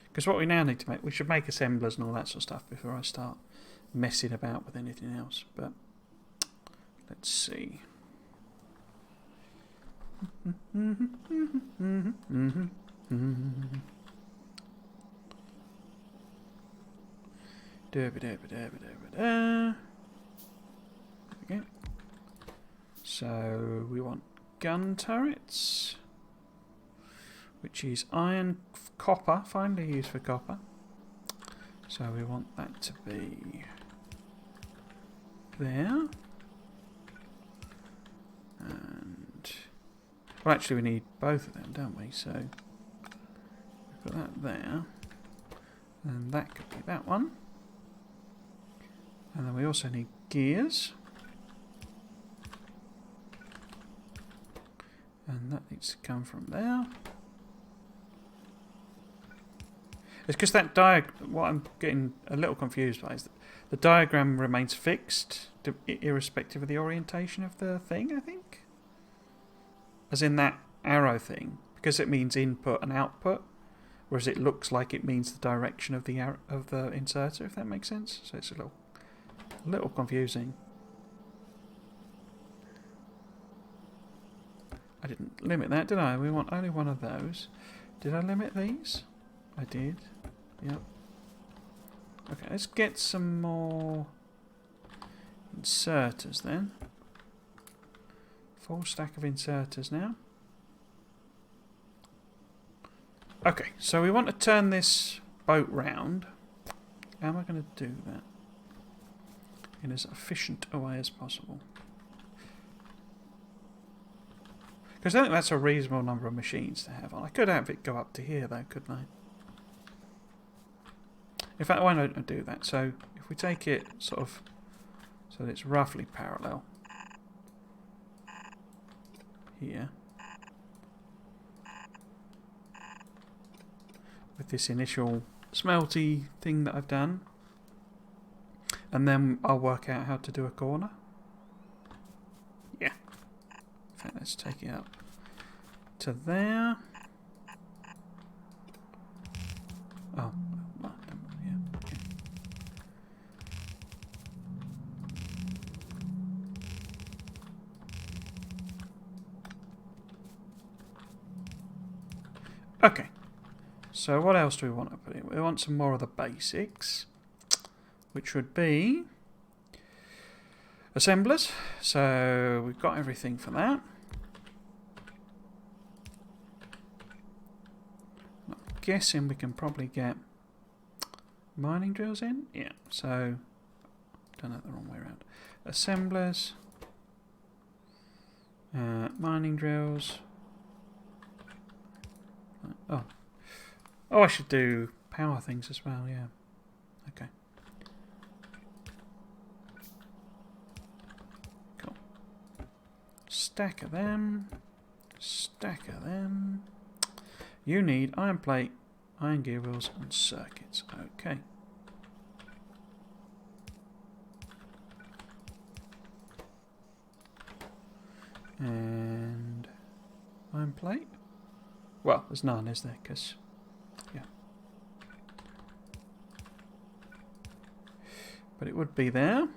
Speaker 1: Because what we now need to make, we should make assemblers and all that sort of stuff before I start messing about with anything else. But let's see. Okay. So we want gun turrets, which is iron copper, finally used for copper. So we want that to be there. And well, actually we need both of them, don't we? So we've got that there. And that could be that one. And then we also need gears. And that needs to come from there. It's because that diagram, what I'm getting a little confused by is that the diagram remains fixed, irrespective of the orientation of the thing, I think. As in that arrow thing, because it means input and output, whereas it looks like it means the direction of the inserter, if that makes sense. So it's a little confusing. I didn't limit that, did I? We want only one of those. Did I limit these? I did. Yep. Okay, let's get some more inserters then. Full stack of inserters now. Okay, so we want to turn this boat round. How am I going to do that in as efficient a way as possible? Because I think that's a reasonable number of machines to have on. I could have it go up to here though, couldn't I? In fact, why don't I do that? So if we take it sort of so that it's roughly parallel here with this initial smelty thing that I've done, and then I'll work out how to do a corner. Yeah. In fact, let's take it up to there. Oh, well, yeah. Okay. So what else do we want to put in? We want some more of the basics, which would be assemblers. So we've got everything for that. I'm guessing we can probably get mining drills in. Yeah, so done it the wrong way around. Assemblers, mining drills. Oh, I should do power things as well, yeah. Okay. Cool. Stack of them. Stack of them. You need iron plate, iron gear wheels, and circuits. Okay. And iron plate. Well, there's none, is there? Because, yeah. But it would be there.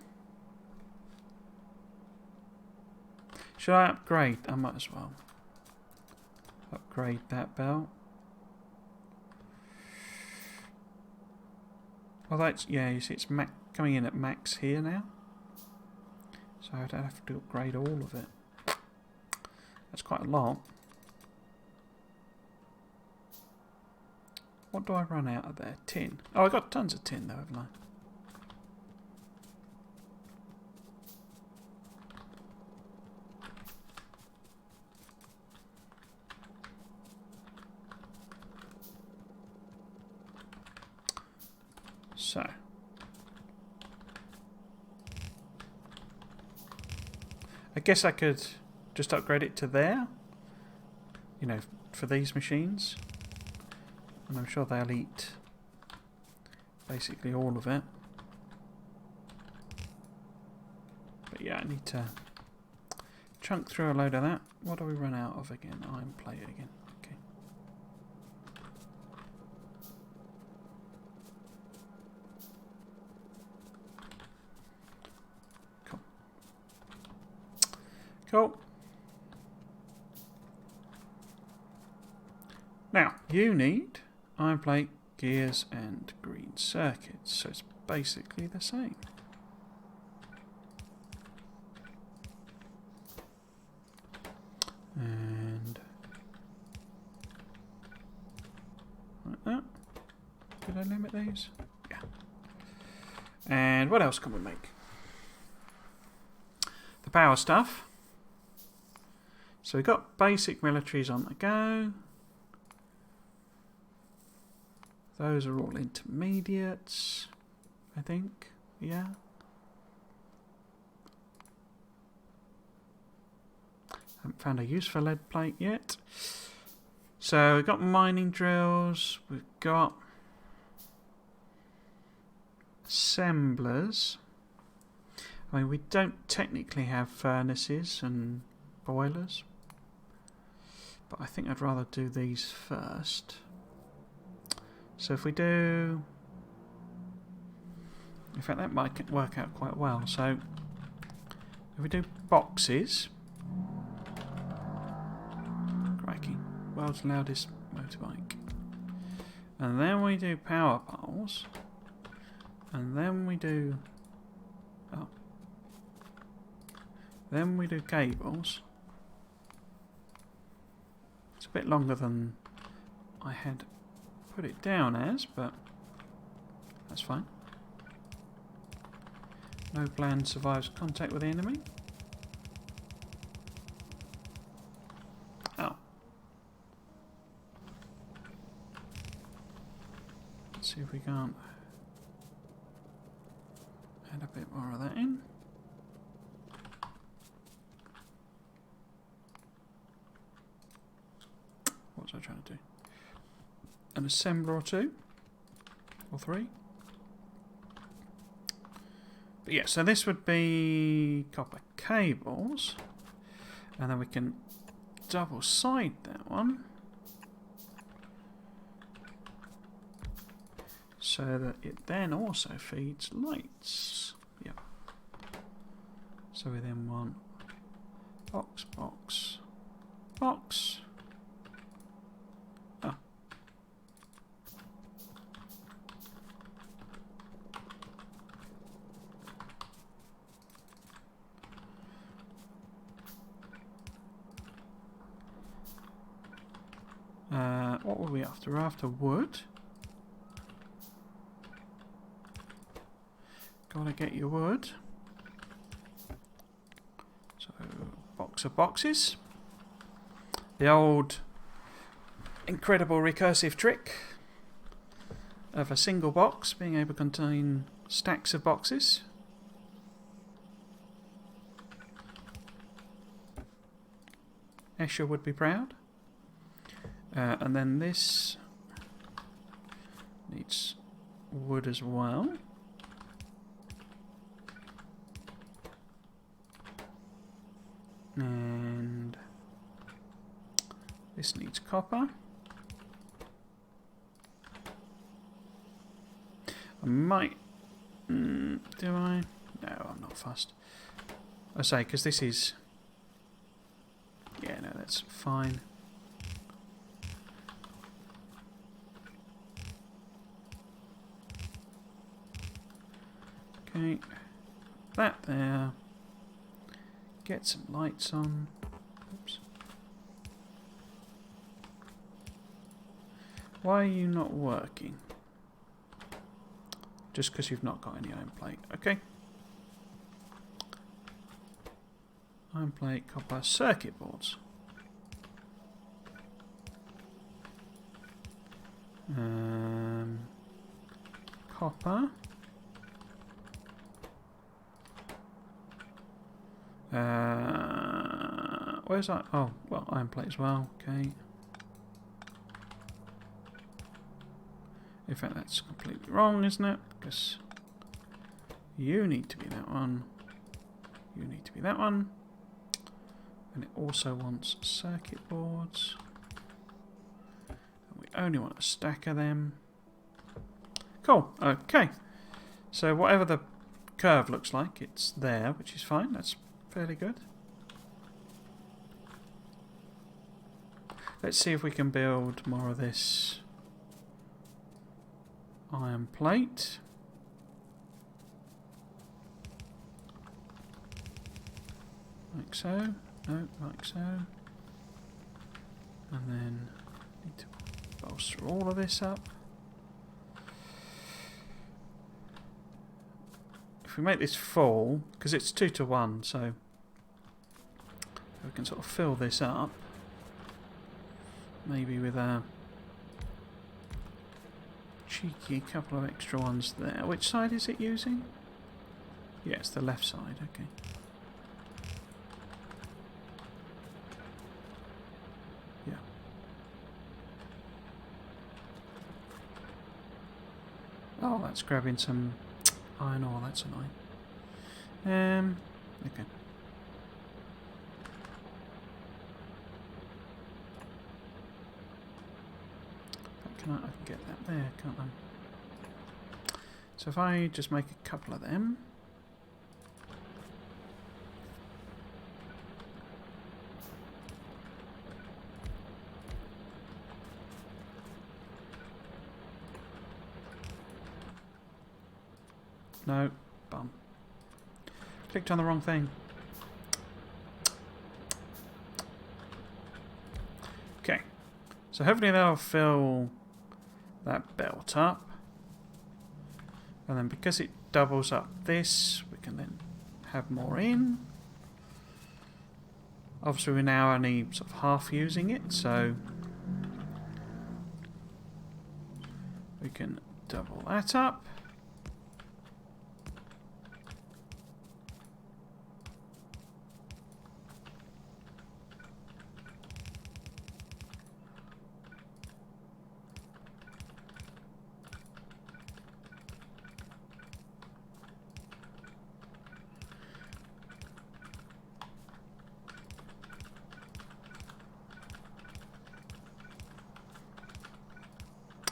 Speaker 1: Should I upgrade? I might as well. Upgrade that belt. Although it's, yeah, you see it's coming in at max here now. So I'd have to upgrade all of it. That's quite a lot. What do I run out of there? Tin. Oh, I got tons of tin though, haven't I? So. I guess I could just upgrade it to there. You know, for these machines. And I'm sure they'll eat basically all of it. But yeah, I need to chunk through a load of that. What do we run out of again? Iron plate again. Okay. Cool. Cool. Now, you need iron plate, gears, and green circuits. So it's basically the same. And like that. Did I limit these? Yeah. And what else can we make? The power stuff. So we've got basic militaries on the go. Those are all intermediates, I think. Yeah. Haven't found a use for lead plate yet. So we've got mining drills. We've got assemblers. I mean, we don't technically have furnaces and boilers, but I think I'd rather do these first. So if we do... In fact, that might work out quite well. So if we do boxes... Crikey. World's loudest motorbike. And then we do power poles. And then we do... Oh. Then we do cables. It's a bit longer than I had put it down as, but that's fine. No plan survives contact with the enemy. Oh. Let's see if we can't add a bit more of that in. What was I trying to do? An assembler or two, or three. But yeah, so this would be copper cables, and then we can double side that one so that it then also feeds lights. Yeah. So we then want box, box, box. What were we after? We're after wood. Gotta get your wood. So, box of boxes. The old incredible recursive trick of a single box being able to contain stacks of boxes. Escher would be proud. And then this needs wood as well. And this needs copper. I might... do I? No, I'm not fussed. I say, because this is... Yeah, no, that's fine. Okay, that there. Get some lights on. Oops. Why are you not working? Just because you've not got any iron plate. Okay. Iron plate, copper, circuit boards. Copper. Where's that? Oh, well, iron plate as well. Okay. In fact, that's completely wrong, isn't it? Because you need to be that one. You need to be that one. And it also wants circuit boards. And we only want a stack of them. Cool. Okay. So whatever the curve looks like, it's there, which is fine. That's fairly good. Let's see if we can build more of this iron plate. Like so. No, like so. And then need to bolster all of this up. If we make this full, because it's 2 to 1, so we can sort of fill this up. Maybe with a cheeky couple of extra ones there. Which side is it using? Yeah, it's the left side, okay. Yeah. Oh, that's grabbing some iron ore, that's annoying. Okay. I can get that there, can't I? So if I just make a couple of them. No, bum. Clicked on the wrong thing. Okay, so hopefully that'll fill that belt up, and then because it doubles up this, we can then have more in. Obviously we're now only sort of half using it, so we can double that up.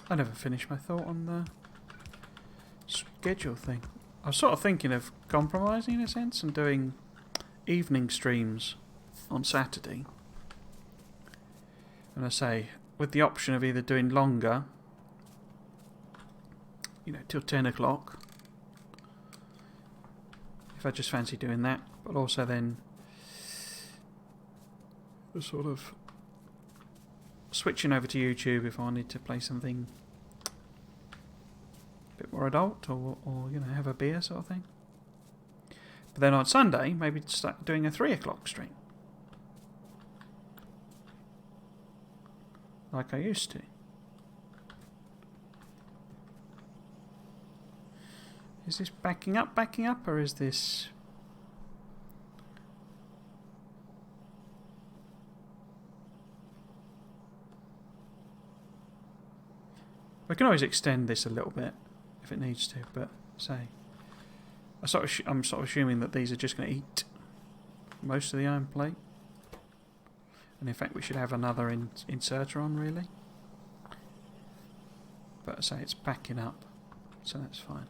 Speaker 1: I never finished my thought on the schedule thing. I was sort of thinking of compromising in a sense and doing evening streams on Saturday. And I say, with the option of either doing longer, you know, till 10 o'clock, if I just fancy doing that, but also then the sort of switching over to YouTube if I wanted to play something a bit more adult, or you know, have a beer sort of thing. But then on Sunday, maybe start doing a 3 o'clock stream, like I used to. Is this backing up, or is this... We can always extend this a little bit if it needs to, but say, I'm sort of assuming that these are just going to eat most of the iron plate, and in fact we should have another inserter on really. But I say it's backing up, so that's fine.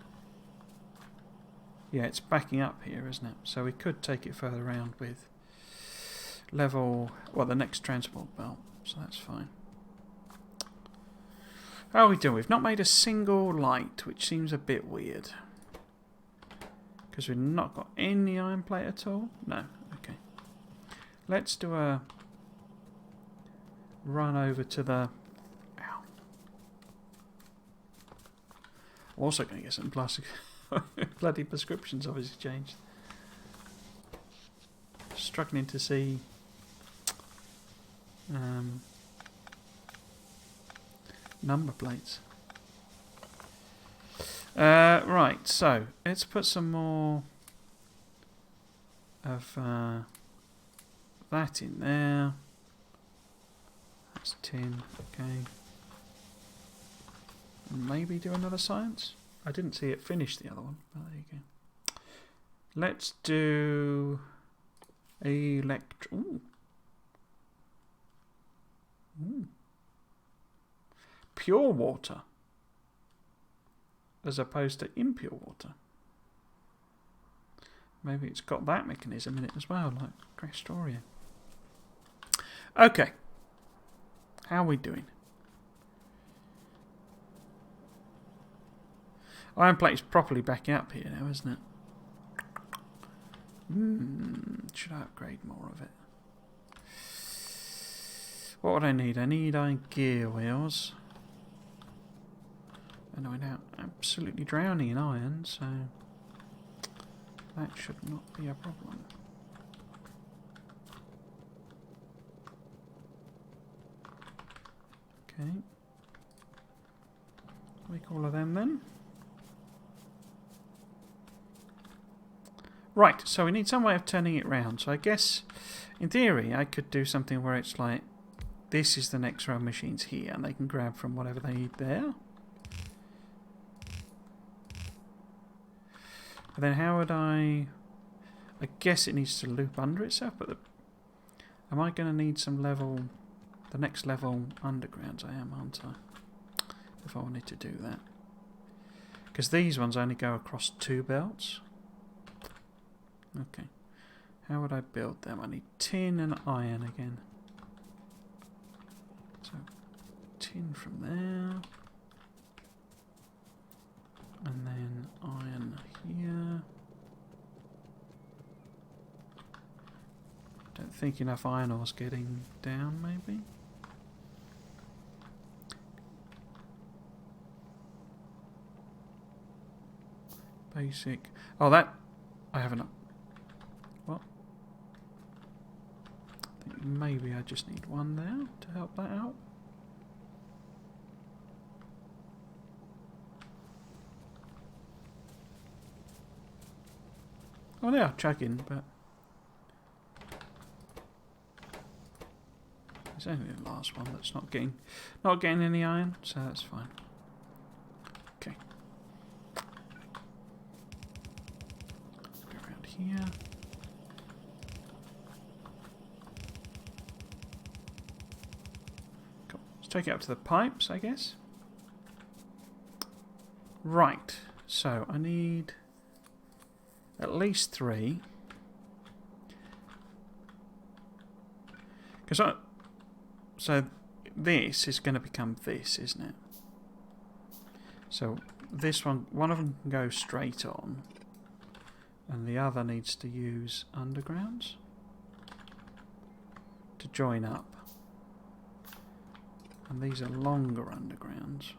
Speaker 1: Yeah, it's backing up here, isn't it? So we could take it further around with level, well, the next transport belt, so that's fine. How are we doing? We've not made a single light, which seems a bit weird. Because we've not got any iron plate at all? No, okay. Let's do a run over to the... Ow. Also going to get some plastic. Bloody prescriptions obviously changed. Struggling to see number plates. Right, so let's put some more of that in there. That's tin, okay. And maybe do another science. I didn't see it finish the other one, but there you go. Let's do pure water as opposed to impure water. Maybe it's got that mechanism in it as well, like Factorio. Okay. How are we doing? Iron plate's properly back up here now, isn't it? Should I upgrade more of it? What would I need? I need iron gear wheels. And I'm now absolutely drowning in iron, so that should not be a problem. Okay. Make all of them then. Right, so we need some way of turning it round. So I guess, in theory, I could do something where it's like, this is the next row of machines here, and they can grab from whatever they need there. And then how would I guess it needs to loop under itself, but am I going to need some level, the next level undergrounds? I am, aren't I? If I wanted to do that. Because these ones only go across 2 belts. Okay. How would I build them? I need tin and iron again. So, tin from there. And then iron here. Don't think enough iron ore's getting down, maybe? Basic. Oh, that I haven't. What? I think maybe I just need one there to help that out. Oh, they are chugging, but it's only the last one that's not getting any iron, so that's fine. Okay. Go around here. Cool. Let's take it up to the pipes, I guess. Right. So I need at least 3. So this is going to become this, isn't it? So this one of them can go straight on, and the other needs to use undergrounds to join up. And these are longer undergrounds.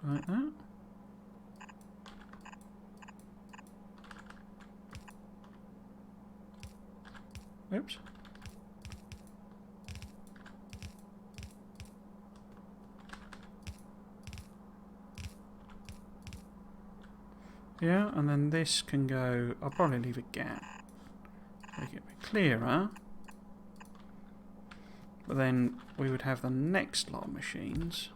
Speaker 1: Like that. Oops. Yeah, and then this can go. I'll probably leave a gap, make it a bit clearer. But then we would have the next lot of machines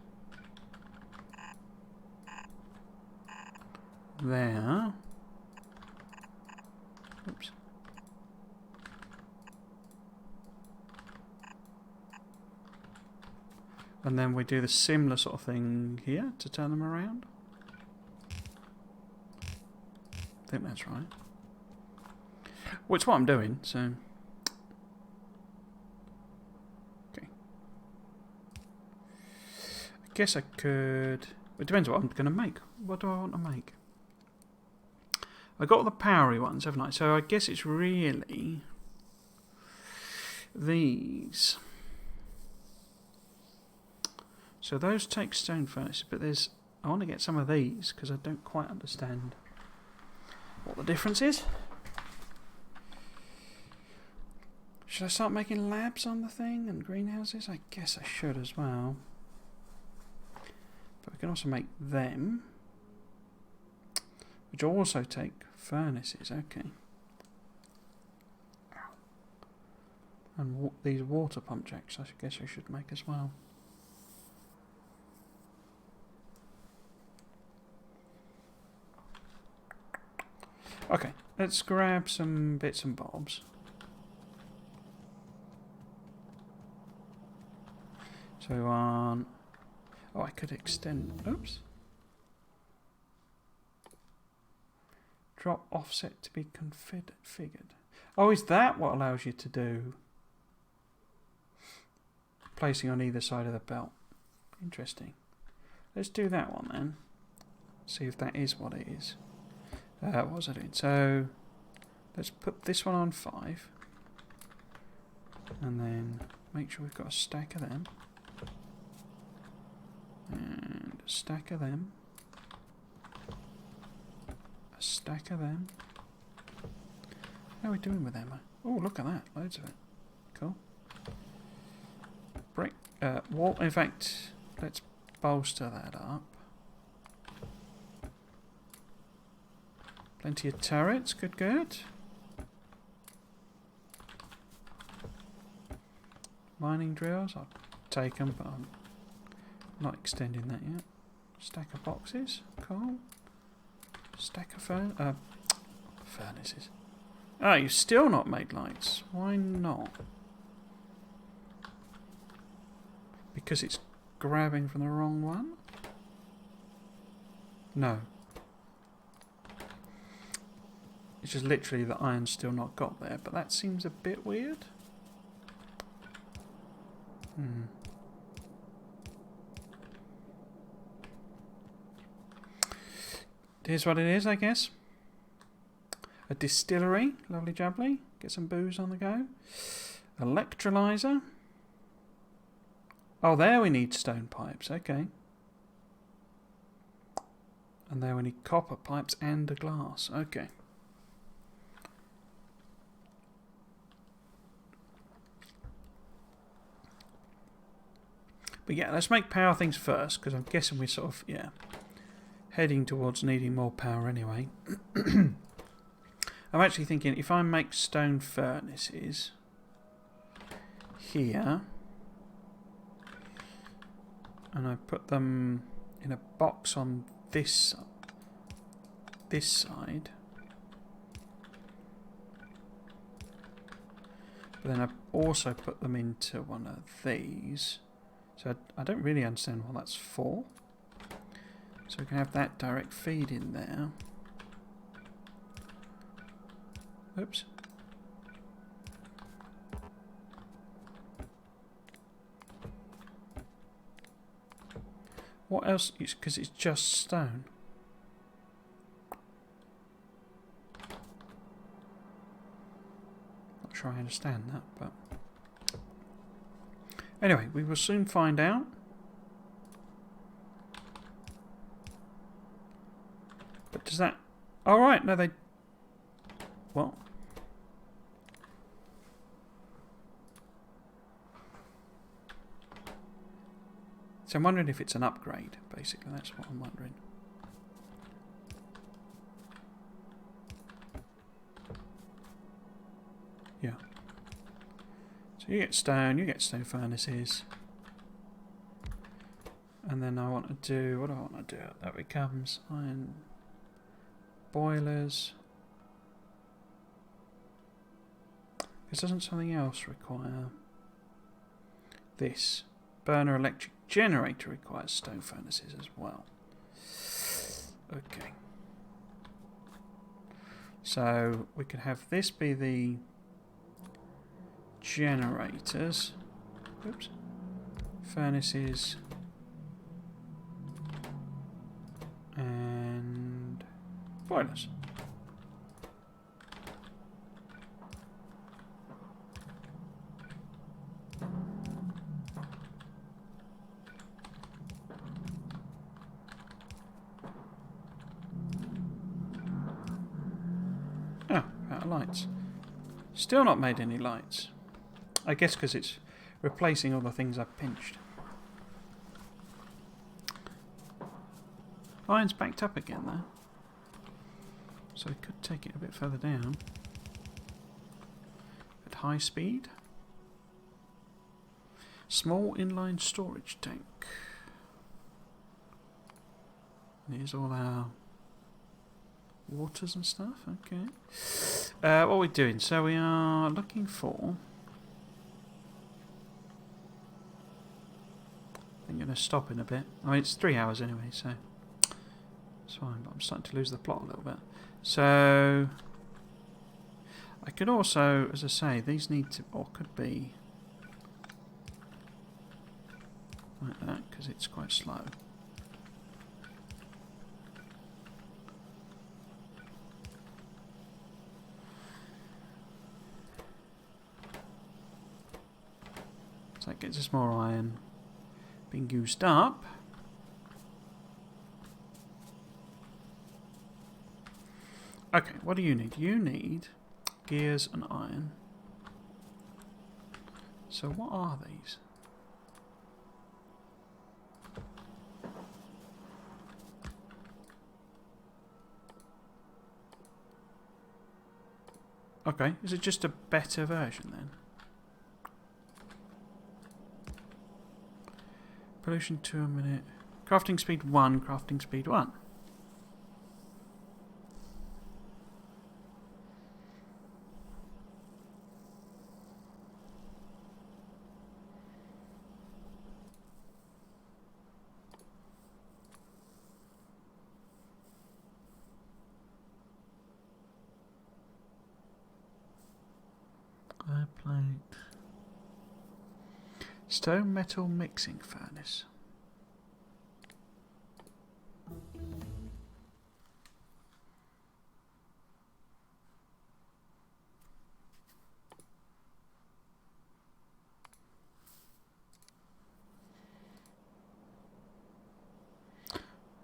Speaker 1: there. Oops. And then we do the similar sort of thing here to turn them around. I think that's right. Which is what I'm doing, so. Okay. I guess I could. It depends what I'm going to make. What do I want to make? I got all the powery ones, haven't I? So I guess it's really these. So those take stone furnaces, but there's... I want to get some of these because I don't quite understand what the difference is. Should I start making labs on the thing and greenhouses? I guess I should as well. But we can also make them, which also take furnaces. Okay. And these water pump jacks, I guess I should make as well. Okay, let's grab some bits and bobs. So on... oh, I could extend... oops. Drop offset to be configured. Oh, is that what allows you to do placing on either side of the belt? Interesting. Let's do that one then. See if that is what it is. What was I doing? So let's put this one on 5. And then make sure we've got a stack of them. And a stack of them. A stack of them. How are we doing with them? Oh, look at that. Loads of it. Cool. Brick. Wall. In fact, let's bolster that up. Plenty of turrets. Good, good. Mining drills. I'll take them, but I'm not extending that yet. Stack of boxes. Cool. Stack of furnaces. Ah, you've still not made lights. Why not? Because it's grabbing from the wrong one? No. It's just literally the iron's still not got there, but that seems a bit weird. Here's what it is, I guess. A distillery, lovely jubbly. Get some booze on the go. Electrolyzer. Oh, there we need stone pipes, okay. And there we need copper pipes and a glass, okay. But yeah, let's make power things first, because I'm guessing we're sort of, yeah, heading towards needing more power anyway. I'm actually thinking if I make stone furnaces here, and I put them in a box on this side, but then I also put them into one of these. So I don't really understand what that's for. So we can have that direct feed in there. Oops. What else? Because it's just stone. Not sure I understand that, but... anyway, we will soon find out. But does that... all right, no, they... what? So I'm wondering if it's an upgrade, basically. That's what I'm wondering. Yeah. So you get stone furnaces. And then I want to do... what do I want to do? That becomes iron boilers. Because doesn't something else require... this? Burner electric generator requires stone furnaces as well. Okay. So we could have this be the generators. Oops. Furnaces. And boilers. Out of lights. Still not made any lights. I guess because it's replacing all the things I've pinched. Iron's backed up again though. So I could take it a bit further down. At high speed. Small inline storage tank. Here's all our waters and stuff. Okay. What are we doing? So we are looking for... I'm going to stop in a bit. I mean, it's 3 hours anyway, so it's fine. But I'm starting to lose the plot a little bit. So I could also, as I say, these need to, or could be like that, because it's quite slow. So that gets us more iron being used up. Okay, what do you need? You need gears and iron. So what are these? Okay, is it just a better version then? Pollution 2 a minute. Crafting speed 1, crafting speed 1. Plate. Stone metal mixing furnace.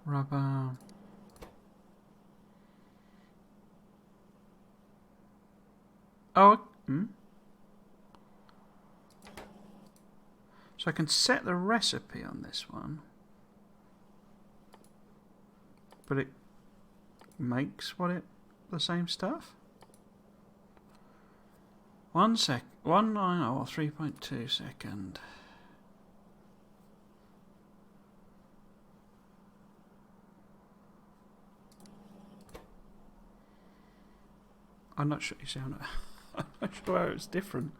Speaker 1: Rubber. Oh, So I can set the recipe on this one, but it makes the same stuff. 1 sec, 1 or 3.2 second. I'm not sure. You see, I'm not sure how it's different.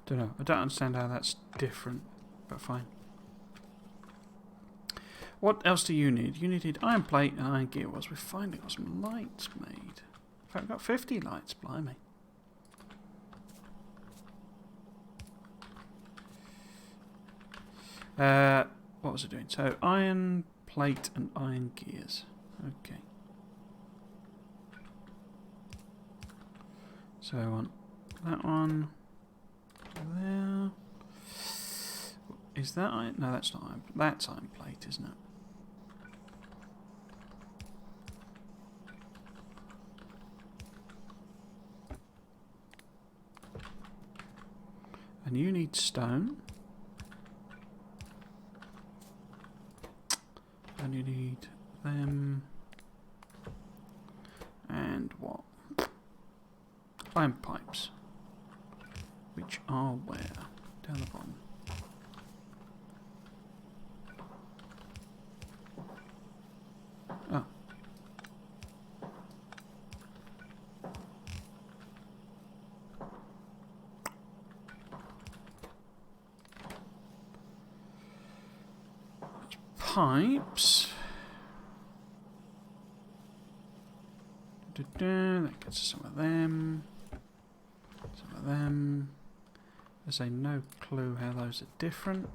Speaker 1: Don't know. I don't understand how that's different, but fine. What else do you need? You needed iron plate and iron gear. Was we finally got some lights made? In fact, we've got 50 lights. Blimey. What was it doing? So iron plate and iron gears. Okay. So I want that one there. Is that iron? No, that's not iron. That's iron plate, isn't it? And you need stone. And you need them. And what? Iron pipes. Which are where? Down the bottom. Oh. Pipes. That gets us some of them. Some of them. There's no clue how those are different.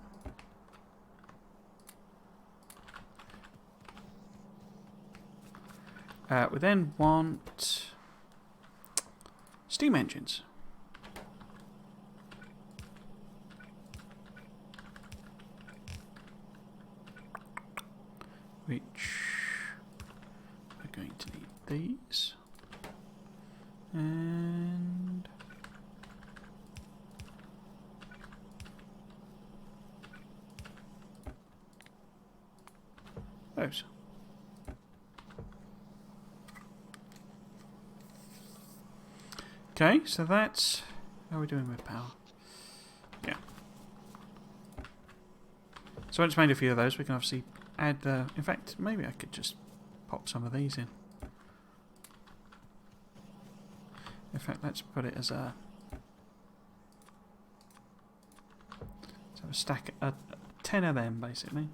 Speaker 1: We then want steam engines. Which we're going to need these. And those. Okay, so that's how are we doing with power? Yeah. So once made a few of those, we can obviously add the. In fact, maybe I could just pop some of these in. In fact, let's put it as a. Let's have a stack, a 10 of them basically.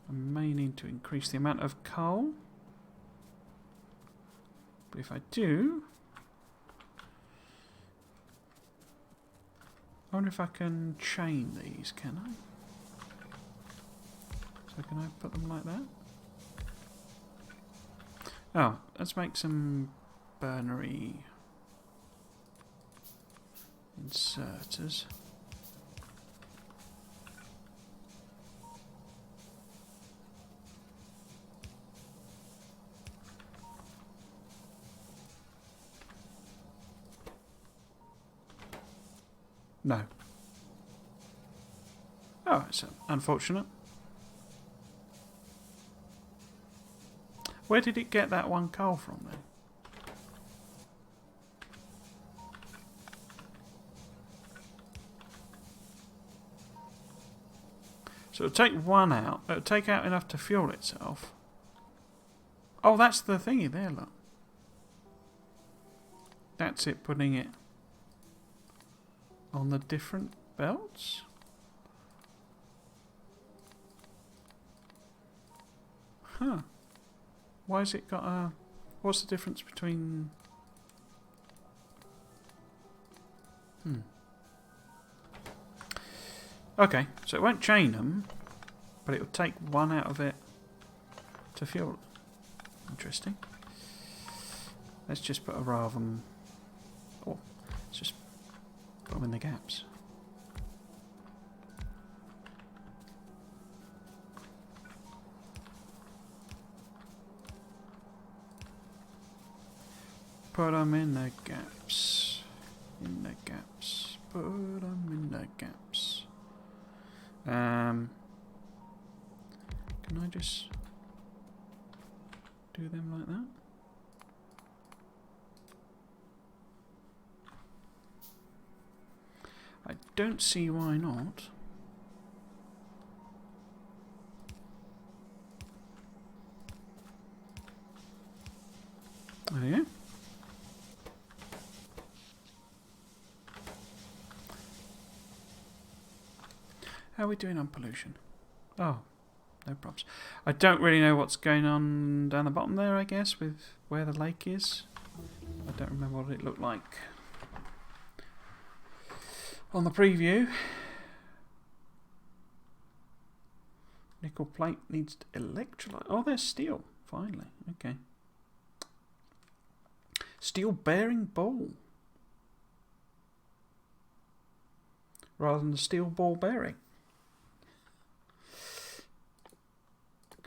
Speaker 1: I may need to increase the amount of coal. But if I do, I wonder if I can chain these, can I? So can I put them like that? Oh, let's make some burnery inserters. No. Oh, it's unfortunate. Where did it get that one coal from then? So it'll take one out. It'll take out enough to fuel itself. Oh, that's the thingy there, look. That's it putting it on the different belts. Huh. Why has it got a... What's the difference between... Okay, so it won't chain them, but it will take one out of it to fuel it. Interesting. Let's just put a row of them... Oh, let's just put them in the gaps. Put them in the gaps. In the gaps. Put them in the gaps. Can I just do them like that? I don't see why not. There you go. How are we doing on pollution? Oh, no problems. I don't really know what's going on down the bottom there, I guess, with where the lake is. I don't remember what it looked like on the preview. Nickel plate needs electrolyte. Oh, there's steel, finally. Okay. Steel bearing ball. Rather than the steel ball bearing.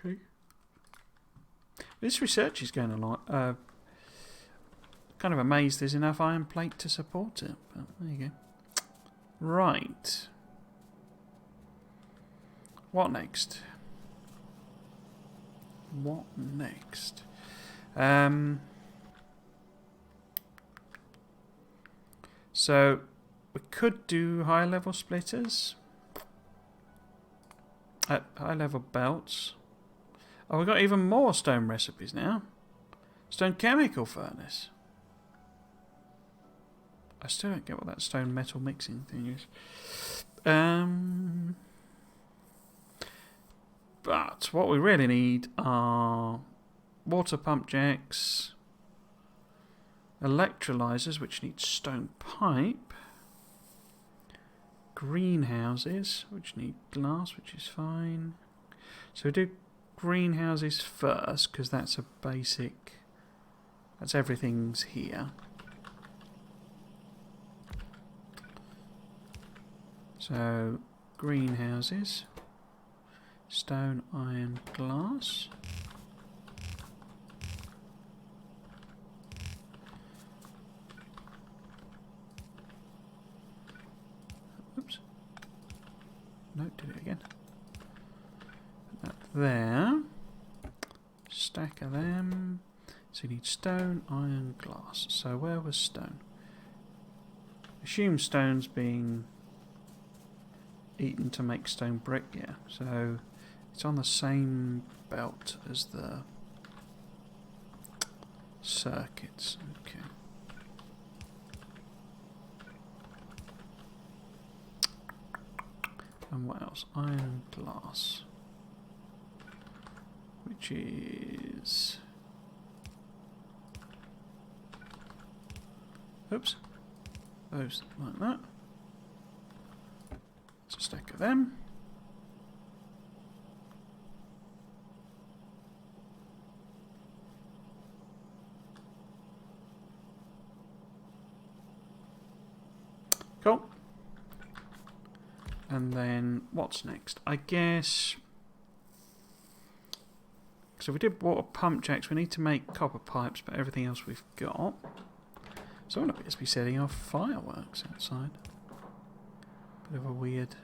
Speaker 1: Okay. This research is going a lot. Kind of amazed there's enough iron plate to support it. But there you go. Right. What next? What next? So we could do high level splitters. High level belts. Oh, we've got even more stone recipes now. Stone chemical furnace. I still don't get what that stone metal mixing thing is. But what we really need are water pump jacks, electrolyzers, which need stone pipe, greenhouses, which need glass, which is fine. So we do greenhouses first, because that's a basic... That's everything's here. So, greenhouses. Stone, iron, glass. Oops. No, did it again. Put that there. Stack of them. So you need stone, iron, glass. So where was stone? Assume stone's being eaten to make stone brick, yeah. So it's on the same belt as the circuits. Okay. And what else? Iron, glass. Which is... Oops. Those like that. It's a stack of them. Cool. And then what's next? I guess... So we did water pump jacks. We need to make copper pipes, but everything else we've got. Someone appears to be setting off fireworks outside. Bit of a weird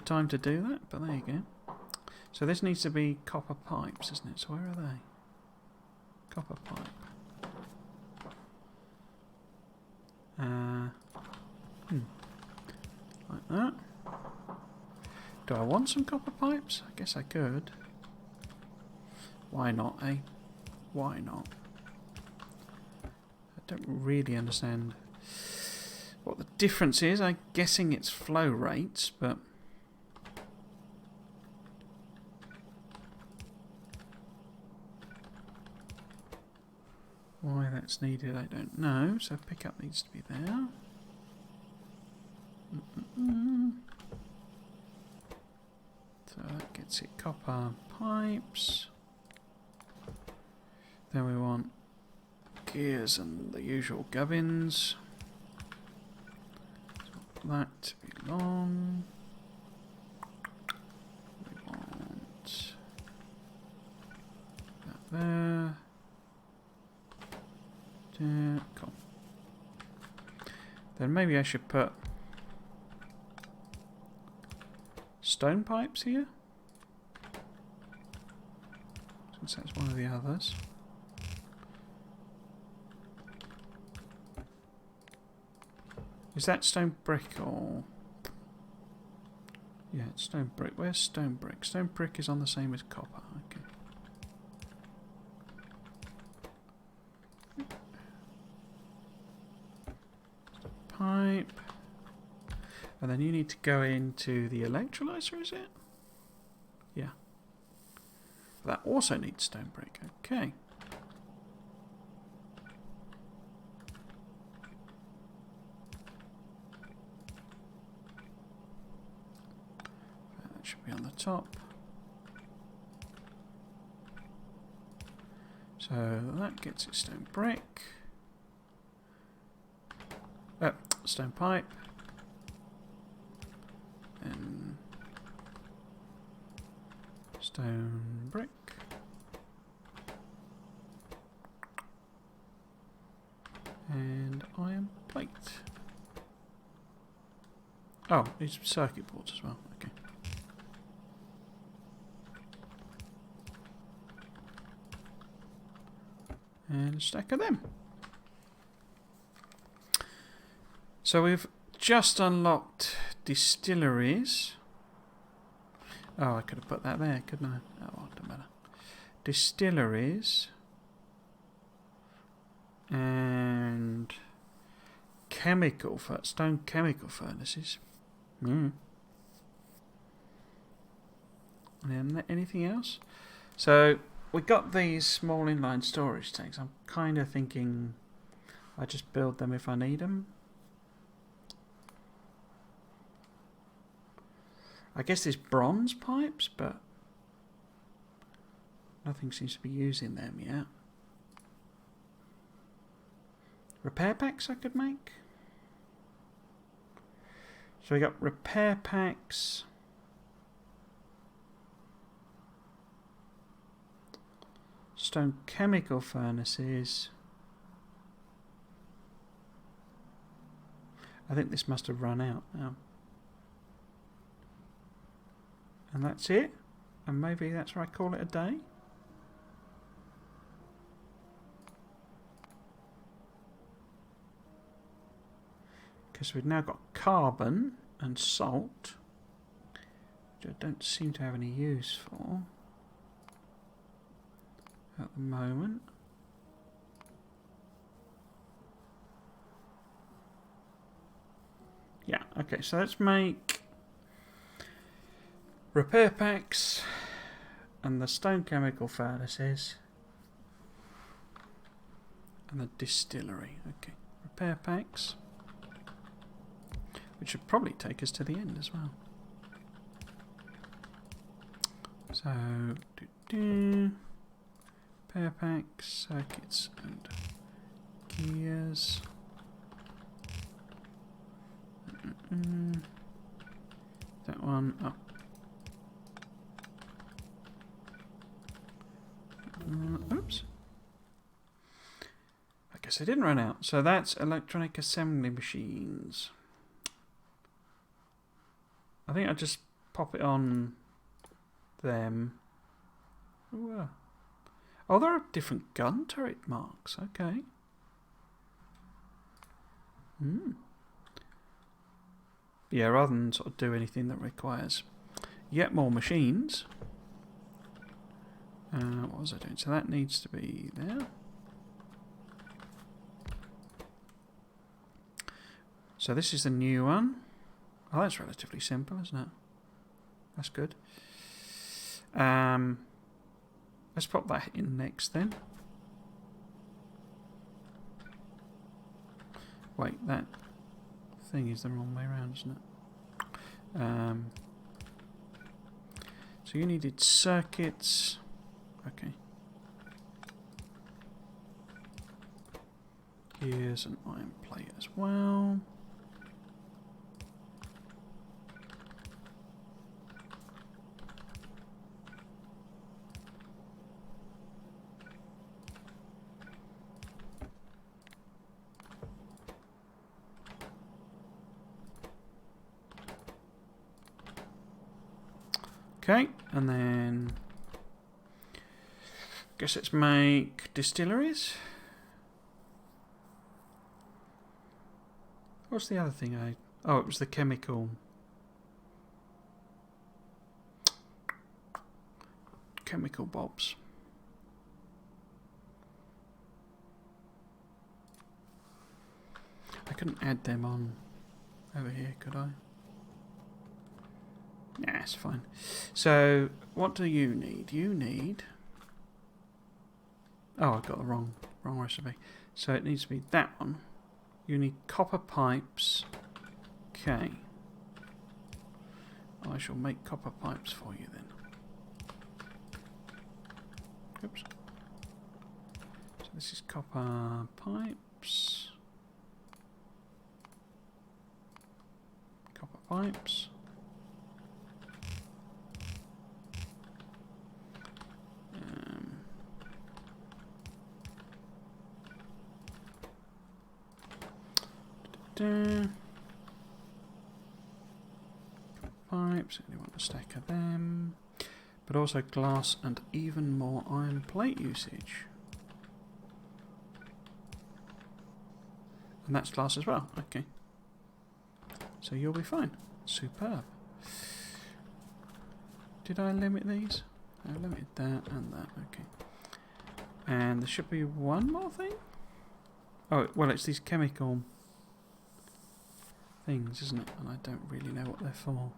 Speaker 1: time to do that, but there you go. So this needs to be copper pipes, isn't it? So where are they? Copper pipe. Like that. Do I want some copper pipes? I guess I could. Why not, eh? Why not? I don't really understand what the difference is. I'm guessing it's flow rates, but... Why that's needed, I don't know. So pickup needs to be there. So that gets it copper pipes. Then we want gears and the usual gubbins. So that to be long. We want that there. Cool. Then maybe I should put stone pipes here, since that's one of the others. Is that stone brick or... Yeah, it's stone brick. Where's stone brick? Stone brick is on the same as copper. Okay. Pipe. And then you need to go into the electrolyzer, is it? Yeah. That also needs stone brick. Okay. That should be on the top. So that gets it stone brick. Stone pipe. And stone brick. And iron plate. Oh, it's circuit boards as well. Okay. And a stack of them. So we've just unlocked distilleries. Oh, I could have put that there, couldn't I? Oh, well, doesn't matter. Distilleries. And stone chemical furnaces. And then anything else? So we got these small inline storage tanks. I'm kind of thinking I just build them if I need them. I guess there's bronze pipes, but Nothing seems to be using them yet. Repair packs I could make? So we got repair packs. Stone chemical furnaces. I think this must have run out now. And that's it? And maybe that's where I call it a day? Because we've now got carbon and salt, which I don't seem to have any use for at the moment. Yeah, okay, so let's make repair packs and the stone chemical furnaces and the distillery. Okay, repair packs, which should probably take us to the end as well. So, repair packs, circuits and gears. That one up. Oops. I guess I didn't run out. So that's electronic assembly machines. I think I'll just pop it on them. Ooh, oh, there are different gun turret marks. Okay. Yeah, rather than sort of do anything that requires yet more machines. What was I doing? So that needs to be there. So this is the new one. Oh, that's relatively simple, isn't it? That's good. Let's pop that in next then. Wait, that thing is the wrong way around, isn't it? So you needed circuits. Okay. Here's an iron plate as well. Okay, and then guess let's make distilleries. What's the other thing I... Oh, it was the chemical bobs. I couldn't add them on over here, could I? Yeah, it's fine. So, what do you need? You need... Oh, I got the wrong recipe. So it needs to be that one. You need copper pipes. Okay. I shall make copper pipes for you then. Oops. So this is copper pipes. Copper pipes. Pipes, only want a stack of them, but also glass and even more iron plate usage. And that's glass as well, okay. So you'll be fine. Superb. Did I limit these? I limited that and that, okay. And there should be one more thing? Oh, well, it's these chemical things, isn't it? And I don't really know what they're for.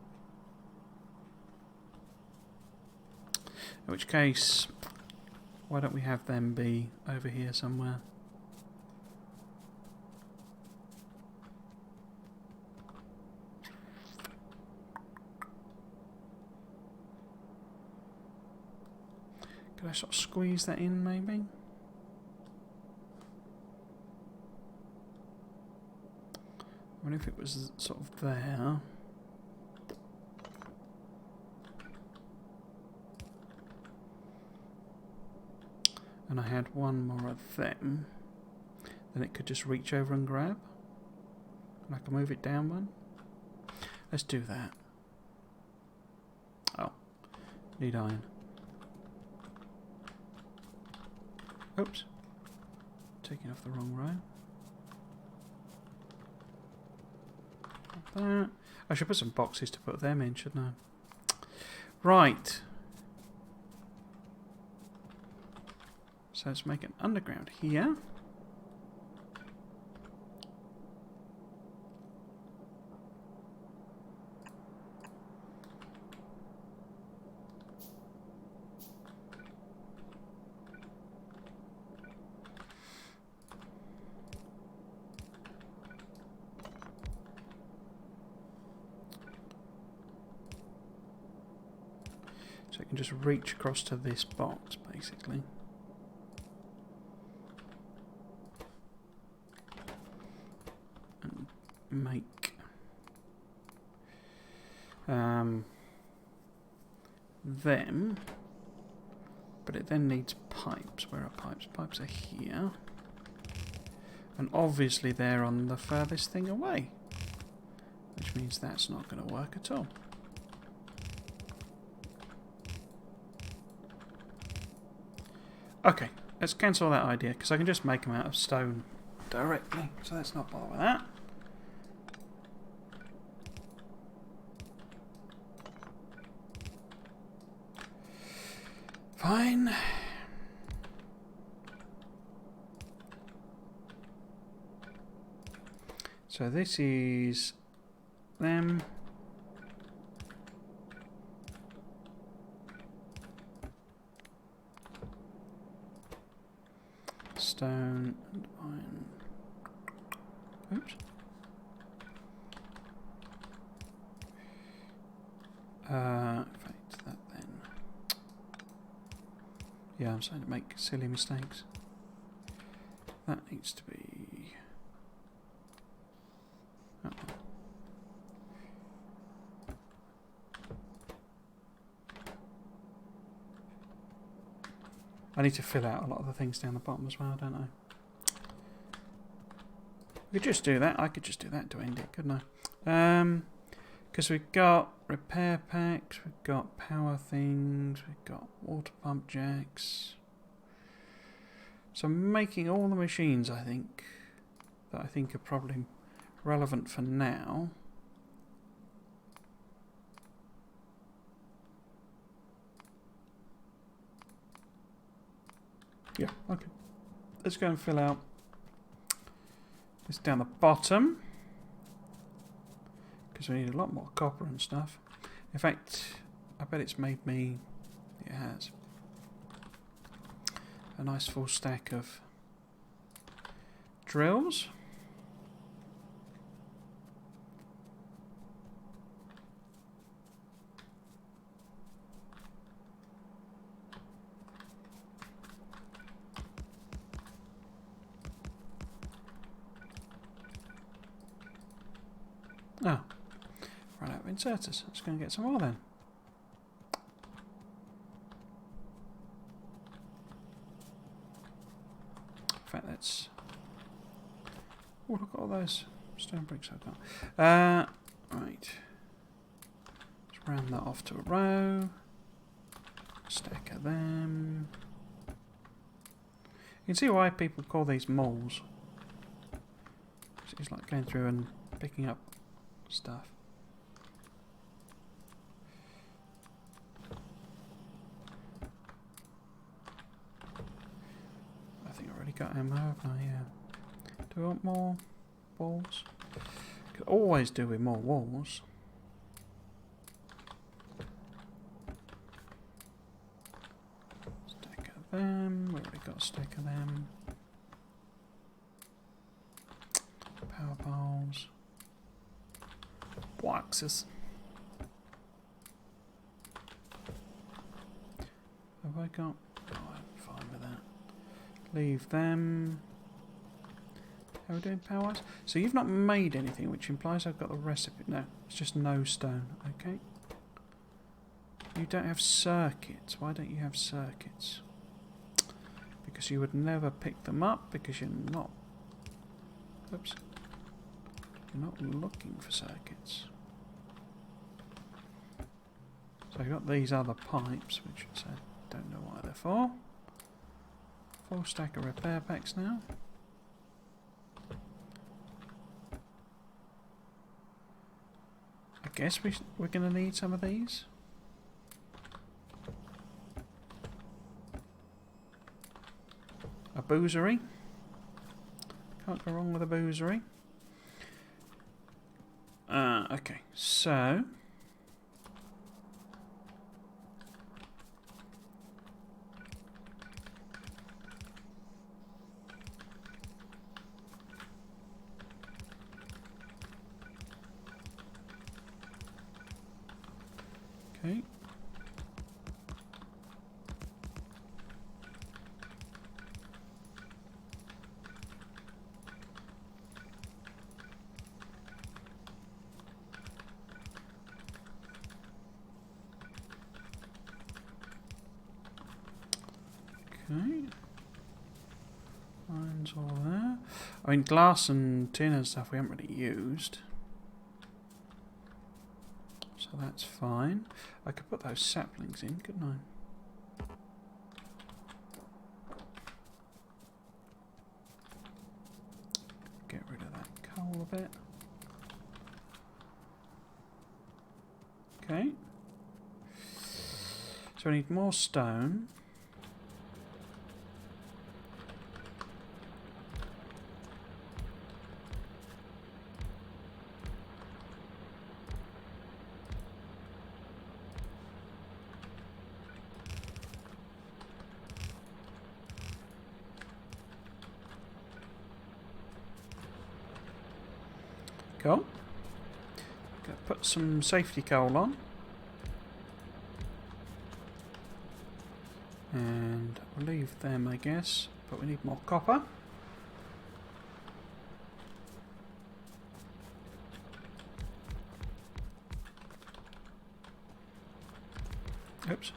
Speaker 1: In which case, why don't we have them be over here somewhere? Could Could I sort of squeeze that in, maybe? I wonder if it was sort of there. And I had one more of them. Then it could just reach over and grab. And I can move it down one. Let's do that. Oh, need iron. Oops. Taking off the wrong row. That. I should put some boxes to put them in, shouldn't I? Right. So let's make an underground here. So it can just reach across to this box, basically. And make them. But it then needs pipes. Where are pipes? Pipes are here. And obviously they're on the furthest thing away. Which means that's not going to work at all. Okay, let's cancel that idea, because I can just make them out of stone directly. So let's not bother with that. Fine. So this is them. Stone and iron. Oops. Fate that then. Yeah, I'm starting to make silly mistakes. That needs to be. Uh-oh. I need to fill out a lot of the things down the bottom as well, don't I? We could just do that. I could just do that to end it, couldn't I? Because we've got repair packs, we've got power things, we've got water pump jacks. So I'm making all the machines, I think, that I think are probably relevant for now. Yeah, okay. Let's go and fill out this down the bottom, because we need a lot more copper and stuff. In fact, I bet it's made me, it has, a nice full stack of drills. Oh, run out of inserters. Let's go and get some more then. In fact, let's. Oh, look at all those stone bricks I've got. Right. Let's round that off to a row. Stack of them. You can see why people call these moles. It's like going through and picking up stuff. I think I already got ammo, haven't I? Yeah. Do I want more walls? Could always do with more walls. Stack of them. We already got a stack of them. Power poles. Boxes. Have I got? Oh, Leave them. How are we doing power-wise? So you've not made anything, which implies I've got the recipe. No, it's just no stone. Okay. You don't have circuits. Why don't you have circuits? Because you would never pick them up because you're not. Oops. You're not looking for circuits. So I've got these other pipes, which I don't know why they're for. Full stack of repair packs now. I guess we're going to need some of these. A boozery. Can't go wrong with a boozery. Okay, so... Okay. Okay. Iron's all there. I mean, glass and tin and stuff we haven't really used. So that's fine. I could put those saplings in, couldn't I? Get rid of that coal a bit. Okay. So I need more stone. Cool. Gonna put some safety coal on. And we'll leave them, I guess. But we need more copper. Oops.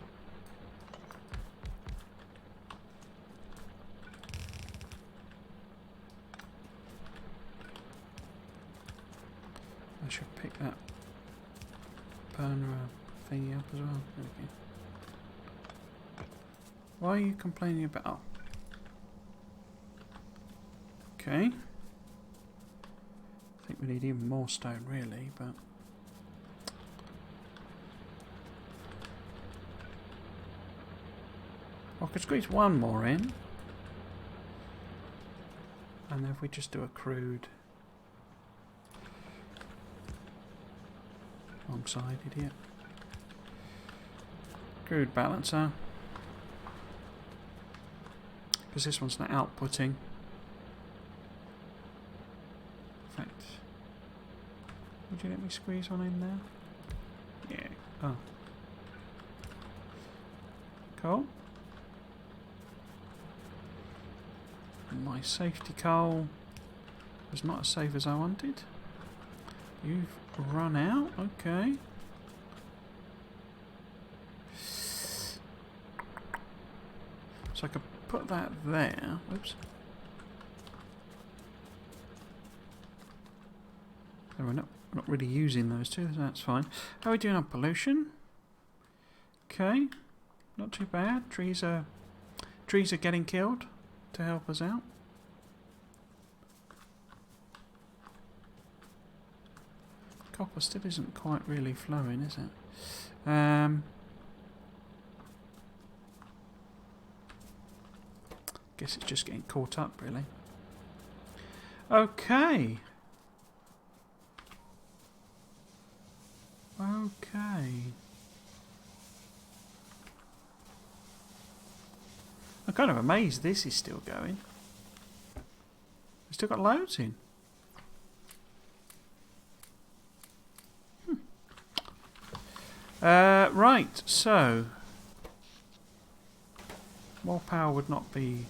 Speaker 1: I should pick that burner thingy up as well. Okay. Why are you complaining about... Oh. Okay. I think we need even more stone really, but... I could squeeze one more in. And if we just do a crude... Wrong side, idiot. Crude balancer. Because this one's not outputting. In fact, would you let me squeeze one in there? Yeah. Oh. Cool. And my safety coal was not as safe as I wanted. You've run out, okay. So I could put that there. Oops. So we're not really using those two, so that's fine. How are we doing on pollution? Okay, not too bad. Trees are getting killed to help us out. Copper still isn't quite really flowing, is it? Guess it's just getting caught up, really. Okay. Okay. I'm kind of amazed this is still going. We've still got loads in. Right, so more power would not be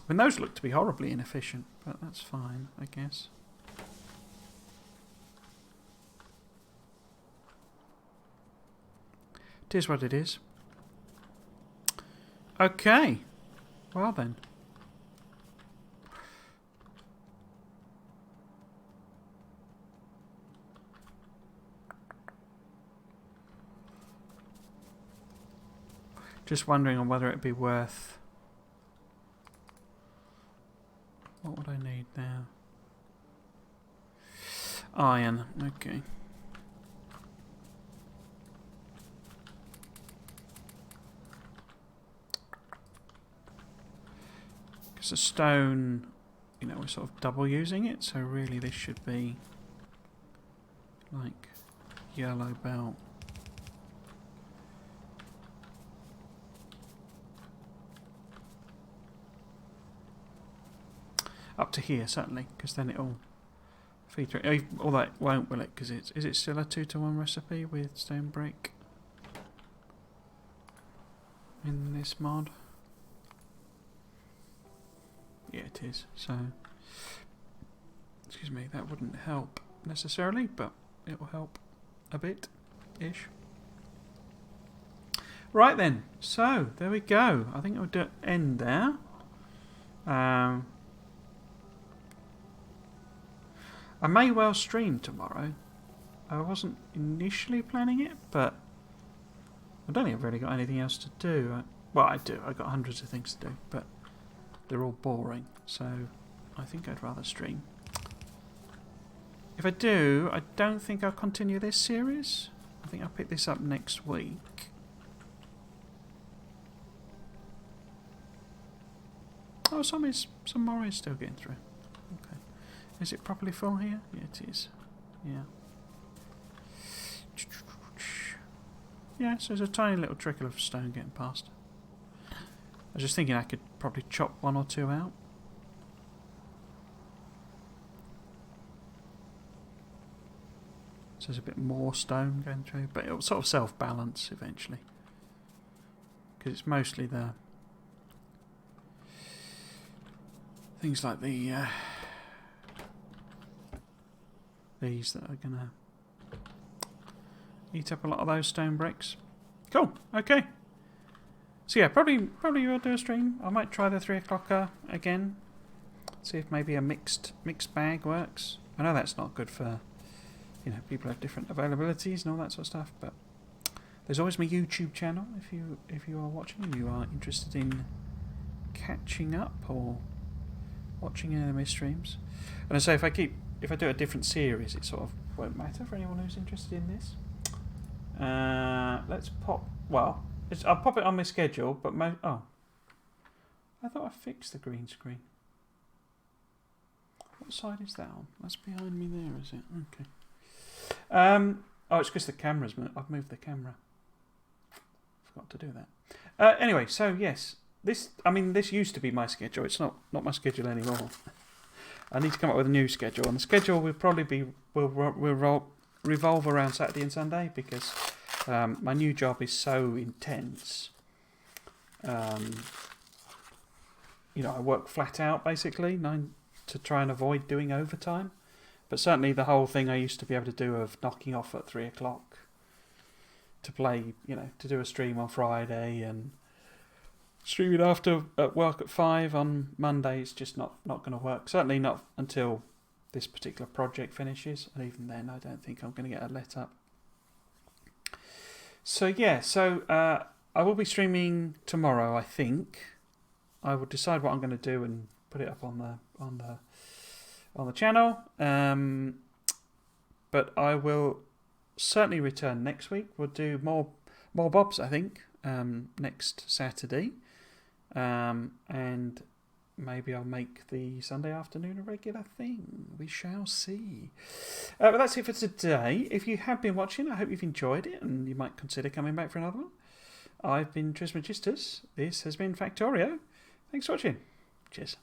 Speaker 1: mean, those look to be horribly inefficient, but that's fine, I guess. It is what it is. Okay. Well then. Just wondering on whether it'd be worth... What would I need now? Iron. Okay. Because the stone, you know, we're sort of double using it, so really this should be like yellow belt. Up to here, certainly, because then it'll feed through. Although it won't, will it? Because is it still a 2-to-1 recipe with stone brick in this mod? Yeah, it is. So, excuse me, that wouldn't help necessarily, but it will help a bit-ish. Right then, so there we go. I think I'll end there. I may well stream tomorrow. I wasn't initially planning it, but I don't think I've really got anything else to do. Well, I do. I've got hundreds of things to do, but they're all boring, so I think I'd rather stream. If I do, I don't think I'll continue this series. I think I'll pick this up next week. Oh, some more is still getting through. Okay. Is it properly full here? Yeah, it is. Yeah. Yeah, so there's a tiny little trickle of stone getting past. I was just thinking I could probably chop 1 or 2 out. So there's a bit more stone going through, but it'll sort of self-balance eventually. Because it's mostly the things like the these that are gonna eat up a lot of those stone bricks. Cool. Okay. So yeah, probably we'll do a stream. I might try the 3 o'clocker again. See if maybe a mixed bag works. I know that's not good for, you know, people have different availabilities and all that sort of stuff. But there's always my YouTube channel if you are watching and you are interested in catching up or watching any of my streams. And I say if I do a different series, it sort of won't matter for anyone who's interested in this. Let's pop. Well, I'll pop it on my schedule, but I thought I fixed the green screen. What side is that on? That's behind me there, is it? Okay. Oh, it's because the camera's moved. I've moved the camera. Forgot to do that. Anyway, so yes, this used to be my schedule. It's not my schedule anymore. I need to come up with a new schedule, and the schedule will probably will revolve around Saturday and Sunday because my new job is so intense. You know, I work flat out basically, to try and avoid doing overtime. But certainly the whole thing I used to be able to do of knocking off at 3 o'clock to play, you know, to do a stream on Friday and streaming after at work at 5 on Monday is just not going to work. Certainly not until this particular project finishes, and even then I don't think I'm going to get a let up. So yeah, I will be streaming tomorrow. I think I will decide what I'm going to do and put it up on the channel. But I will certainly return next week. We'll do more Bobs, I think, next Saturday. And maybe I'll make the Sunday afternoon a regular thing. We shall see. But that's it for today. If you have been watching, I hope you've enjoyed it and you might consider coming back for another one. I've been Trismegistus. This has been Factorio. Thanks for watching. Cheers.